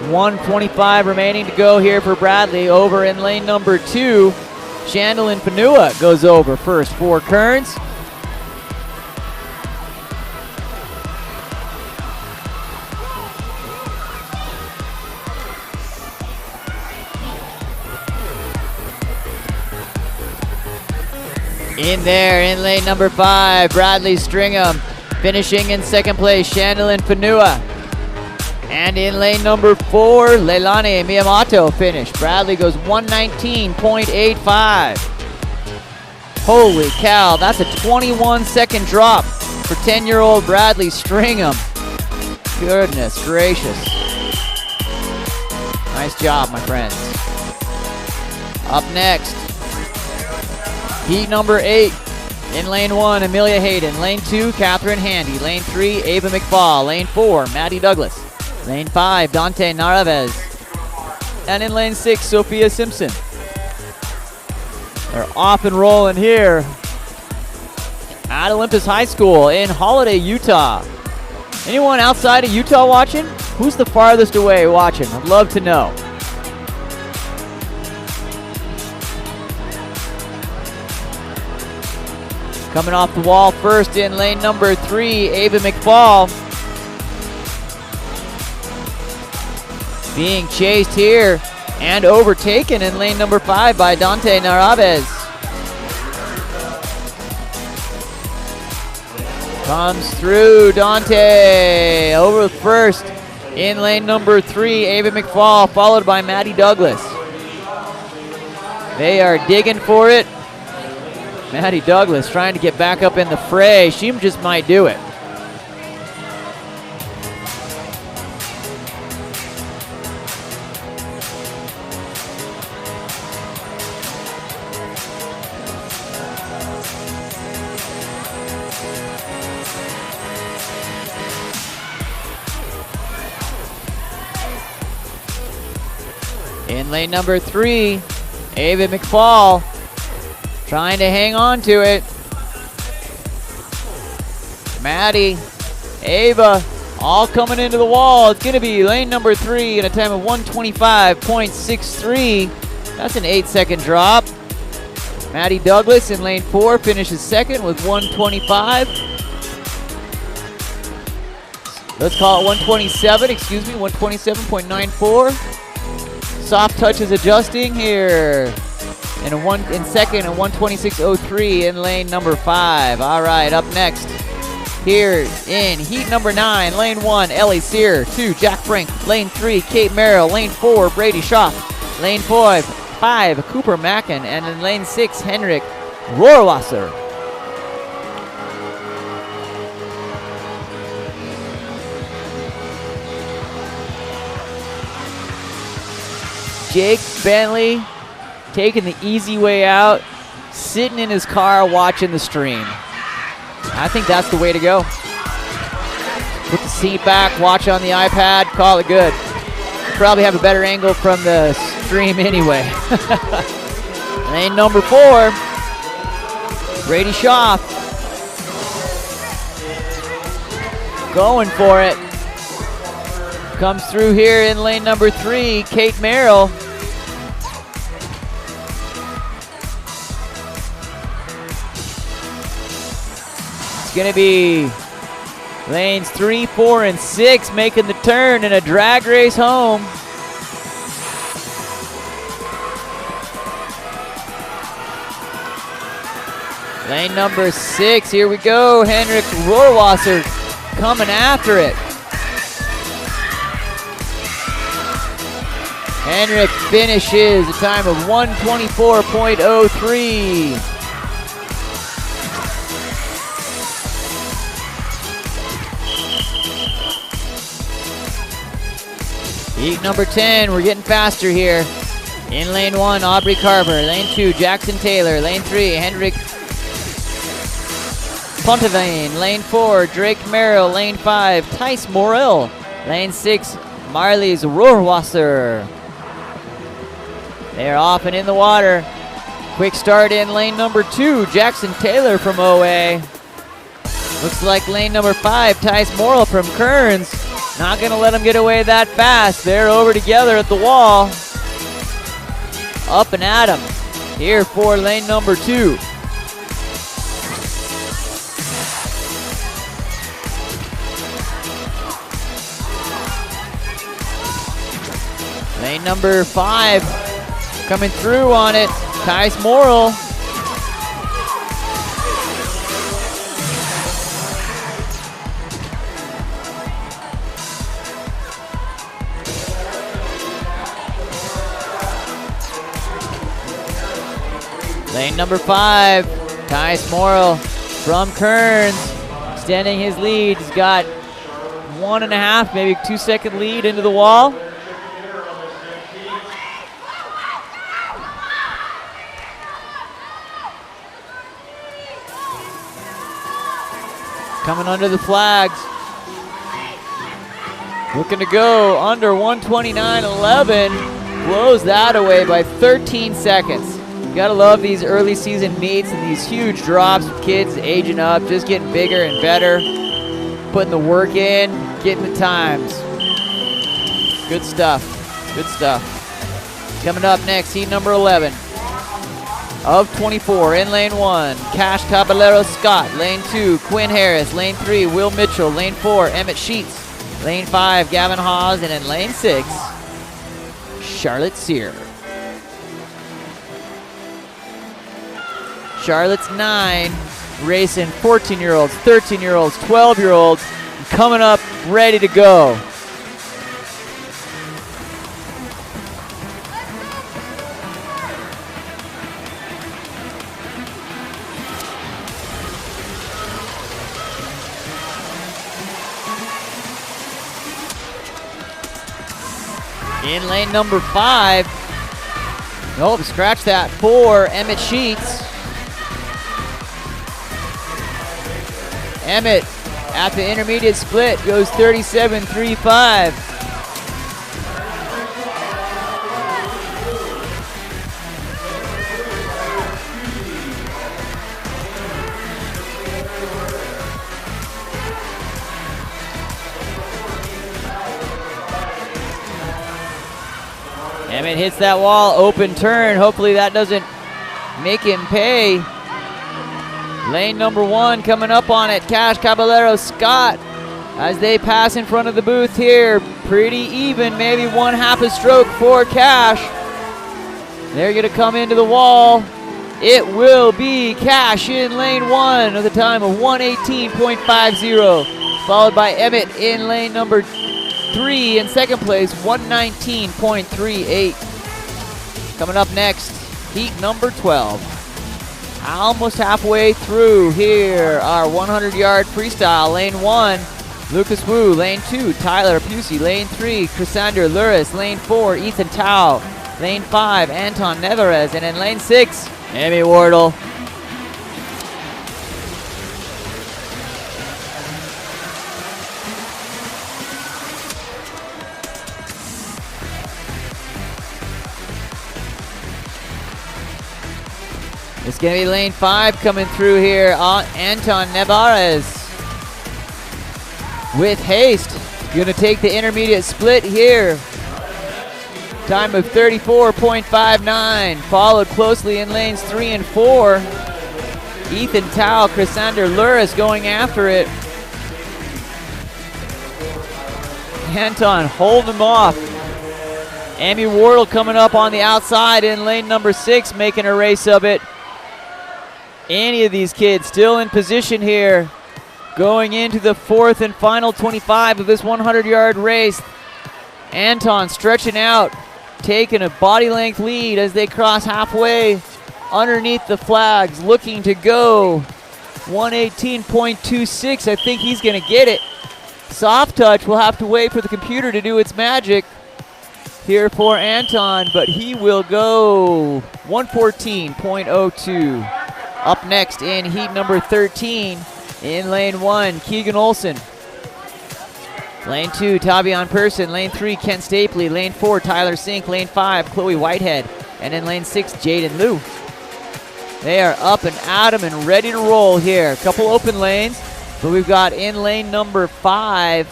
1:25 remaining to go here for Bradley. Over in lane number 2, Chandelier Fonua goes over first for Kearns. In there, in lane number 5, Bradley Stringham. Finishing in second place, Chandelier Fonua. And in lane number 4, Leilani Miyamoto finished. Bradley goes 119.85. Holy cow, that's a 21-second drop for 10-year-old Bradley Stringham. Goodness gracious. Nice job, my friends. Up next, heat number 8. In lane 1, Amelia Hayden. Lane 2, Catherine Handy. Lane 3, Ava McFall. Lane 4, Maddie Douglas. Lane 5, Dante Naraves. And in lane 6, Sophia Simpson. They're off and rolling here at Olympus High School in Holiday, Utah. Anyone outside of Utah watching? Who's the farthest away watching? I'd love to know. Coming off the wall first in lane number 3, Ava McFall. Being chased here and overtaken in lane number 5 by Dante Naraves. Comes through Dante. Over first in lane number 3, Ava McFall, followed by Maddie Douglas. They are digging for it. Maddie Douglas trying to get back up in the fray. She just might do it. In lane number 3, Ava McFall trying to hang on to it. Maddie, Ava, all coming into the wall. It's going to be lane number 3 in a time of 1:25.63. That's an 8-second drop. Maddie Douglas in lane 4 finishes second with 1:25. Let's call it 1:27, 1:27.94. Soft touch is adjusting here. In second, and 1:26.03 in lane number 5. All right, up next here in heat number 9, lane 1, Ellie Sear. 2, Jack Frank. Lane 3, Kate Merrill. Lane 4, Brady Schaff. Lane 5, Cooper Mackin. And in lane 6, Henrik Rohrwasser. Jake Bentley taking the easy way out, sitting in his car watching the stream. I think that's the way to go. Put the seat back, watch on the iPad, call it good. Probably have a better angle from the stream anyway. Lane number 4, Brady Shaw. Going for it. Comes through here in lane number 3, Kate Merrill. It's gonna be lanes 3, 4, and 6 making the turn in a drag race home. Lane number 6, here we go. Henrik Rohrwasser coming after it. Henrik finishes a time of 1:24.03. Heat number 10, we're getting faster here. In lane 1, Aubrey Carver. Lane 2, Jackson Taylor. Lane 3, Henrik Pontevin. Lane 4, Drake Merrill. Lane 5, Tice Morrill. Lane 6, Marlies Rohrwasser. They're off and in the water. Quick start in lane number 2, Jackson Taylor from OA. Looks like lane number 5, Tice Morrill from Kearns. Not gonna let them get away that fast. They're over together at the wall. Up and at 'em here for lane number 2. Lane number 5 coming through on it, Tice Morrill. Lane number 5, Tice Morrill from Kearns, extending his lead. He's got 1.5, maybe 2-second lead into the wall. Coming under the flags. Looking to go under 1:29.11. Blows that away by 13 seconds. You gotta love these early season meets and these huge drops with kids aging up, just getting bigger and better, putting the work in, getting the times. Good stuff, good stuff. Coming up next, heat number 11 of 24 in lane 1, Cash Caballero Scott. Lane 2, Quinn Harris. Lane 3, Will Mitchell. Lane 4, Emmett Sheets. Lane 5, Gavin Hawes. And in lane 6, Charlotte Sear. Charlotte's 9, racing 14-year-olds, 13-year-olds, 12-year-olds, coming up ready to go. In lane number 5, nope, scratch that, 4, Emmett Sheets. Emmett at the intermediate split goes 37.35. Emmett hits that wall, open turn. Hopefully that doesn't make him pay. Lane number 1 coming up on it, Cash Caballero Scott, as they pass in front of the booth here. Pretty even, maybe 1/2 a stroke for Cash. They're gonna come into the wall. It will be Cash in lane 1 with a time of 1:18.50, followed by Emmett in lane number 3 in second place, 1:19.38. Coming up next, heat number 12. Almost halfway through here, our 100-yard freestyle. Lane 1, Lucas Wu. Lane 2, Tyler Pusey. Lane 3, Chrysander Luris. Lane 4, Ethan Tao. Lane 5, Anton Nevarez. And in lane 6, Emmy Wardle. It's going to be lane 5 coming through here. Anton Nevarez with haste. Going to take the intermediate split here. Time of 34.59. Followed closely in lanes 3 and 4. Ethan Tao, Chrysander Luris going after it. Anton holding him off. Emmy Wardle coming up on the outside in lane number 6, making a race of it. Any of these kids still in position here, going into the 4th and final 25 of this 100-yard race. Anton stretching out, taking a body length lead as they cross halfway underneath the flags, looking to go 118.26. I think he's going to get it. Soft touch will have to wait for the computer to do its magic here for Anton, but he will go 114.02. Up next in heat number 13 in lane 1, Keegan Olson. Lane 2, Tavion Person. Lane 3, Ken Stapley. Lane 4, Tyler Sink. Lane 5, Chloe Whitehead. And in lane 6, Jaden Liu. They are up and at 'em and ready to roll here. A couple open lanes, but we've got in lane number 5,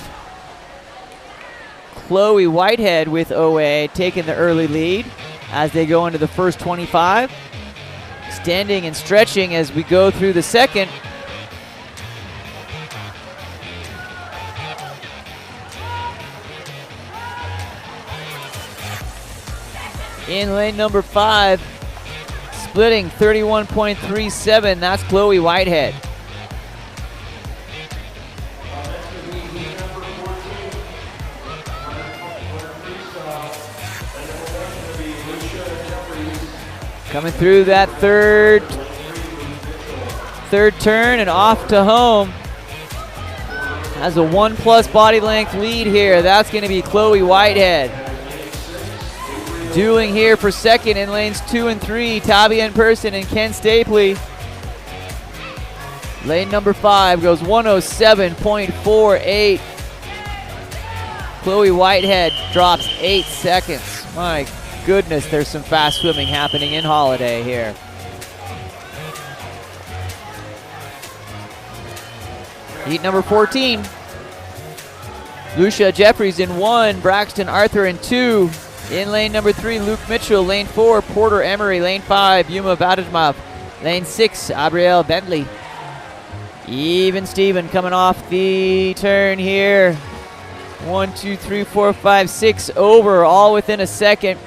Chloe Whitehead with OA taking the early lead as they go into the first 25. Extending and stretching as we go through the second. In lane number 5, splitting 31.37, that's Chloe Whitehead. Coming through that third turn and off to home. Has a 1+ body length lead here. That's going to be Chloe Whitehead. Dueling here for second in lanes 2 and 3, Tavian Person and Ken Stapley. Lane number 5 goes 107.48. Chloe Whitehead drops 8 seconds. My goodness, there's some fast swimming happening in Holiday here. Heat number 14. Lucia Jeffries in 1, Braxton Arthur in 2. In lane number 3, Luke Mitchell. Lane 4, Porter Emery. Lane 5, Yuma Vadajmov. Lane 6, Abrielle Bentley. Even Steven coming off the turn here. 1, 2, 3, 4, 5, 6 over, all within a second.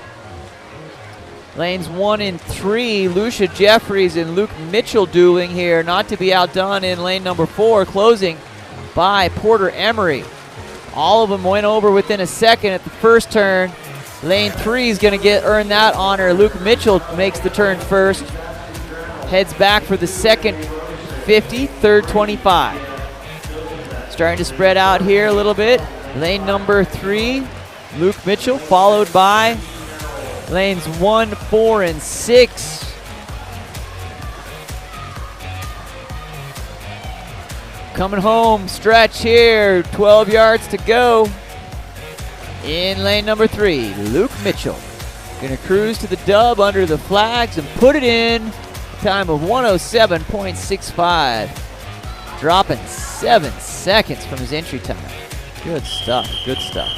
Lanes 1 and 3, Lucia Jeffries and Luke Mitchell dueling here, not to be outdone in lane number 4, closing by Porter Emery. All of them went over within a second at the first turn. Lane 3 is going to earn that honor. Luke Mitchell makes the turn first, heads back for the second 50, third 25. Starting to spread out here a little bit. Lane number 3, Luke Mitchell, followed by lanes 1, 4, and 6. Coming home stretch here, 12 yards to go. In lane number 3, Luke Mitchell. Gonna cruise to the dub under the flags and put it in. Time of 107.65. Dropping 7 seconds from his entry time. Good stuff, good stuff.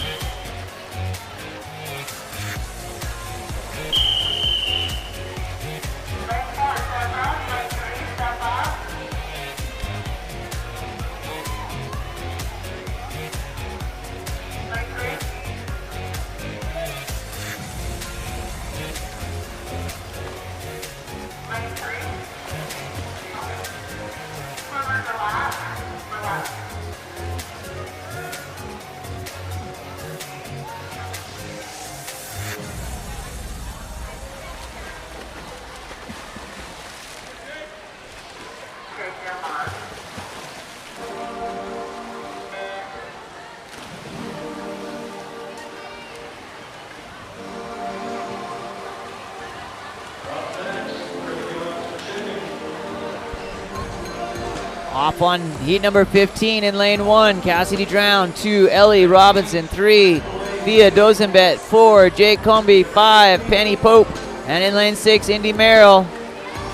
Off on heat number 15 in lane 1, Cassidy Drown. 2, Ellie Robinson. 3, Thea Dozenbet. 4, Jake Comby. 5, Penny Pope. And in lane 6, Indy Merrill.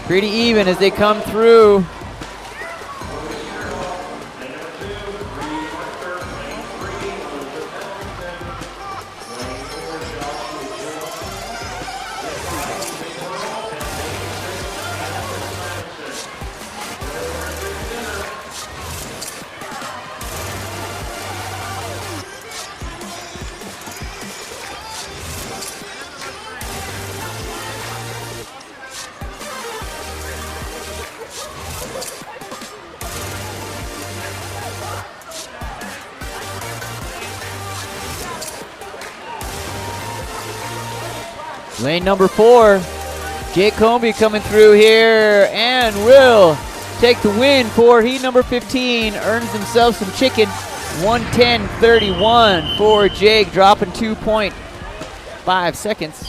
Pretty even as they come through. Lane number 4, Jake Comby coming through here and will take the win for heat number 15. Earns himself some chicken. 1:10.31 for Jake, dropping 2.5 seconds.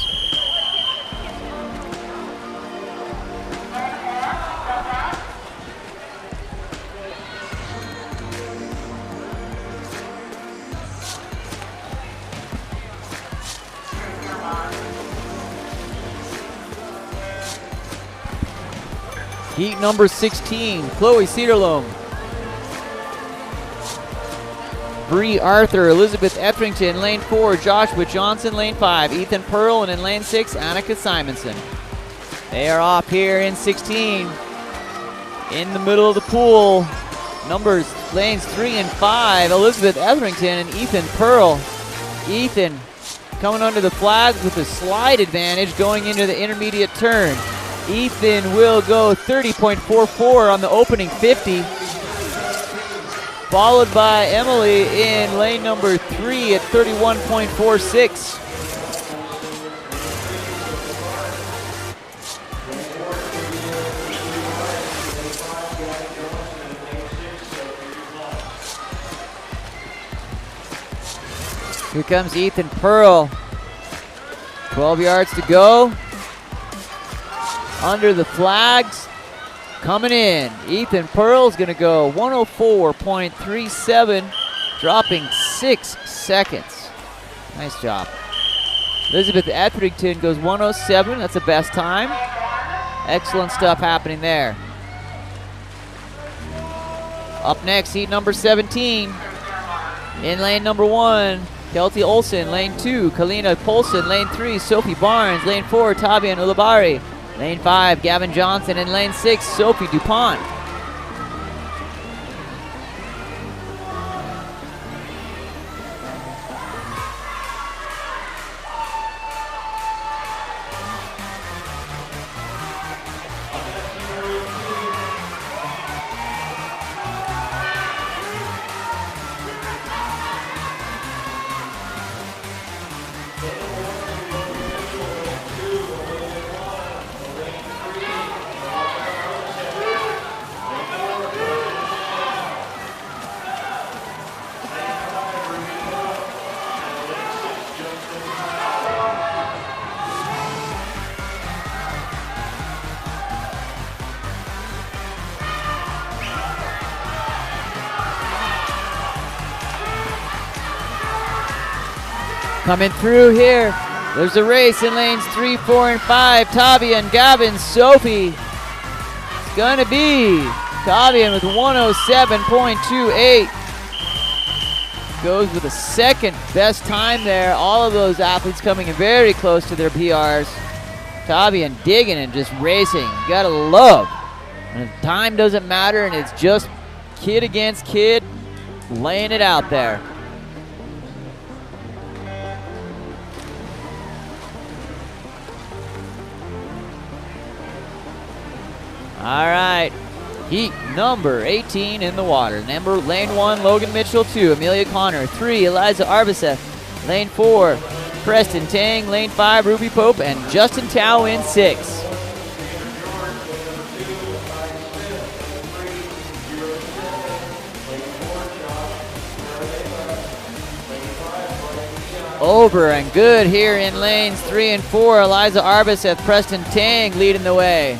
Heat number 16, Chloe Cedarloam. Bree Arthur, Elizabeth Etherington, lane 4, Joshua Johnson, lane 5, Ethan Pearl, and in lane 6, Annika Simonson. They are off here in 16. In the middle of the pool, numbers lanes 3 and 5, Elizabeth Etherington and Ethan Pearl. Ethan coming under the flags with a slide advantage going into the intermediate turn. Ethan will go 30.44 on the opening 50. Followed by Emily in lane number 3 at 31.46. Here comes Ethan Pearl. 12 yards to go. Under the flags, coming in. Ethan Pearl's gonna go 104.37, dropping 6 seconds. Nice job. Elizabeth Etherington goes 107, that's the best time. Excellent stuff happening there. Up next, heat number 17. In lane number 1, Kelty Olsen. Lane 2, Kalina Polson. Lane 3, Sophie Barnes. Lane 4, Tabian Ulabari. Lane 5, Gavin Johnson. In lane 6, Sophie DuPont. Coming through here, there's a race in lanes 3, 4, and 5. Tabian, Gavin, Sophie. It's gonna be Tabian with 107.28. Goes with the second best time there. All of those athletes coming in very close to their PRs. Tabian digging and just racing. You gotta love. And the time doesn't matter and it's just kid against kid laying it out there. All right, heat number 18 in the water. Lane 1, Logan Mitchell. 2, Amelia Connor. 3, Eliza Arbiseth. Lane 4, Preston Tang. Lane 5, Ruby Pope. And Justin Tao in 6. Over and good here in lanes 3 and 4. Eliza Arbiseth, Preston Tang leading the way.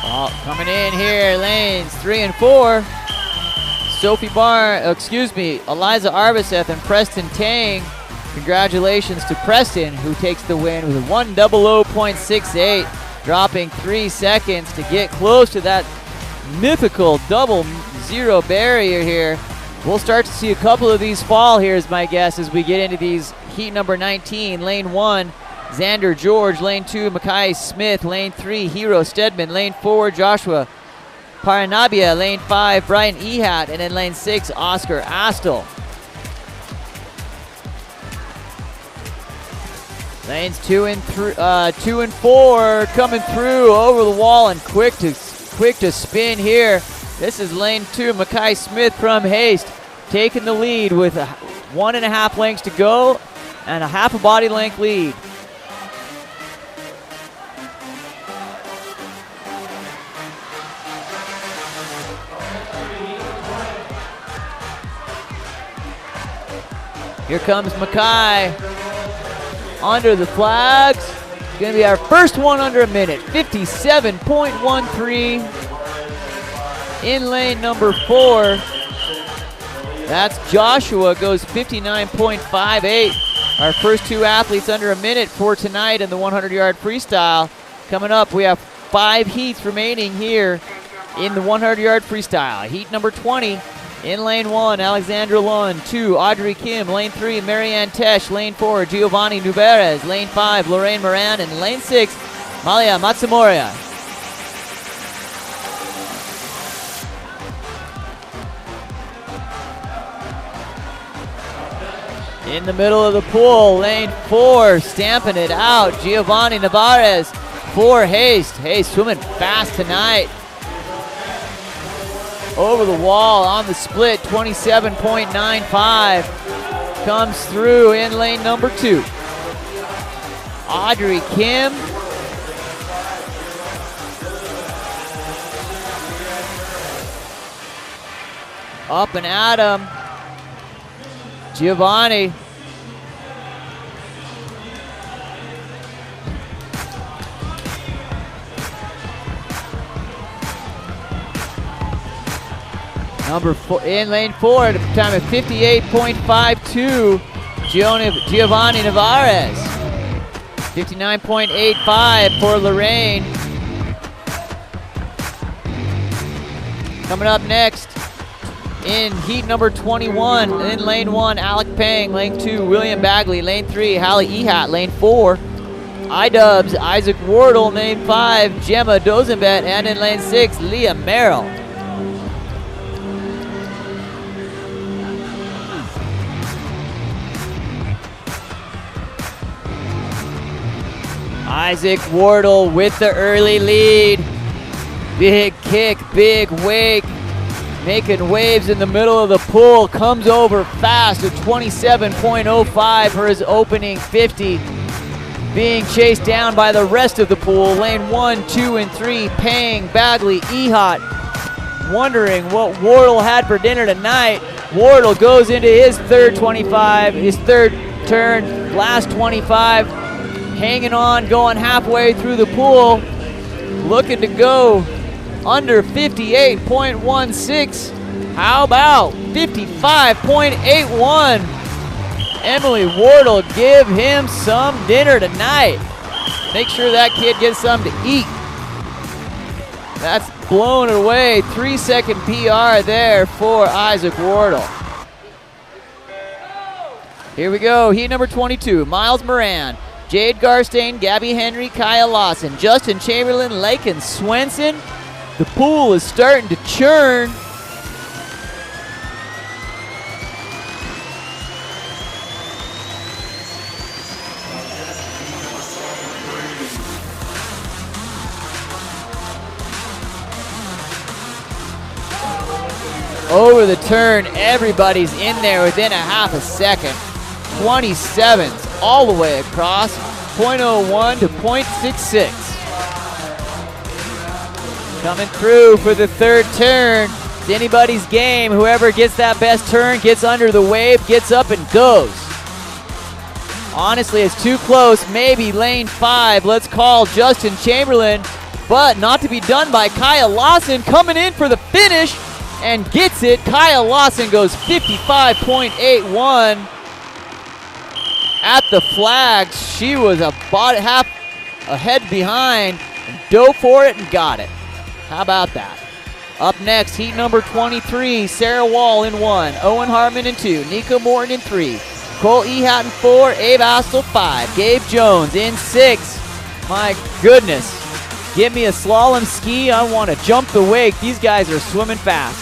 Oh, coming in here, lanes 3 and 4. Eliza Arbiseth and Preston Tang. Congratulations to Preston, who takes the win with a 1:00.68, dropping 3 seconds to get close to that mythical double zero barrier here. We'll start to see a couple of these fall here, is my guess, as we get into these heat number 19. Lane 1, Xander George. Lane 2, Makai Smith. Lane 3, Hero Stedman. Lane 4, Joshua Paranabia. Lane 5, Brian Ehat. And then lane 6, Oscar Astle. Lanes 2 and 4 coming through over the wall and quick to spin here. This is lane 2, Makai Smith from Haste, taking the lead with 1.5 lengths to go and a half a body length lead. Here comes Makai under the flags. It's going to be our first one under a minute. 57.13 in lane number 4. That's Joshua, goes 59.58. Our first 2 athletes under a minute for tonight in the 100-yard freestyle. Coming up, we have 5 heats remaining here in the 100-yard freestyle. Heat number 20. In lane 1, Alexandra Lund. 2, Audrey Kim. Lane 3, Marianne Tesh. Lane 4, Giovanni Nuberez. Lane 5, Lorraine Moran. And lane 6, Malia Matsumura. In the middle of the pool, lane 4, stamping it out, Giovanni Navarez for Haste. Haste swimming fast tonight. Over the wall on the split, 27.95. Comes through in lane number 2. Audrey Kim. Up and at him. Giovanni. Number 4 in lane 4 at a time of 58.52. Giovanni Navarez. 59.85 for Lorraine. Coming up next in heat number 21, in lane 1, Alec Pang. Lane 2, William Bagley. Lane 3, Hallie Ehat. Lane 4, iDubbbz, Isaac Wardle. Lane 5, Gemma Dozenbet. And in lane 6, Leah Merrill. Isaac Wardle with the early lead. Big kick, big wake. Making waves in the middle of the pool. Comes over fast at 27.05 for his opening 50. Being chased down by the rest of the pool. Lane 1, 2, and 3. Pang, Bagley, Ehat. Wondering what Wardle had for dinner tonight. Wardle goes into his third turn, last 25. Hanging on, going halfway through the pool. Looking to go under 58.16. How about 55.81? Emily Wardle, give him some dinner tonight. Make sure that kid gets something to eat. That's blown away. 3-second PR there for Isaac Wardle. Here we go, heat number 22. Miles Moran, Jade Garstein, Gabby Henry, Kaya Lawson, Justin Chamberlain, Laken Swenson. The pool is starting to churn. Over the turn, everybody's in there within a half a second. 27s all the way across, 0.01 to 0.66. Coming through for the third turn. It's anybody's game. Whoever gets that best turn gets under the wave, gets up and goes. Honestly, it's too close. Maybe lane 5. Let's call Justin Chamberlain but not to be done by Kaya Lawson, coming in for the finish and gets it. Kaya Lawson goes 55.81 at the flags. She was about half a head behind and dove for it and got it. How about that? Up next, heat number 23, Sarah Wall in 1, Owen Hartman in 2, Nico Morton in 3, Cole Ehat in 4, Abe Astle 5, Gabe Jones in 6. My goodness. Give me a slalom ski. I want to jump the wake. These guys are swimming fast.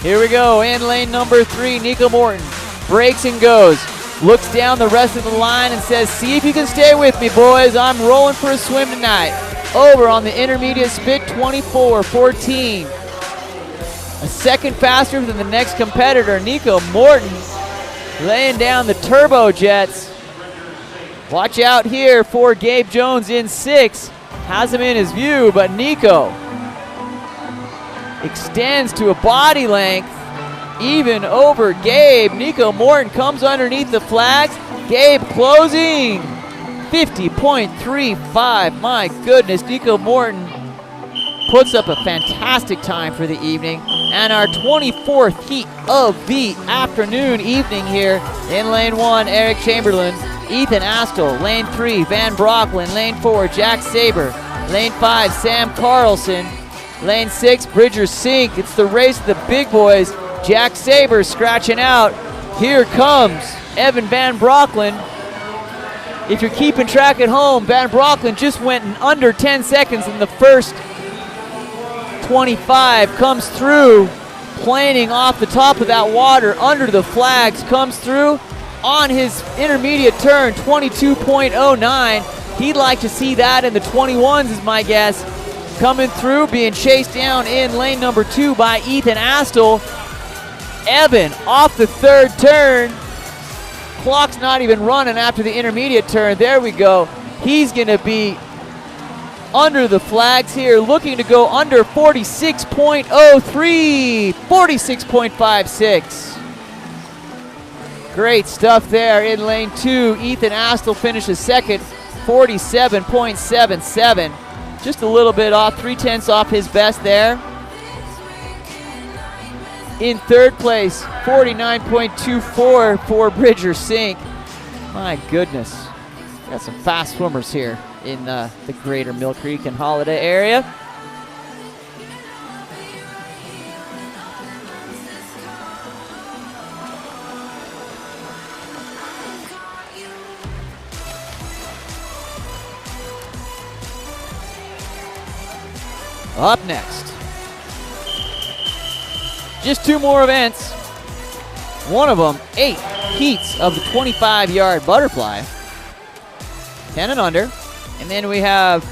Here we go. In lane number 3, Nico Morton breaks and goes. Looks down the rest of the line and says, see if you can stay with me, boys. I'm rolling for a swim tonight. Over on the intermediate spit, 24.14. A second faster than the next competitor, Nico Morton, laying down the turbojets. Watch out here for Gabe Jones in 6. Has him in his view, but Nico extends to a body length, even over Gabe. Nico Morton comes underneath the flags. Gabe closing, 50.35. My goodness, Nico Morton puts up a fantastic time for the evening. And our 24th heat of the afternoon evening here in lane 1, Eric Chamberlain, Ethan Astle, lane 3, Van Brocklin, lane 4, Jack Saber, lane 5, Sam Carlson, lane 6, Bridger Sink. It's the race of the big boys. Jack Saber scratching out. Here comes Evan Van Brocklin. If you're keeping track at home, Van Brocklin just went in under 10 seconds in the first 25. Comes through, planing off the top of that water under the flags. Comes through on his intermediate turn, 22.09. He'd like to see that in the 21s is my guess. Coming through, being chased down in lane number 2 by Ethan Astle. Evan off the third turn. Clock's not even running after the intermediate turn. There we go. He's going to be under the flags here, looking to go under 46.03, 46.56. Great stuff there in lane 2. Ethan Astle finishes second, 47.77. Just a little bit off, 0.3 off his best there. In third place, 49.24 for Bridger Sink. My goodness, got some fast swimmers here in the greater Mill Creek and Holiday area. Up next, just 2 more events. One of them, 8 heats of the 25-yard butterfly, 10 and under. And then we have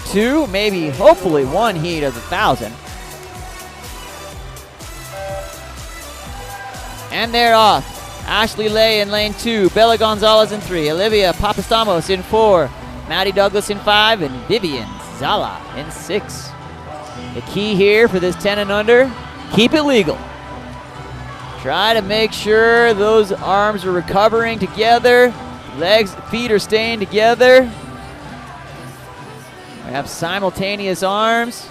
2, maybe hopefully 1 heat of the 1,000. And they're off. Ashley Lay in lane 2, Bella Gonzalez in 3, Olivia Papastamos in 4, Maddie Douglas in 5, and Vivian Zala in 6. The key here for this 10 and under, keep it legal. Try to make sure those arms are recovering together, legs, feet are staying together. We have simultaneous arms.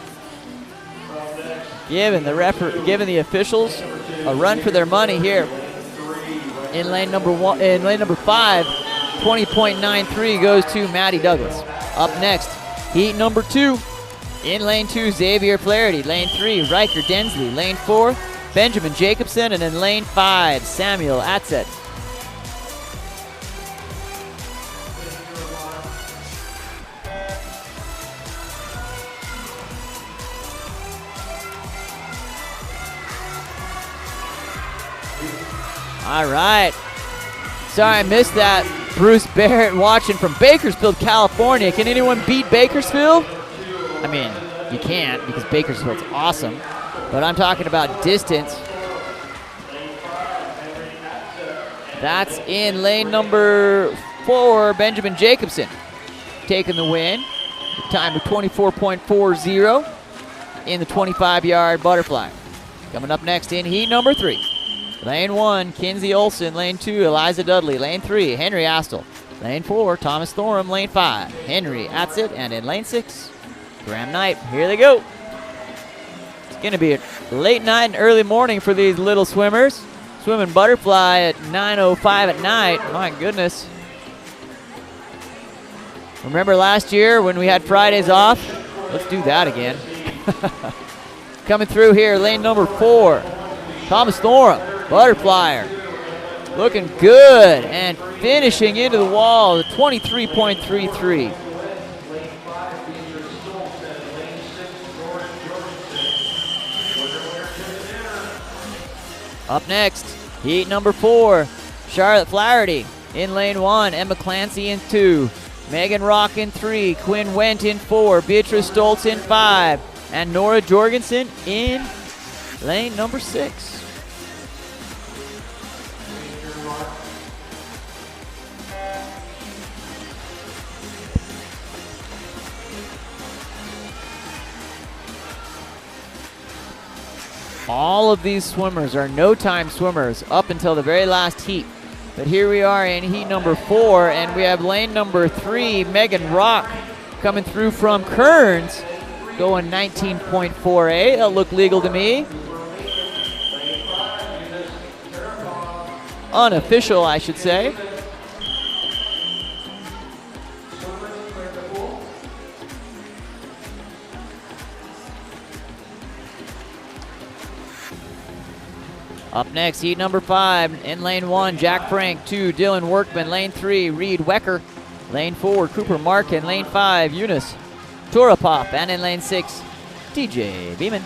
Giving the officials a run for their money here. In lane number 5, 20.93 goes to Maddie Douglas. Up next, heat number 2. In lane 2, Xavier Flaherty. Lane 3, Riker Densley. Lane 4, Benjamin Jacobson. And in lane 5, Samuel Atzet. All right. Sorry I missed that. Bruce Barrett watching from Bakersfield, California. Can anyone beat Bakersfield? I mean, you can't because Bakersfield's awesome, but I'm talking about distance. That's in lane number 4, Benjamin Jacobson taking the win. The time of 24.40 in the 25-yard butterfly. Coming up next in heat number 3. Lane 1, Kinsey Olson. Lane 2, Eliza Dudley. Lane 3, Henry Astle. Lane 4, Thomas Thorham. Lane 5, Henry Atzit. And in lane 6, Graham Knight, here they go. It's gonna be a late night and early morning for these little swimmers. Swimming butterfly at 9:05 at night, my goodness. Remember last year when we had Fridays off? Let's do that again. Coming through here, lane number 4. Thomas Thorpe, butterflyer. Looking good and finishing into the wall, 23.33. Up next, heat number 4, Charlotte Flaherty in lane 1, Emma Clancy in 2, Megan Rock in 3, Quinn Wendt in 4, Beatrice Stoltz in 5, and Nora Jorgensen in lane number 6. All of these swimmers are no-time swimmers up until the very last heat. But here we are in heat number 4, and we have lane number 3, Megan Rock, coming through from Kearns, going 19.48. That'll look legal to me. Unofficial, I should say. Up next, heat number 5, in lane 1, Jack Frank, 2, Dylan Workman, lane 3, Reed Wecker, lane 4, Cooper Markin, lane 5, Eunice Turapop, and in lane 6, TJ Beeman.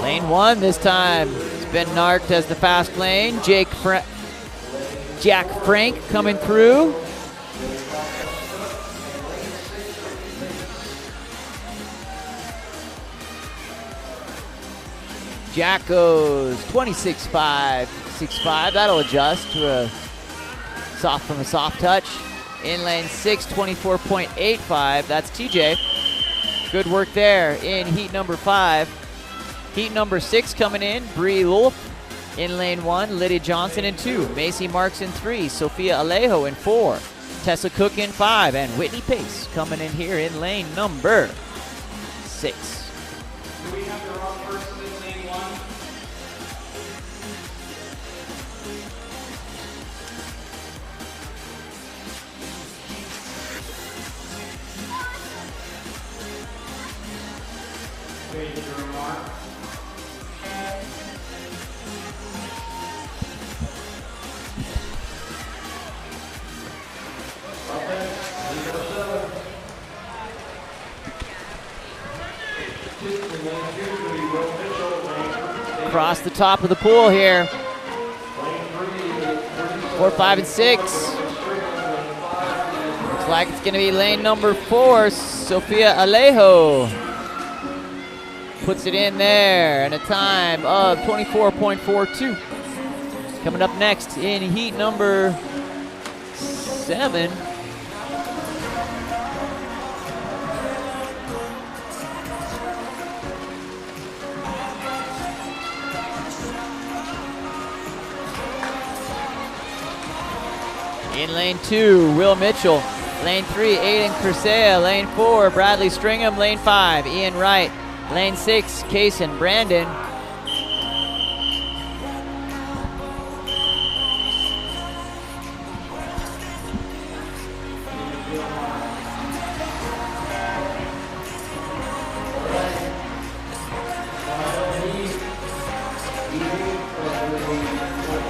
Lane 1 this time, it's been marked as the fast lane. Jack Frank coming through. Jack goes 26.565. That'll adjust to a soft touch. In lane 6, 24.85. That's TJ. Good work there in heat number 5. Heat number 6 coming in. Bree Lulf in lane 1. Lydia Johnson in 2. Macy Marks in 3. Sophia Alejo in 4. Tessa Cook in 5. And Whitney Pace coming in here in lane number 6. Do we have the wrong person in lane 1? Wait, is there a mark? Across the top of the pool here. 4, 5, and 6. Looks like it's going to be lane number 4, Sophia Alejo. Puts it in there, and a time of 24.42. Coming up next in heat number 7. In lane 2, Will Mitchell. Lane 3, Aiden Crisea. Lane 4, Bradley Stringham. Lane 5, Ian Wright. Lane 6, Kaysen Brandon.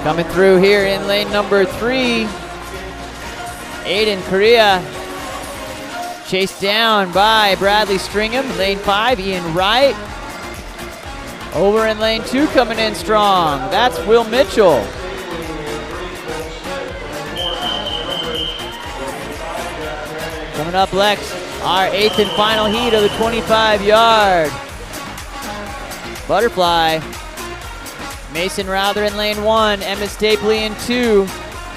Coming through here in lane number 3, Aiden Correa, chased down by Bradley Stringham. Lane 5, Ian Wright. Over in lane 2, coming in strong, that's Will Mitchell. Coming up next, our 8th and final heat of the 25-yard butterfly. Mason Rowther in lane 1, Emma Stapley in 2,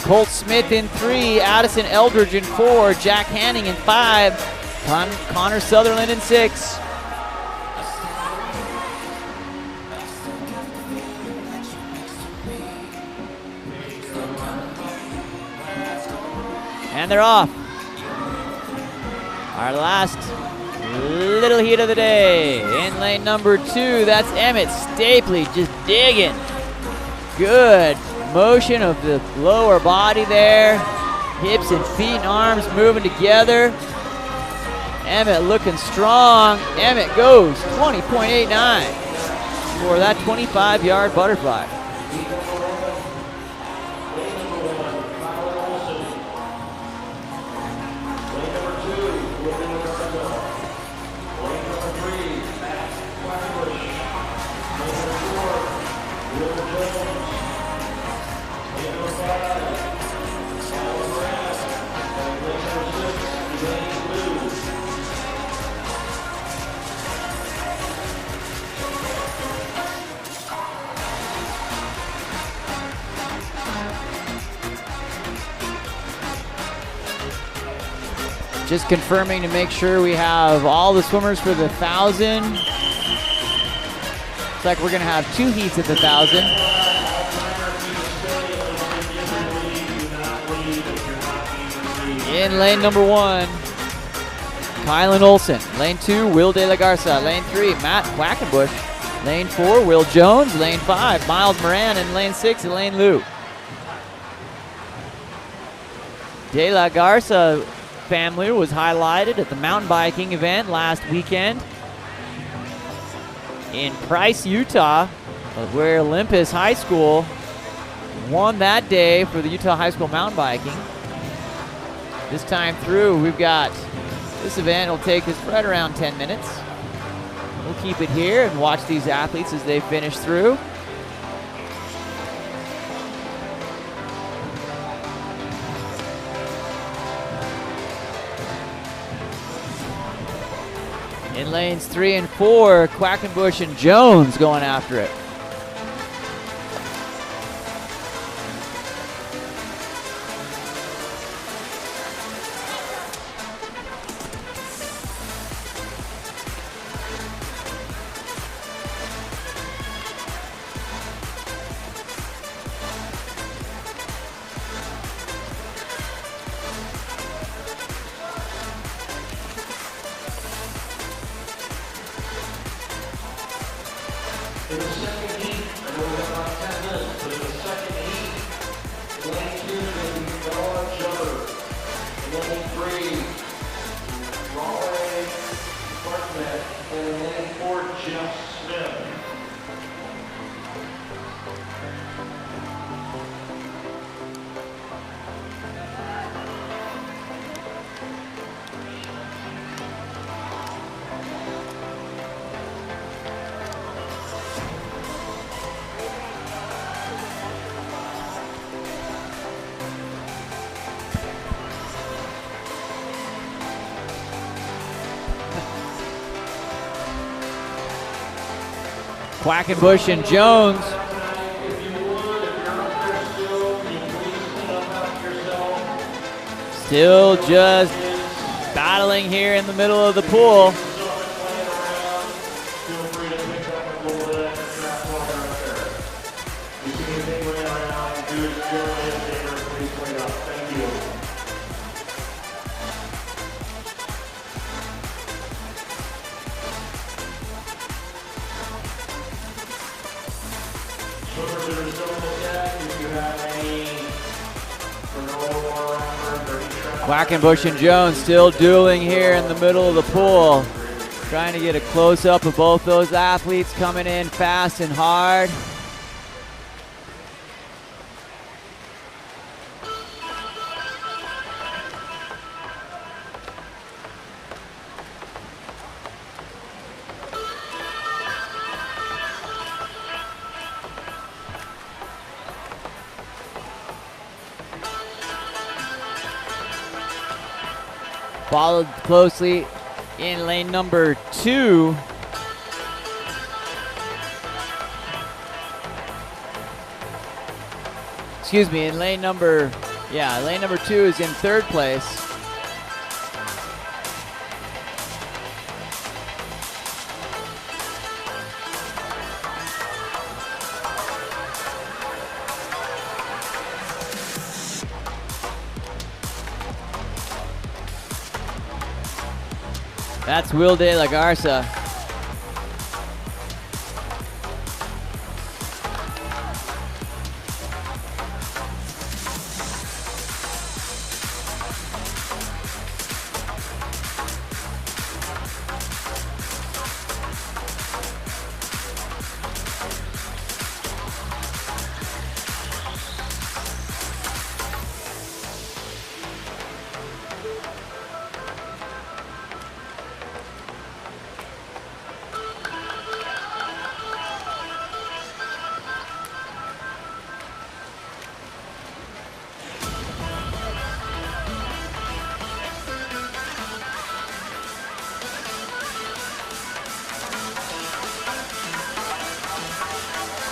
Colt Smith in 3, Addison Eldridge in 4, Jack Hanning in 5, Connor Sutherland in 6. And they're off. Our last little heat of the day. In lane number 2, that's Emmett Stapley just digging. Good motion of the lower body there. Hips and feet and arms moving together. Emmett looking strong. Emmett goes 20.89 for that 25-yard butterfly. Just confirming to make sure we have all the swimmers for the 1,000. Looks like we're gonna have 2 heats at the 1,000. In lane number 1, Kylan Olson. Lane 2, Will De La Garza. Lane 3, Matt Quackenbush. Lane 4, Will Jones. Lane 5, Miles Moran. And lane 6, Elaine Liu. De La Garza family was highlighted at the mountain biking event last weekend in Price, Utah, where Olympus High School won that day for the Utah High School mountain biking. This time through, we've got this event will take us right around 10 minutes. We'll keep it here and watch these athletes as they finish through. In lanes 3 and 4, Quackenbush and Jones going after it. In the second heat, I know we have about 10 minutes, but in the second heat, lane 2 is going to be Bella Jumper. Lane 3, Raleigh Bartlett. And lane 4, Jeff Smith. Quackenbush and Jones. Still just battling here in the middle of the pool. Quackenbush and Jones still dueling here in the middle of the pool. Trying to get a close-up of both those athletes coming in fast and hard. Followed closely in lane number 2. Excuse me, in lane number 2 is in 3rd place. That's Will De La Garza.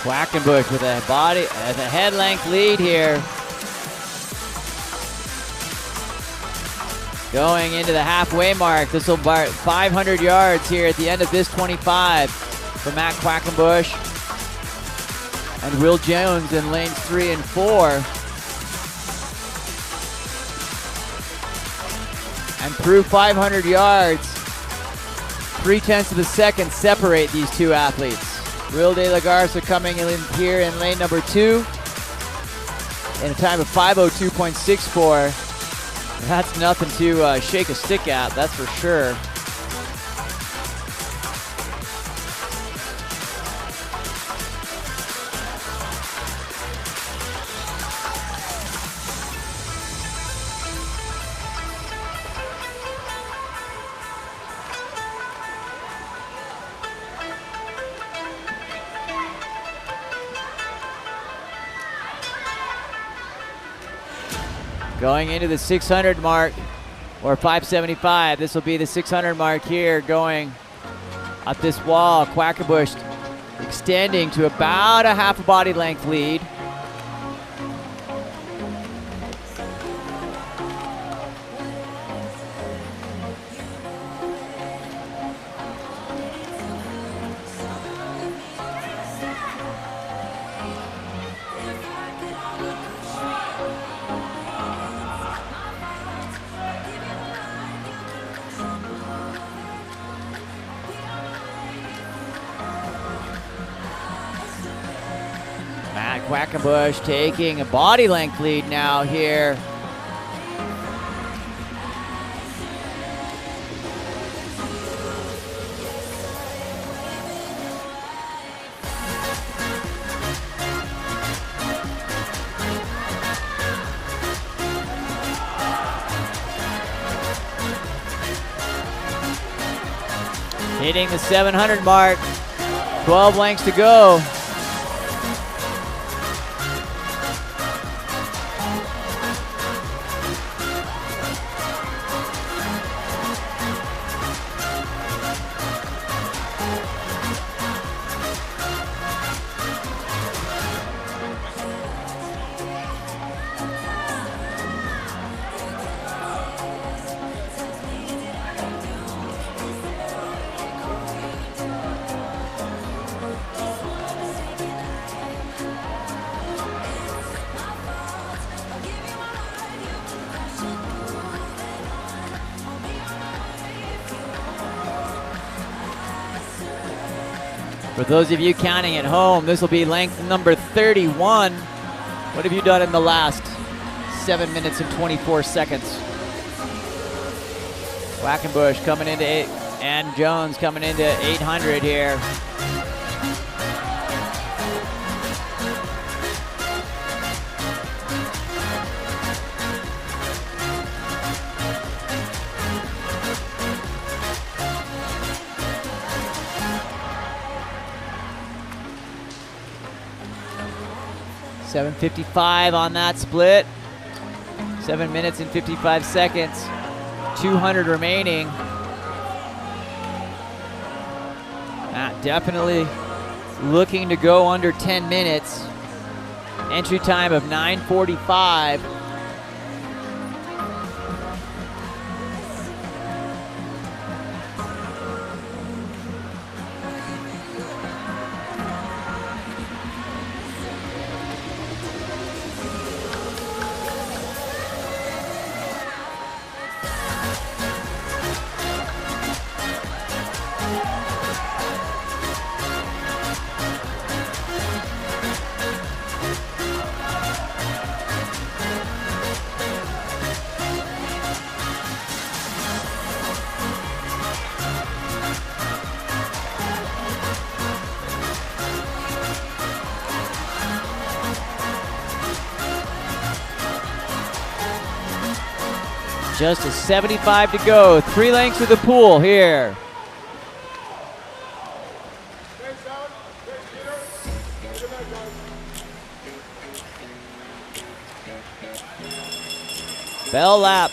Quackenbush with a body as a head length lead here. Going into the halfway mark. This will bar 500 yards here at the end of this 25 for Matt Quackenbush and Will Jones in lanes 3 and 4. And through 500 yards, 0.3 of a second separate these two athletes. Will De La Garza coming in here in lane number 2 in a time of 5:02.64. That's nothing to shake a stick at, that's for sure. Going into the 600 mark, or 575. This will be the 600 mark here, going up this wall. Quackenbush extending to about a half a body length lead. Quackenbush taking a body length lead now here. Hitting the 700 mark, 12 lengths to go. For those of you counting at home, this will be length number 31. What have you done in the last 7 minutes and 24 seconds? Quackenbush coming into 8, and Jones coming into 800 here. $7:55 on that split. 7 minutes and 55 seconds. 200 remaining. Definitely looking to go under 10 minutes. Entry time of 9:45. Just a 75 to go. 3 lengths of the pool here. Bell lap.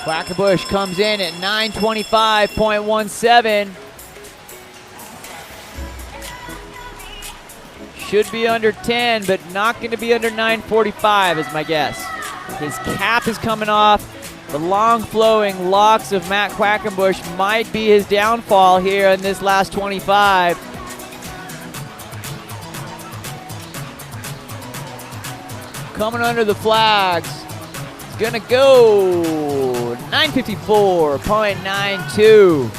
Quackenbush comes in at 925.17. Should be under 10, but not going to be under 945 is my guess. His cap is coming off. The long flowing locks of Matt Quackenbush might be his downfall here in this last 25. Coming under the flags. It's going to go 954.92.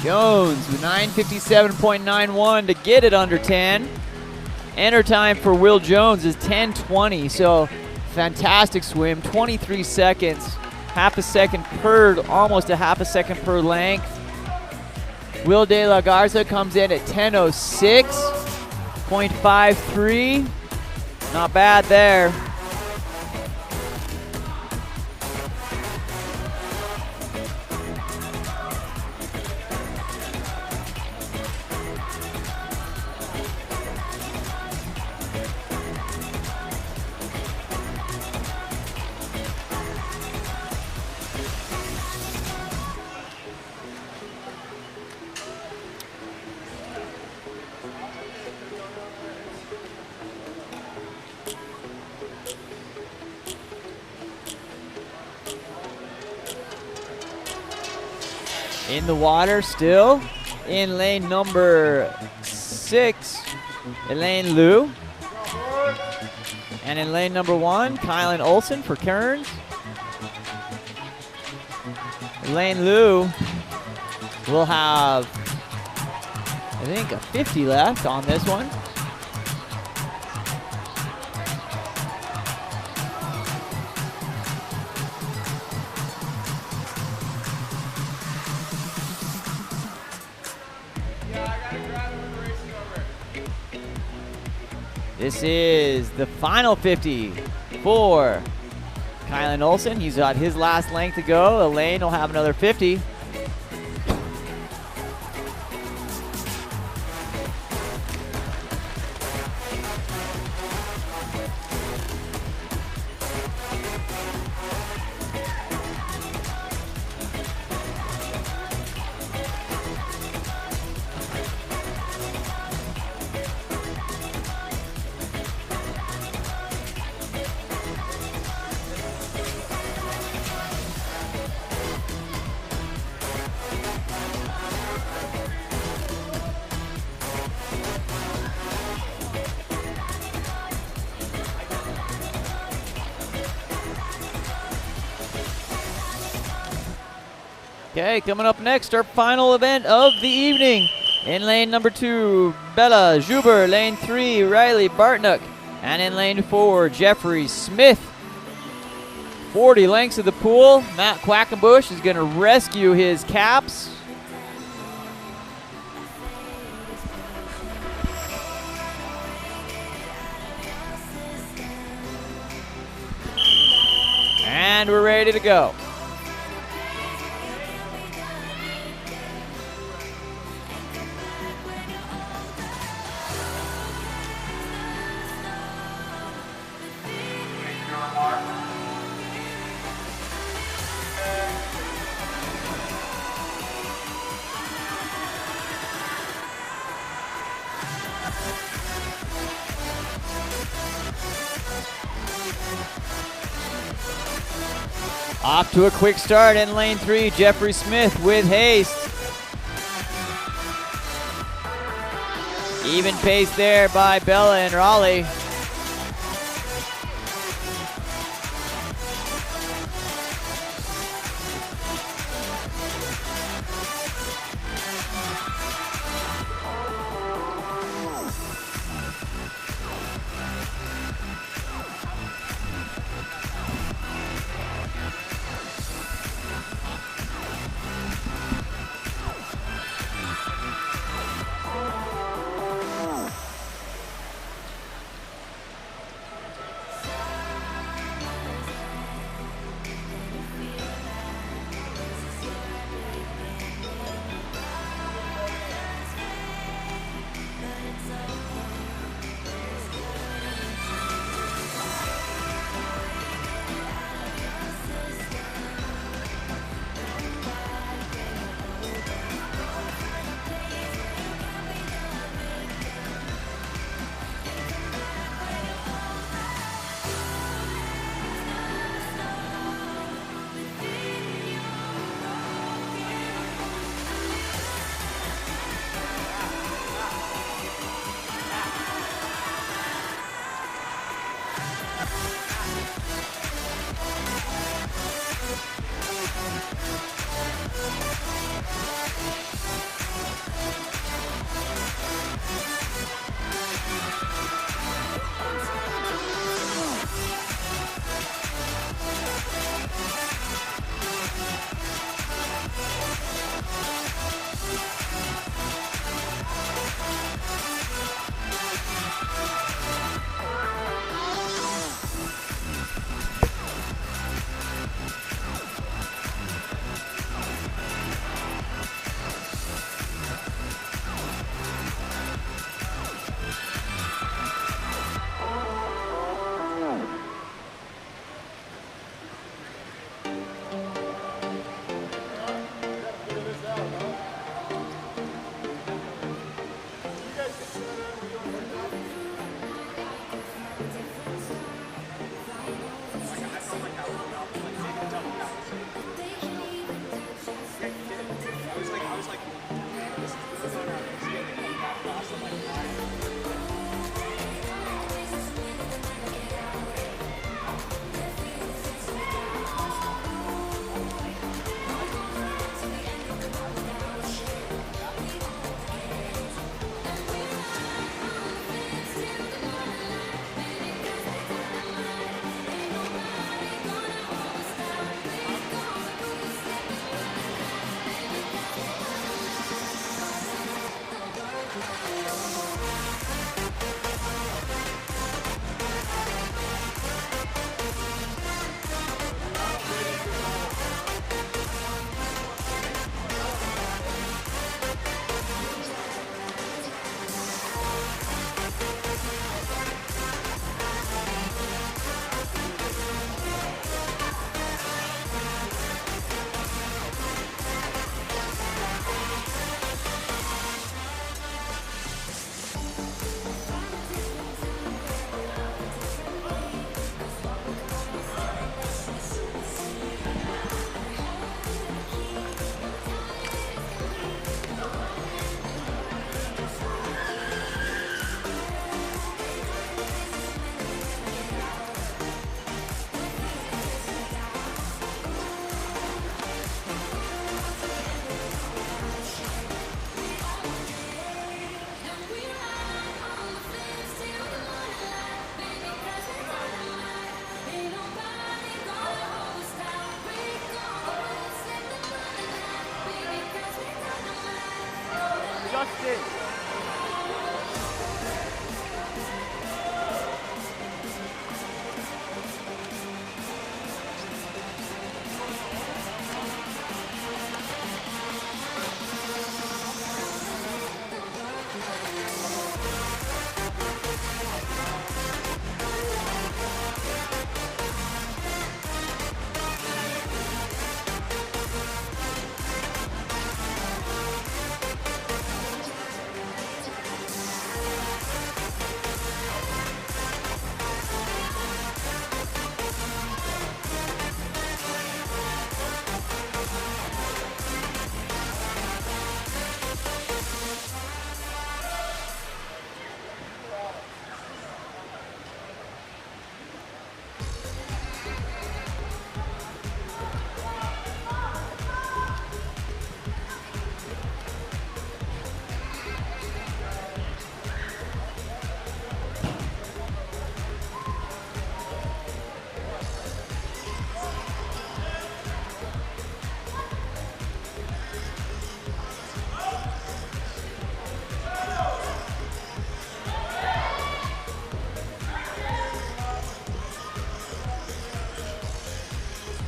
Jones with 957.91 to get it under 10. Enter time for Will Jones is 10:20, so fantastic swim, 23 seconds, half a second per, almost a half a second per length. Will De La Garza comes in at 10:06.53. Not bad there. In the water still, in lane number 6, Elaine Liu. And in lane number 1, Kylan Olson for Kearns. Elaine Liu will have, I think, a 50 left on this one. This is the final 50 for Kylan Olson. He's got his last length to go. Elaine will have another 50. Okay, coming up next, our final event of the evening. In lane number 2, Bella Zuber. Lane 3, Riley Bartnook. And in lane 4, Jeffrey Smith. 40 lengths of the pool. Matt Quackenbush is going to rescue his caps. And we're ready to go. Off to a quick start in lane 3, Jeffrey Smith with haste. Even pace there by Bella and Raleigh. Justin.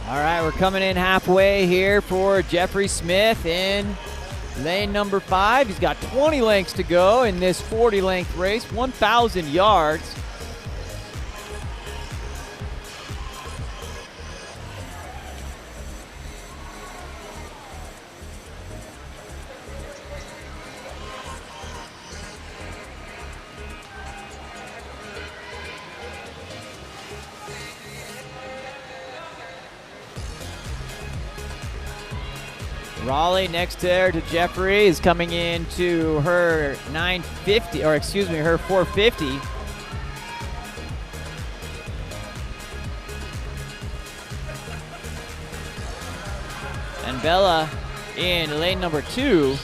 All right, we're coming in halfway here for Jeffrey Smith in lane number 5. He's got 20 lengths to go in this 40-length race, 1,000 yards. Raleigh next there to Jeffrey is coming into her 950, or excuse me, her 450. And Bella in lane number 2.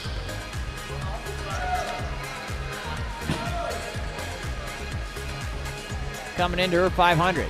Coming into her 500.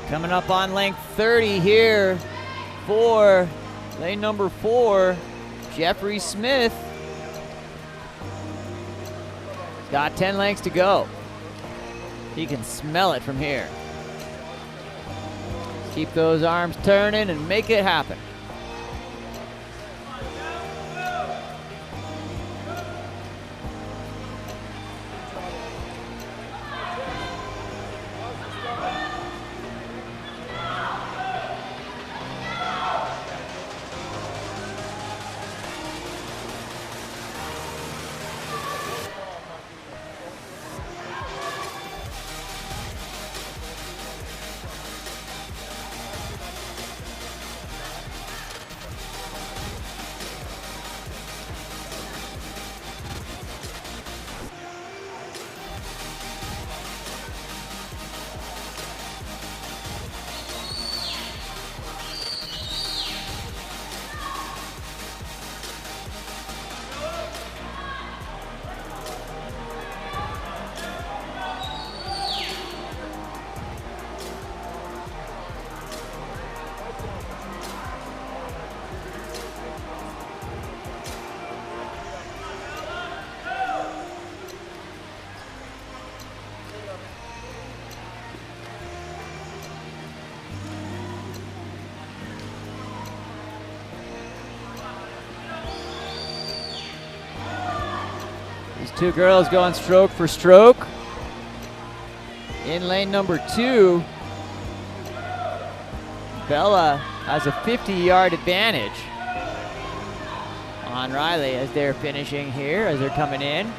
Coming up on length 30 here for lane number 4, Jeffrey Smith. Got 10 lengths to go. He can smell it from here. Keep those arms turning and make it happen. Two girls going stroke for stroke. In lane number 2, Bella has a 50-yard advantage on Riley as they're finishing here, as they're coming in.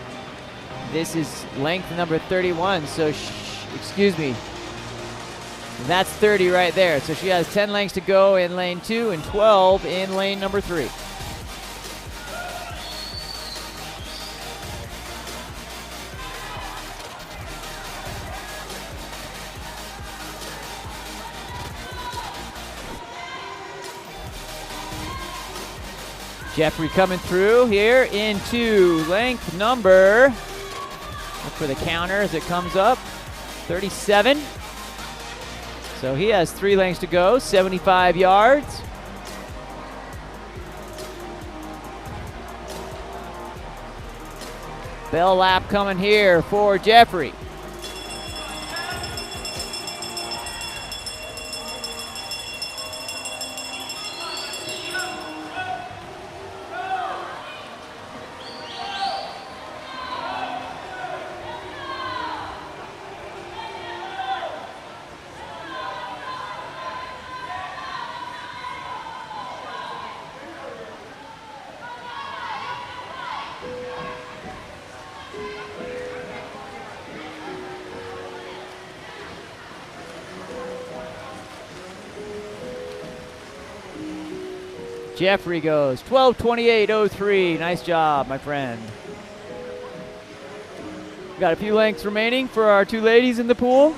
This is length number 31, so excuse me. That's 30 right there. So she has 10 lengths to go in lane 2 and 12 in lane number 3. Jeffrey coming through here into length number, look for the counter as it comes up, 37. So he has 3 lengths to go, 75 yards. Bell lap coming here for Jeffrey. Jeffrey goes 12:28.03. Nice job, my friend. Got a few lengths remaining for our 2 ladies in the pool.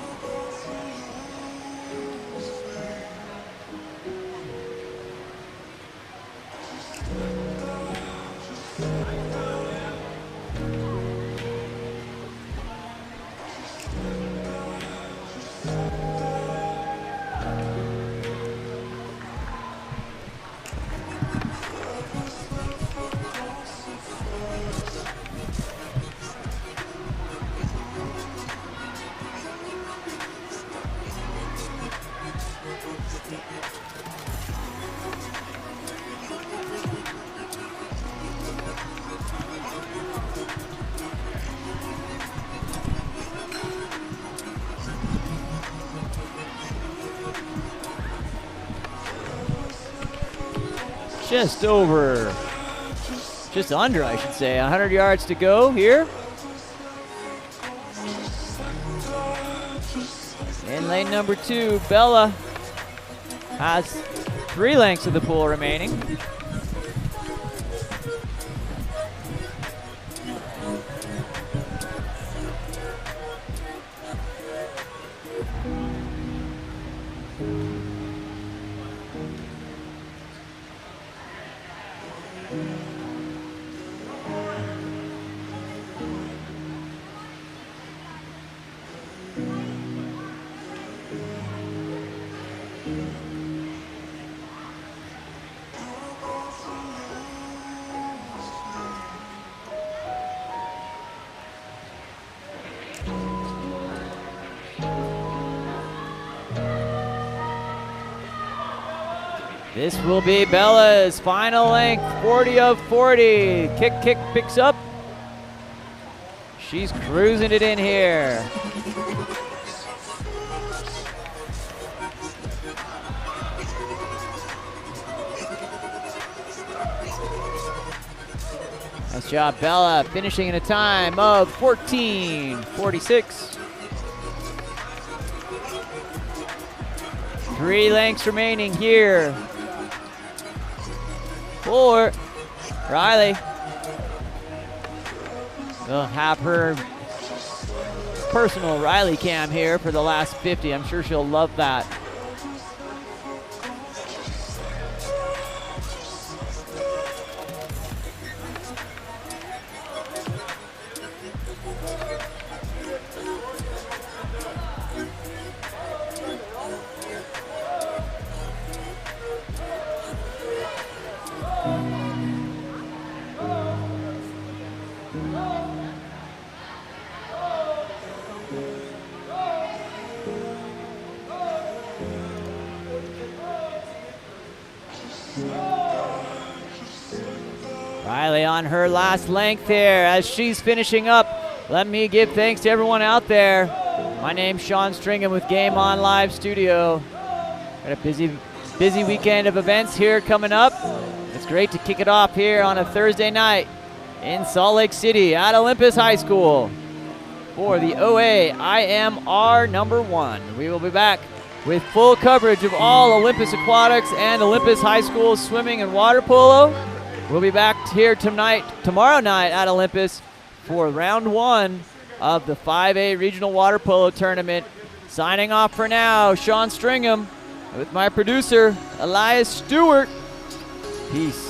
Just under, I should say, 100 yards to go here. In lane number 2, Bella has 3 lengths of the pool remaining. This will be Bella's final length, 40 of 40. Kick picks up. She's cruising it in here. Nice job, Bella, finishing in a time of 14:46. 3 lengths remaining here for Riley. We'll have her personal Riley cam here for the last 50. I'm sure she'll love that. Riley on her last length here as she's finishing up. Let me give thanks to everyone out there. My name's Sean Stringham with Game On Live Studio. Got a busy weekend of events here coming up. It's great to kick it off here on a Thursday night in Salt Lake City at Olympus High School for the OA IMR #1. We will be back with full coverage of all Olympus Aquatics and Olympus High School swimming and water polo. We'll be back here tomorrow night at Olympus for round 1 of the 5A Regional Water Polo Tournament. Signing off for now, Sean Stringham with my producer, Elias Stewart. Peace.